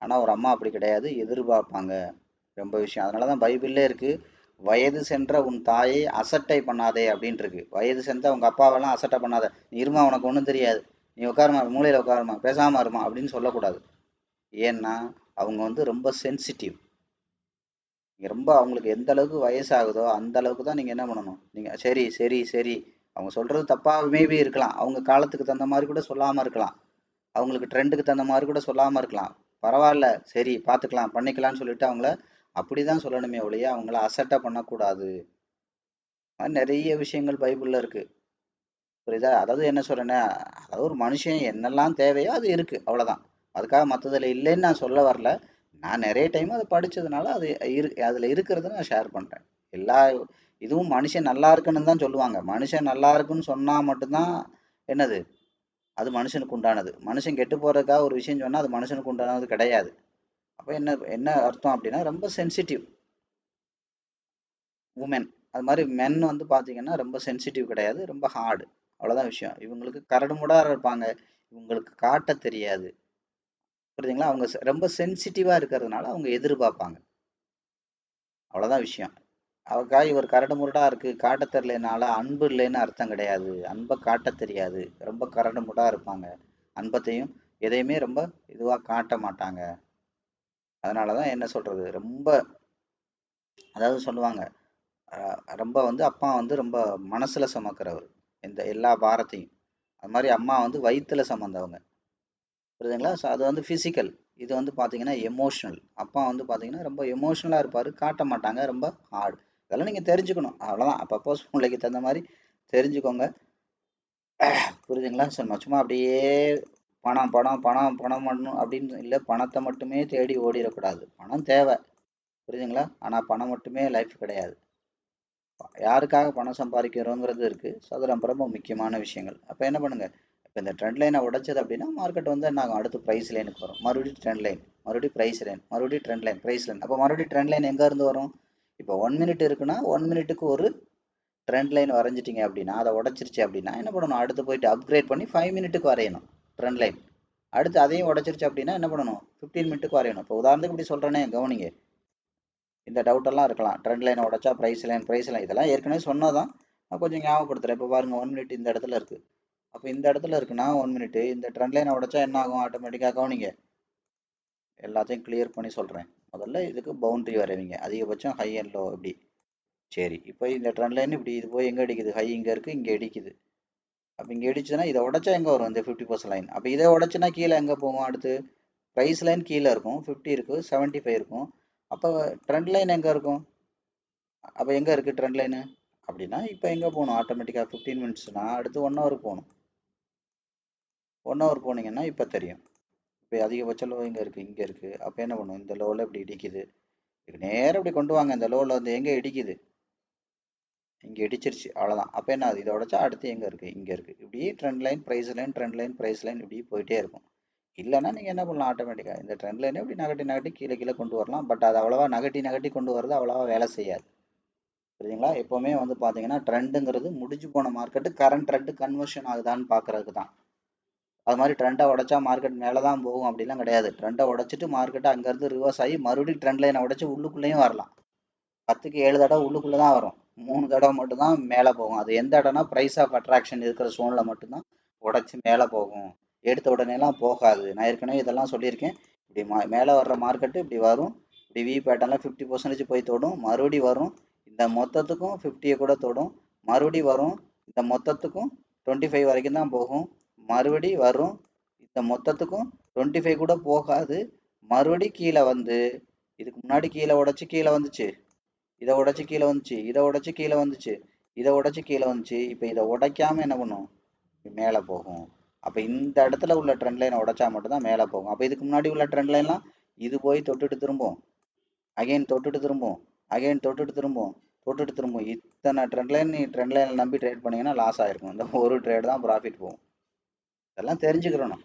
ஆனா ஒரு அம்மா அப்படி கிடையாது, எதிர்பார்ப்பாங்க. ரொம்ப விஷயம். அதனாலதான் பைபிள்லே இருக்கு, வயது சென்ற உன் தாயை அசட்டை பண்ணாதே அப்படின்ட்டு இருக்கு. வயது சென்ற உங்க அப்பாவெல்லாம் அசட்டை பண்ணாத, நீ இருமா உனக்கு ஒன்றும் தெரியாது, நீ உட்காருமா மூலையில உட்காருமா பேசாம இருமா அப்படின்னு சொல்லக்கூடாது. ஏன்னா அவங்க வந்து ரொம்ப சென்சிட்டிவ். நீங்க ரொம்ப அவங்களுக்கு எந்த அளவுக்கு வயசாகுதோ அந்த அளவுக்கு தான் நீங்க என்ன பண்ணணும், நீங்க சரி சரி சரி, அவங்க சொல்றது தப்பா மேபி இருக்கலாம், அவங்க காலத்துக்கு தகுந்த மாதிரி கூட சொல்லாம இருக்கலாம், அவங்களுக்கு ட்ரெண்டுக்கு தகுந்த மாதிரி கூட சொல்லாம இருக்கலாம். பரவாயில்ல, சரி பார்த்துக்கலாம் பண்ணிக்கலாம்னு சொல்லிட்டு அவங்கள அப்படிதான் சொல்லணுமே ஒழிய அவங்கள அசட்டை பண்ணக்கூடாது. நிறைய விஷயங்கள் பைபிள்ல இருக்கு. புரியுதா? அதாவது என்ன சொல்றேன்னா, அதாவது ஒரு மனுஷன் என்னெல்லாம் தேவையோ அது இருக்கு, அவ்வளவுதான். அதுக்காக மற்றதுல இல்லைன்னு நான் சொல்ல வரல. நான் நிறைய டைம் அதை படிச்சதுனால அது அதுல இருக்கிறத நான் ஷேர் பண்றேன். எல்லா இதுவும் மனுஷன் நல்லா இருக்குன்னு தான் சொல்லுவாங்க. மனுஷன் நல்லா இருக்குன்னு சொன்னா மட்டும்தான் என்னது, அது மனுஷனுக்கு உண்டானது. மனுஷன் கெட்டு போறதுக்காக ஒரு விஷயம் சொன்னா அது மனுஷனுக்கு உண்டானது கிடையாது. அப்ப என்ன என்ன அர்த்தம் அப்படின்னா, ரொம்ப சென்சிட்டிவ் உமன். அது மாதிரி மென் வந்து பாத்தீங்கன்னா ரொம்ப சென்சிட்டிவ் கிடையாது, ரொம்ப ஹார்டு. அவ்வளவுதான் விஷயம். இவங்களுக்கு கரடுமுரடா இருப்பாங்க, இவங்களுக்கு காட்ட தெரியாது. புரியுதுங்களா? அவங்க ரொம்ப சென்சிட்டிவா இருக்கிறதுனால அவங்க எதிர்பார்ப்பாங்க. அவ்வளவுதான் விஷயம். அவக்கா இவர் கரடு முரடா இருக்கு காட்ட தெரியலனால அன்பு இல்லைன்னு அர்த்தம் கிடையாது. அன்பை காட்ட தெரியாது. ரொம்ப கரடு முரடா இருப்பாங்க. அன்பத்தையும் எதையுமே ரொம்ப இதுவா காட்ட மாட்டாங்க. அதனாலதான் என்ன சொல்றது, ரொம்ப அதாவது சொல்லுவாங்க, ரொம்ப வந்து அப்பா வந்து ரொம்ப மனசுல சுமக்கிறவர் இந்த எல்லா பாரத்தையும். அது மாதிரி அம்மா வந்து வயித்துல சுமந்தவங்க. புரியுதுங்களா? ஸோ அது வந்து ஃபிசிக்கல். இது வந்து பார்த்தீங்கன்னா எமோஷனல். அப்பா வந்து பார்த்தீங்கன்னா ரொம்ப எமோஷனலாக இருப்பார், காட்ட மாட்டாங்க, ரொம்ப ஹார்ட். இதெல்லாம் நீங்கள் தெரிஞ்சுக்கணும், அவ்வளோதான். அப்பப்போ சூழ்நிலைக்கு தகுந்த மாதிரி தெரிஞ்சுக்கோங்க. புரியுதுங்களா? சும்மா அப்படியே பணம் பணம் பணம் பணம் பண்ணணும் அப்படின்னு இல்லை, பணத்தை மட்டுமே தேடி ஓடிடக்கூடாது. பணம் தேவை, புரியுதுங்களா? ஆனால் பணம் மட்டுமே லைஃப் கிடையாது. யாருக்காக பணம் சம்பாதிக்கிறோங்கிறது இருக்குது. ஸோ அது ரொம்ப ரொம்ப முக்கியமான விஷயங்கள். அப்போ என்ன பண்ணுங்கள், இப்போ இந்த ட்ரெண்ட் லைனை உடைச்சது அப்படின்னா மார்க்கெட் வந்து என்ன ஆகும், அடுத்து ப்ரைஸ் லைனுக்கு வரும். மறுபடியும் ட்ரெண்ட் லைன், மறுபடியும் ப்ரைஸ் லைன், மறுபடியும் ட்ரெண்ட் லைன், ப்ரைஸ் லைன். அப்போ மறுபடியும் ட்ரெண்ட் லைன் எங்கே இருந்து வரும்? இப்போ 1 மினிட் இருக்குன்னா 1 மினிட்டுக்கு ஒரு ட்ரெண்ட் லைன் வரைஞ்சிட்டிங்க அப்படின்னா, அதை உடச்சிருச்சு அப்படின்னா என்ன பண்ணணும், அடுத்து போயிட்டு அப்கிரேட் பண்ணி 5 மினிட்டுக்கு வரையணும் ட்ரெண்ட் லைன். அடுத்து அதையும் உடச்சிருச்சு அப்படின்னா என்ன பண்ணணும், 15 மினிட்டுக்கு வரையணும். இப்போ உதாரணத்துக்கு இப்படி சொல்கிறேனே, கவனிங்க. இந்த டவுட்டெல்லாம் இருக்கலாம், ட்ரெண்ட் லைனை உடச்சா ப்ரைஸ் லைன், ப்ரைஸ் லைன், இதெல்லாம் ஏற்கனவே சொன்னதான் நான் கொஞ்சம் ஞாபகப்படுத்துகிறேன். இப்போ பாருங்க, 1 மினிட் இந்த இடத்துல இருக்குது. அப்போ இந்த இடத்துல இருக்குன்னா 1 மினிட் இந்த ட்ரெண்ட் லைனை உடச்சா என்ன ஆகும், ஆட்டோமேட்டிக்காக கவனிங்க. எல்லாத்தையும் கிளியர் பண்ணி சொல்கிறேன். முதல்ல இதுக்கு பவுண்டரி வரைவீங்க, அதிகபட்சம் ஹை அண்ட் லோ இப்படி. சரி, இப்போ இந்த ட்ரெண்ட் லைன் இப்படி இது போய் எங்கே அடிக்குது, ஹை இங்கே இருக்குது, இங்கே அடிக்குது. அப்போ இங்கே அடிச்சுன்னா இதை உடச்சா எங்கே வரும், இந்த 50% லைன். அப்போ இதை உடச்சுன்னா கீழே எங்கே போகும், அடுத்து ப்ரைஸ் லைன் கீழே இருக்கும், 50 இருக்குது, 75 இருக்கும். அப்போ ட்ரெண்ட் லைன் எங்கே இருக்கும், அப்போ எங்கே இருக்குது ட்ரெண்ட் லைனு அப்படின்னா இப்போ எங்கே போகணும், ஆட்டோமேட்டிக்காக 15 மினிட்ஸ்னா அடுத்து 1 ஹவர் போகணும். 1 ஹவர் போனீங்கன்னா இப்போ தெரியும். இப்போ அதிகபட்ச லோ இங்கே இருக்குது, இங்கே இருக்குது. அப்போ என்ன பண்ணும், இந்த லோவில் இப்படி இடிக்குது, இது நேரம் இப்படி கொண்டு வாங்க. இந்த லோவில் வந்து எங்கே இடிக்குது, இங்கே இடிச்சிருச்சு, அவ்வளோதான். அப்போ என்ன ஆகுது, இதை உடச்சா அடுத்து எங்கே இருக்குது, இங்கே இருக்குது. இப்படி trend line, price line, trend line, price line இப்படி போயிட்டே இருக்கும். இல்லைன்னா நீங்கள் என்ன பண்ணலாம், ஆட்டோமேட்டிக்காக இந்த ட்ரெண்ட் லைனை இப்படி நகட்டி நகட்டி கீழே கீழே கொண்டு வரலாம். பட் அது அவ்வளோவா நகட்டி நகட்டி கொண்டு வரது அவ்வளோவா வேலை செய்யாது. புரியுதுங்களா? எப்போவுமே வந்து பார்த்தீங்கன்னா ட்ரெண்டுங்கிறது முடிஞ்சு போன மார்க்கெட்டு கரண்ட் ட்ரெண்டு கன்வர்ஷன் ஆகுதான்னு பார்க்கறதுக்கு தான். அது மாதிரி ட்ரெண்டை உடச்சா மார்க்கெட் மேலே தான் போகும் அப்படிலாம் கிடையாது. ட்ரெண்டை உடச்சிட்டு மார்க்கெட்டை அங்கேருந்து ரிவர்ஸ் ஆகி மறுபடியும் ட்ரெண்ட் லைனை உடச்சி உள்ளுக்குள்ளேயும் வரலாம். 10க்கு 7 தடவை உள்ளுக்குள்ளே தான் வரும், 3 தடவை மட்டும்தான் மேலே போகும். அது எந்த இடம்னா ப்ரைஸ் ஆஃப் அட்ராக்ஷன் இருக்கிற சோனில் மட்டும்தான் உடச்சி மேலே போகும். எடுத்த உடனேலாம் போகாது. நான் ஏற்கனவே இதெல்லாம் சொல்லியிருக்கேன். இப்படி மேலே வர்ற மார்க்கெட்டு இப்படி வரும், இப்படி வி பேட்டர்னில் 50% போய் தொடும், மறுபடி வரும், இந்த மொத்தத்துக்கும் 50 கூட தொடும், மறுபடி வரும், இந்த மொத்தத்துக்கும் 25 வரைக்கும் தான் போகும், மறுபடி வரும், இந்த மொத்தத்துக்கும் 25 கூட போகாது, மறுபடி கீழே வந்து இதுக்கு முன்னாடி கீழே உடச்சி கீழே வந்துச்சு, இதை உடச்சி கீழே வந்துச்சு, இதை உடச்சி கீழே வந்துச்சு, இதை உடச்சி கீழே வந்துச்சு. இப்போ இதை உடைக்காம என்ன பண்ணும், மேலே போகும். அப்போ இந்த இடத்துல உள்ள ட்ரெண்ட் லைனை உடைச்சா மட்டும்தான் மேலே போகும். அப்போ இதுக்கு முன்னாடி உள்ள ட்ரெண்ட் லைன்லாம் இது போய் தொட்டுட்டு திரும்பும், அகைன் தொட்டுட்டு திரும்பும், அகைன் தொட்டுட்டு திரும்பும், தொட்டுட்டு திரும்பும். இத்தனை ட்ரெண்ட் லைன் நீ ட்ரெண்ட் லைனில் நம்பி ட்ரேட் பண்ணீங்கன்னா லாஸ் ஆயிருக்கும். இந்த ஒரு ட்ரேட் தான் ப்ராஃபிட் போகும். இதெல்லாம் தெரிஞ்சுக்கிறணும்.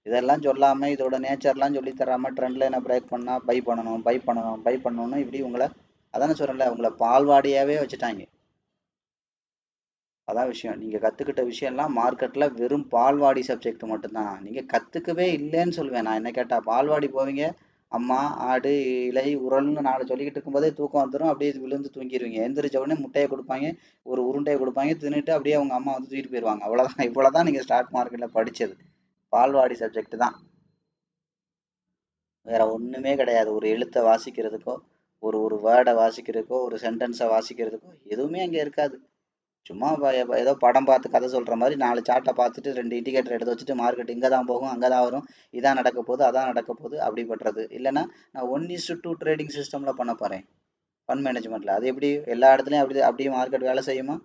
இதெல்லாம் சொல்லாமல் இதோட நேச்சர்லாம் சொல்லி தராமல் ட்ரெண்ட் லைனை பிரேக் பண்ணால் பை பண்ணணும், பை பண்ணணும், பை பண்ணணும்னு இப்படி உங்களை, அதானே சொல்கிறேன்ல, உங்களை பால்வாடியாகவே வச்சுட்டாங்க. அதான் விஷயம். நீங்கள் கற்றுக்கிட்ட விஷயம்லாம் மார்க்கெட்டில் வெறும் பால்வாடி சப்ஜெக்ட் மட்டும்தான். நீங்கள் கற்றுக்கவே இல்லைன்னு சொல்லுவேன். நான் என்ன கேட்டால் பால்வாடி போவீங்க, அம்மா ஆடு இலை உரல்னு நாலு சொல்லிக்கிட்டு இருக்கும்போதே தூக்கம் வந்துடும், அப்படியே விழுந்து தூங்கிடுவீங்க. எந்திரிச்ச உடனே முட்டையை கொடுப்பாங்க, ஒரு உருண்டையை கொடுப்பாங்க, தின்னுட்டு அப்படியே அவங்க அம்மா வந்து தூக்கிட்டு போயிடுவாங்க. அவ்வளோதான். இவ்வளோதான் நீங்கள் ஸ்டாக் மார்க்கெட்டில் படித்தது, பால்வாடி சப்ஜெக்ட் தான். வேற ஒன்றுமே கிடையாது. ஒரு எழுத்தை வாசிக்கிறதுக்கோ, ஒரு ஒரு வேர்டை வாசிக்கிறதுக்கோ, ஒரு சென்டென்ஸை வாசிக்கிறதுக்கோ எதுவுமே அங்கே இருக்காது. சும்மா ஏதோ படம் பார்த்து கதை சொல்கிற மாதிரி 4 சார்ட்டை பார்த்துட்டு 2 இண்டிகேட்டர் எடுத்து வச்சுட்டு மார்க்கெட் இங்கே தான் போகும், அங்கே தான் வரும், இதான் நடக்க போகுது, அதான் நடக்க போகுது அப்படி பண்ணுறது. இல்லைன்னா நான் 1:2 ட்ரேடிங் சிஸ்டமில் பண்ண போகிறேன் ஃபண்ட் மேனேஜ்மெண்ட்டில். அது எப்படி எல்லா இடத்துலையும் அப்படியே மார்க்கெட் வேலை செய்யுமா?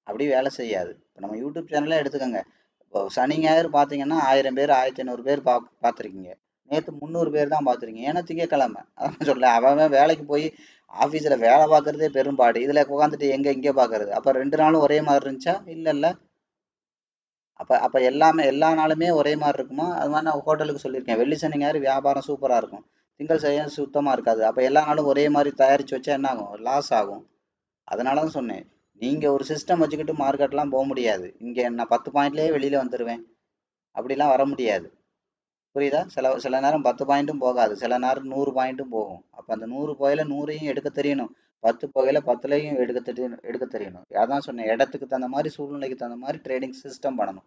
அப்படி வேலை செய்யாது. இப்போ நம்ம யூடியூப் சேனலே எடுத்துக்கோங்க. இப்போ சனி ஞாயிறு பார்த்தீங்கன்னா 1000 பேர் 1500 பேர் பார்த்துருக்கீங்க. நேற்று 300 பேர் தான் பார்த்துருக்கீங்க. ஏன்னா திங்கக்கிழமை. அதான் சொல்ல, அவன் வேலைக்கு போய் ஆஃபீஸில் வேலை பார்க்குறதே பெரும்பாடு, இதில் உட்காந்துட்டு எங்கே இங்கே பார்க்கறது. அப்போ 2 நாளும் ஒரே மாதிரி இருந்துச்சா? இல்லைல்ல. அப்போ அப்போ எல்லா நாளுமே ஒரே மாதிரி இருக்குமா? அது மாதிரி நான் ஹோட்டலுக்கு சொல்லியிருக்கேன், வெள்ளி சனி ஞாயிறு வியாபாரம் சூப்பராக இருக்கும், திங்கள் செய்ய சுத்தமாக இருக்காது. அப்போ எல்லா நாளும் ஒரே மாதிரி தயாரித்து வச்சா என்ன ஆகும், லாஸ் ஆகும். அதனால தான் சொன்னேன், நீங்கள் ஒரு சிஸ்டம் வச்சுக்கிட்டு மார்க்கெட்லாம் போக முடியாது. இங்கே நான் 10 பாயிண்ட்லேயே வெளியில் வந்துடுவேன், அப்படிலாம் வர முடியாது. புரியுதா? சில நேரம் 10 பாயிண்ட்டும் போகாது, சில நேரம் 100 பாயிண்ட்டும் போகும். அப்போ அந்த 100 போயில 100ஐயும் எடுக்க தெரியணும். 10 புகையில 10லையும் எடுக்க தெரியணும். அதான் சொன்னேன், இடத்துக்கு தகுந்த மாதிரி சூழ்நிலைக்கு தகுந்த மாதிரி ட்ரேடிங் சிஸ்டம் பண்ணணும்.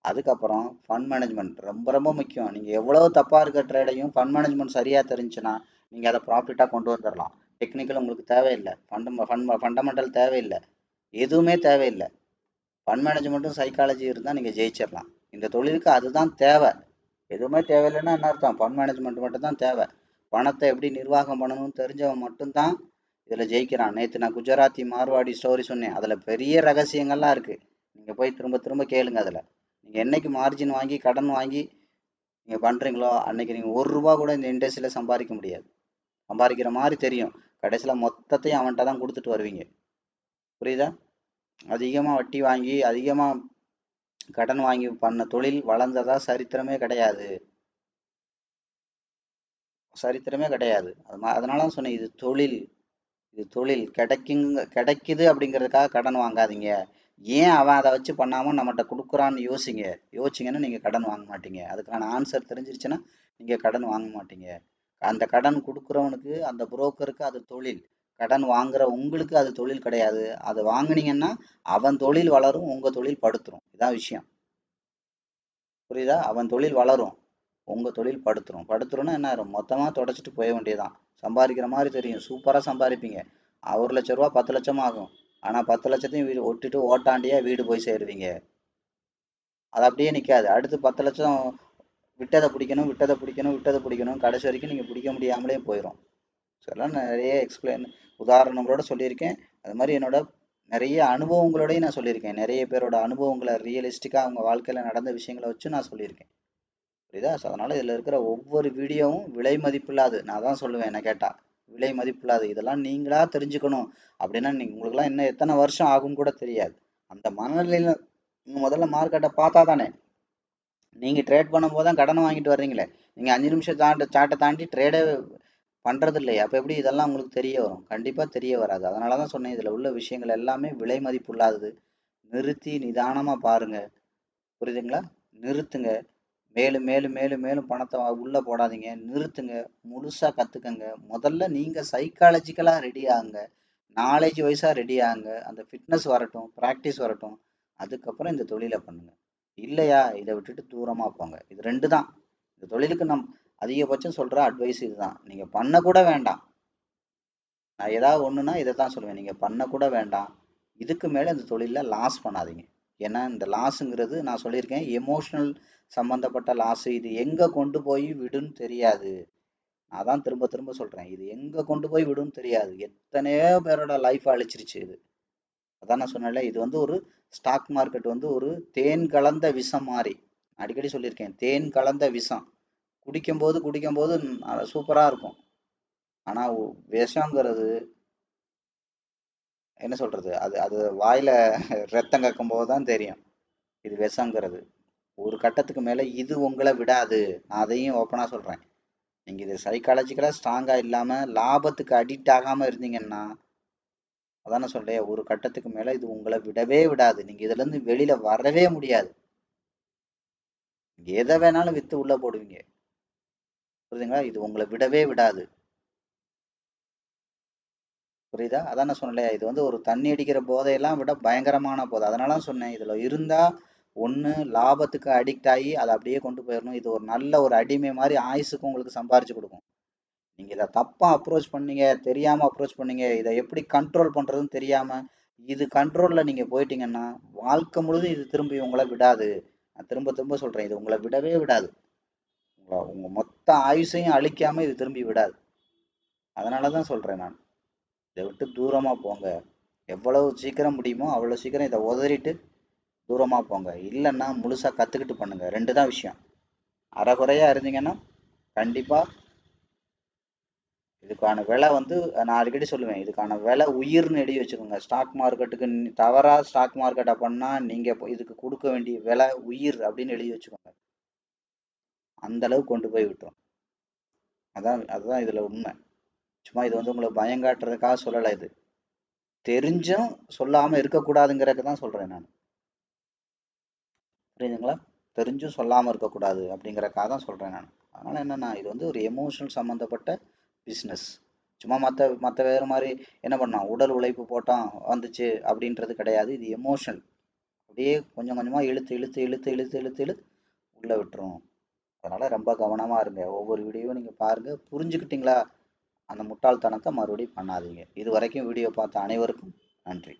அதுக்கப்புறம் ஃபண்ட் மேனேஜ்மெண்ட் ரொம்ப ரொம்ப முக்கியம். நீங்கள் எவ்வளோ தப்பாக இருக்க ட்ரேடையும் ஃபண்ட் மேனேஜ்மெண்ட் சரியாக தெரிஞ்சுன்னா நீங்கள் அதை ப்ராஃபிட்டாக கொண்டு வந்துடலாம். டெக்னிக்கல் உங்களுக்கு தேவையில்லை, ஃபண்டமெண்டல் தேவையில்லை, எதுவுமே தேவையில்லை. ஃபண்ட் மேனேஜ்மெண்ட்டும் சைக்காலஜி இருந்தால் நீங்கள் ஜெயிச்சிடலாம். இந்த தொழிலுக்கு அதுதான் தேவை. எதுவுமே தேவையில்லைன்னா என்ன அர்த்தம்? ஃபண்ட் மேனேஜ்மெண்ட் மட்டும் தான் தேவை. பணத்தை எப்படி நிர்வாகம் பண்ணணும்னு தெரிஞ்சவன் மட்டும்தான் இதில் ஜெயிக்கிறான். நேற்று நான் குஜராத்தி மார்வாடி ஸ்டோரி சொன்னேன், அதில் பெரிய ரகசியங்கள்லாம் இருக்குது. நீங்கள் போய் திரும்ப திரும்ப கேளுங்க. அதில் நீங்கள் என்னைக்கு மார்ஜின் வாங்கி கடன் வாங்கி நீங்கள் பண்ணுறீங்களோ அன்னைக்கு நீங்கள் ₹1 கூட இந்த இண்டஸ்ட்ரியில் சம்பாதிக்க முடியாது. சம்பாதிக்கிற மாதிரி தெரியும், கடைசியில் மொத்தத்தையும் அவன்கிட்ட தான் கொடுத்துட்டு வருவீங்க. புரியுதா? அதிகமாக வட்டி வாங்கி அதிகமாக கடன் வாங்கி பண்ண தொழில் வளர்ந்ததா சரித்திரமே கிடையாது. சரித்திரமே கிடையாது. அதனால தான் சொன்னேன், இது தொழில். இது தொழில். கிடைக்குது அப்படிங்கிறதுக்காக கடன் வாங்காதீங்க. ஏன் அவன் அதை வச்சு பண்ணாமல் நம்மகிட்ட கொடுக்குறான்னு யோசிச்சிங்கன்னா நீங்கள் கடன் வாங்க மாட்டீங்க. அதுக்கான ஆன்சர் தெரிஞ்சிருச்சுன்னா நீங்கள் கடன் வாங்க மாட்டீங்க. அந்த கடன் கொடுக்குறவனுக்கு, அந்த புரோக்கருக்கு அது தொழில். கடன் வாங்குற உங்களுக்கு அது தொழில் கிடையாது. அதை வாங்குனீங்கன்னா அவன் தொழில் வளரும், உங்கள் தொழில் படுத்துரும். இதான் விஷயம். புரியுதா? அவன் தொழில் வளரும், உங்கள் தொழில் படுத்துரும்னா என்ன ஆயிரும்? மொத்தமாக தொடச்சிட்டு போய வேண்டியதான். சம்பாதிக்கிற மாதிரி தெரியும், சூப்பராக சம்பாதிப்பீங்க. 1,00,000 10 லட்சம் ஆகும். ஆனால் 10 லட்சத்தையும் வீடு ஒட்டிட்டு ஓட்டாண்டியா வீடு போய் சேருவீங்க. அது அப்படியே நிற்காது. அடுத்து 10 லட்சம் விட்டதை பிடிக்கணும், கடைசி வரைக்கும் நீங்கள் பிடிக்க முடியாமலே போயிடும். இதெல்லாம் நிறைய உதாரணங்களோட சொல்லியிருக்கேன். அது மாதிரி என்னோட நிறைய அனுபவங்களோடய நான் சொல்லியிருக்கேன். நிறைய பேரோட அனுபவங்களை ரியலிஸ்டிக்காக அவங்க வாழ்க்கையில் நடந்த விஷயங்களை வச்சு நான் சொல்லியிருக்கேன். புரியுதா? ஸோ அதனால் இதில் இருக்கிற ஒவ்வொரு வீடியோவும் விலை மதிப்பில்லாது. நான் தான் சொல்லுவேன், என்ன கேட்டால் விலை மதிப்பில்லாது. இதெல்லாம் நீங்களாக தெரிஞ்சுக்கணும். அப்படின்னா உங்களுக்குலாம் இன்னும் எத்தனை வருஷம் ஆகும்னு கூட தெரியாது. அந்த மனநிலையில் நீங்கள் முதல்ல மார்க்கெட்டை பார்த்தா தானே. நீங்கள் ட்ரேட் பண்ணும்போது தான் கடனை வாங்கிட்டு வர்றீங்களே. நீங்கள் 5 நிமிஷம் சாட்டை தாண்டி ட்ரேடே பண்ணுறது இல்லையா? அப்போ எப்படி இதெல்லாம் உங்களுக்கு தெரிய வரும்? கண்டிப்பாக தெரிய வராது. அதனால தான் சொன்னேன், இதில் உள்ள விஷயங்கள் எல்லாமே விலை மதிப்புள்ளாதது. நிறுத்தி நிதானமாக பாருங்கள். புரியுதுங்களா? நிறுத்துங்க. மேலும் மேலும் மேலும் மேலும் பணத்தை உள்ளே போடாதீங்க. நிறுத்துங்க. முழுசாக கற்றுக்கங்க. முதல்ல நீங்கள் சைக்காலஜிக்கலாக ரெடி ஆகுங்க, நாலேஜ் வைஸாக ரெடி ஆகுங்க. அந்த ஃபிட்னஸ் வரட்டும், ப்ராக்டிஸ் வரட்டும். அதுக்கப்புறம் இந்த தொழிலை பண்ணுங்க. இல்லையா, இதை விட்டுட்டு தூரமாக போங்க. இது 2 தான். இந்த தொழிலுக்கு நம் அதிகபட்சம் சொல்கிற அட்வைஸ் இதுதான். நீங்கள் பண்ணக்கூட வேண்டாம். நான் ஏதாவது ஒன்றுனா இதை தான் சொல்லுவேன், நீங்கள் பண்ணக்கூட வேண்டாம். இதுக்கு மேலே இந்த தொழிலில் லாஸ் பண்ணாதீங்க. ஏன்னா இந்த லாஸுங்கிறது நான் சொல்லியிருக்கேன், எமோஷ்னல் சம்மந்தப்பட்ட லாஸு. இது எங்கே கொண்டு போய் விடுன்னு தெரியாது. நான் தான் திரும்ப திரும்ப சொல்கிறேன், இது எங்கே கொண்டு போய் விடுன்னு தெரியாது. எத்தனையோ பேரோட லைஃப் அழிச்சிருச்சு இது. அதான் நான் சொன்னேன்ல, இது வந்து ஒரு ஸ்டாக் மார்க்கெட் வந்து ஒரு தேன் கலந்த விஷம் மாதிரி. அடிக்கடி சொல்லியிருக்கேன், தேன் கலந்த விஷம். குடிக்கும்போது சூப்பராக இருக்கும். ஆனால் விஷங்கிறது என்ன சொல்கிறது, அது அது வாயில் ரத்தம் கக்கும்போது தான் தெரியும் இது விஷங்கிறது. ஒரு கட்டத்துக்கு மேலே இது உங்களை விடாது. நான் அதையும் ஓப்பனாக சொல்கிறேன். நீங்கள் இது சைக்காலஜிக்கலாக ஸ்ட்ராங்காக இல்லாமல் லாபத்துக்கு அடிக்ட் ஆகாமல் இருந்தீங்கன்னா, அதான சொல்கிறேன், ஒரு கட்டத்துக்கு மேலே இது உங்களை விடவே விடாது. நீங்கள் இதுலேருந்து வெளியில் வரவே முடியாது. எதை வேணாலும் விற்று உள்ளே போடுவீங்க. புரியுதுங்களா? இது உங்களை விடவே விடாது. புரியுதா? அதான் நான் சொன்னேன், இது வந்து ஒரு தண்ணி அடிக்கிற போதையெல்லாம் விட பயங்கரமான போதை. அதனால தான் சொன்னேன், இதில் இருந்தால் ஒன்று லாபத்துக்கு அடிக்ட் ஆகி அதை அப்படியே கொண்டு போயிடணும். இது ஒரு நல்ல ஒரு அடிமை மாதிரி ஆயுசுக்கு உங்களுக்கு சம்பாரிச்சு கொடுக்கும். நீங்கள் இதை தப்பாக அப்ரோச் பண்ணீங்க, தெரியாமல் அப்ரோச் பண்ணீங்க, இதை எப்படி கண்ட்ரோல் பண்ணுறதுன்னு தெரியாமல் இது கண்ட்ரோலில் நீங்கள் போயிட்டீங்கன்னா வாழ்க்கை முழுதும் இது திரும்பி உங்களை விடாது. நான் திரும்ப திரும்ப சொல்கிறேன், இது உங்களை விடவே விடாது. உங்கள் மொத்த ஆயுசையும் அழிக்காமல் இது திரும்பி விடாது. அதனால தான் சொல்கிறேன் நான், இதை விட்டு தூரமாக போங்க. எவ்வளவு சீக்கிரம் முடியுமோ அவ்வளோ சீக்கிரம் இதை உதறிட்டு தூரமாக போங்க. இல்லைன்னா முழுசாக கற்றுக்கிட்டு பண்ணுங்க. 2 தான் விஷயம். அரைகுறையாக இருந்தீங்கன்னா கண்டிப்பாக இதுக்கான விலை வந்து, நான் அடிக்கடி சொல்லுவேன், இதுக்கான விலை உயிர்னு எழுதி வச்சுக்கோங்க. ஸ்டாக் மார்க்கெட்டுக்கு தவறாக ஸ்டாக் மார்க்கெட்டை பண்ணால் நீங்கள் இதுக்கு கொடுக்க வேண்டிய விலை உயிர் அப்படின்னு எழுதி வச்சுக்கோங்க. அந்த அளவுக்கு கொண்டு போய் விட்டுரும். அதுதான் இதில் உண்மை. சும்மா இது வந்து உங்களை பயங்காட்டுறதுக்காக சொல்லலை. இது தெரிஞ்சும் சொல்லாமல் இருக்கக்கூடாதுங்கிறதுக்கு தான் சொல்கிறேன் நான். புரியுதுங்களா? தெரிஞ்சும் சொல்லாமல் இருக்கக்கூடாது அப்படிங்கிறக்காக தான் சொல்கிறேன் நான். அதனால் என்னென்னா, இது வந்து ஒரு எமோஷனல் சம்மந்தப்பட்ட பிஸ்னஸ். சும்மா மற்ற மற்ற வேறு மாதிரி என்ன பண்ணான், உடல் உழைப்பு போட்டான் வந்துச்சு அப்படின்றது கிடையாது. இது எமோஷன். அப்படியே கொஞ்சம் கொஞ்சமாக இழுத்து இழுத்து இழுத்து இழுத்து இழுத்து இழுத்து உள்ளே விட்டுரும். அதனால் ரொம்ப கவனமாக இருங்க. ஒவ்வொரு வீடியோவும் நீங்கள் பாருங்கள், புரிஞ்சுக்கிட்டீங்களா? அந்த முட்டாள்தனத்தை மறுபடியும் பண்ணாதீங்க. இது வரைக்கும் வீடியோ பார்த்த அனைவருக்கும் நன்றி.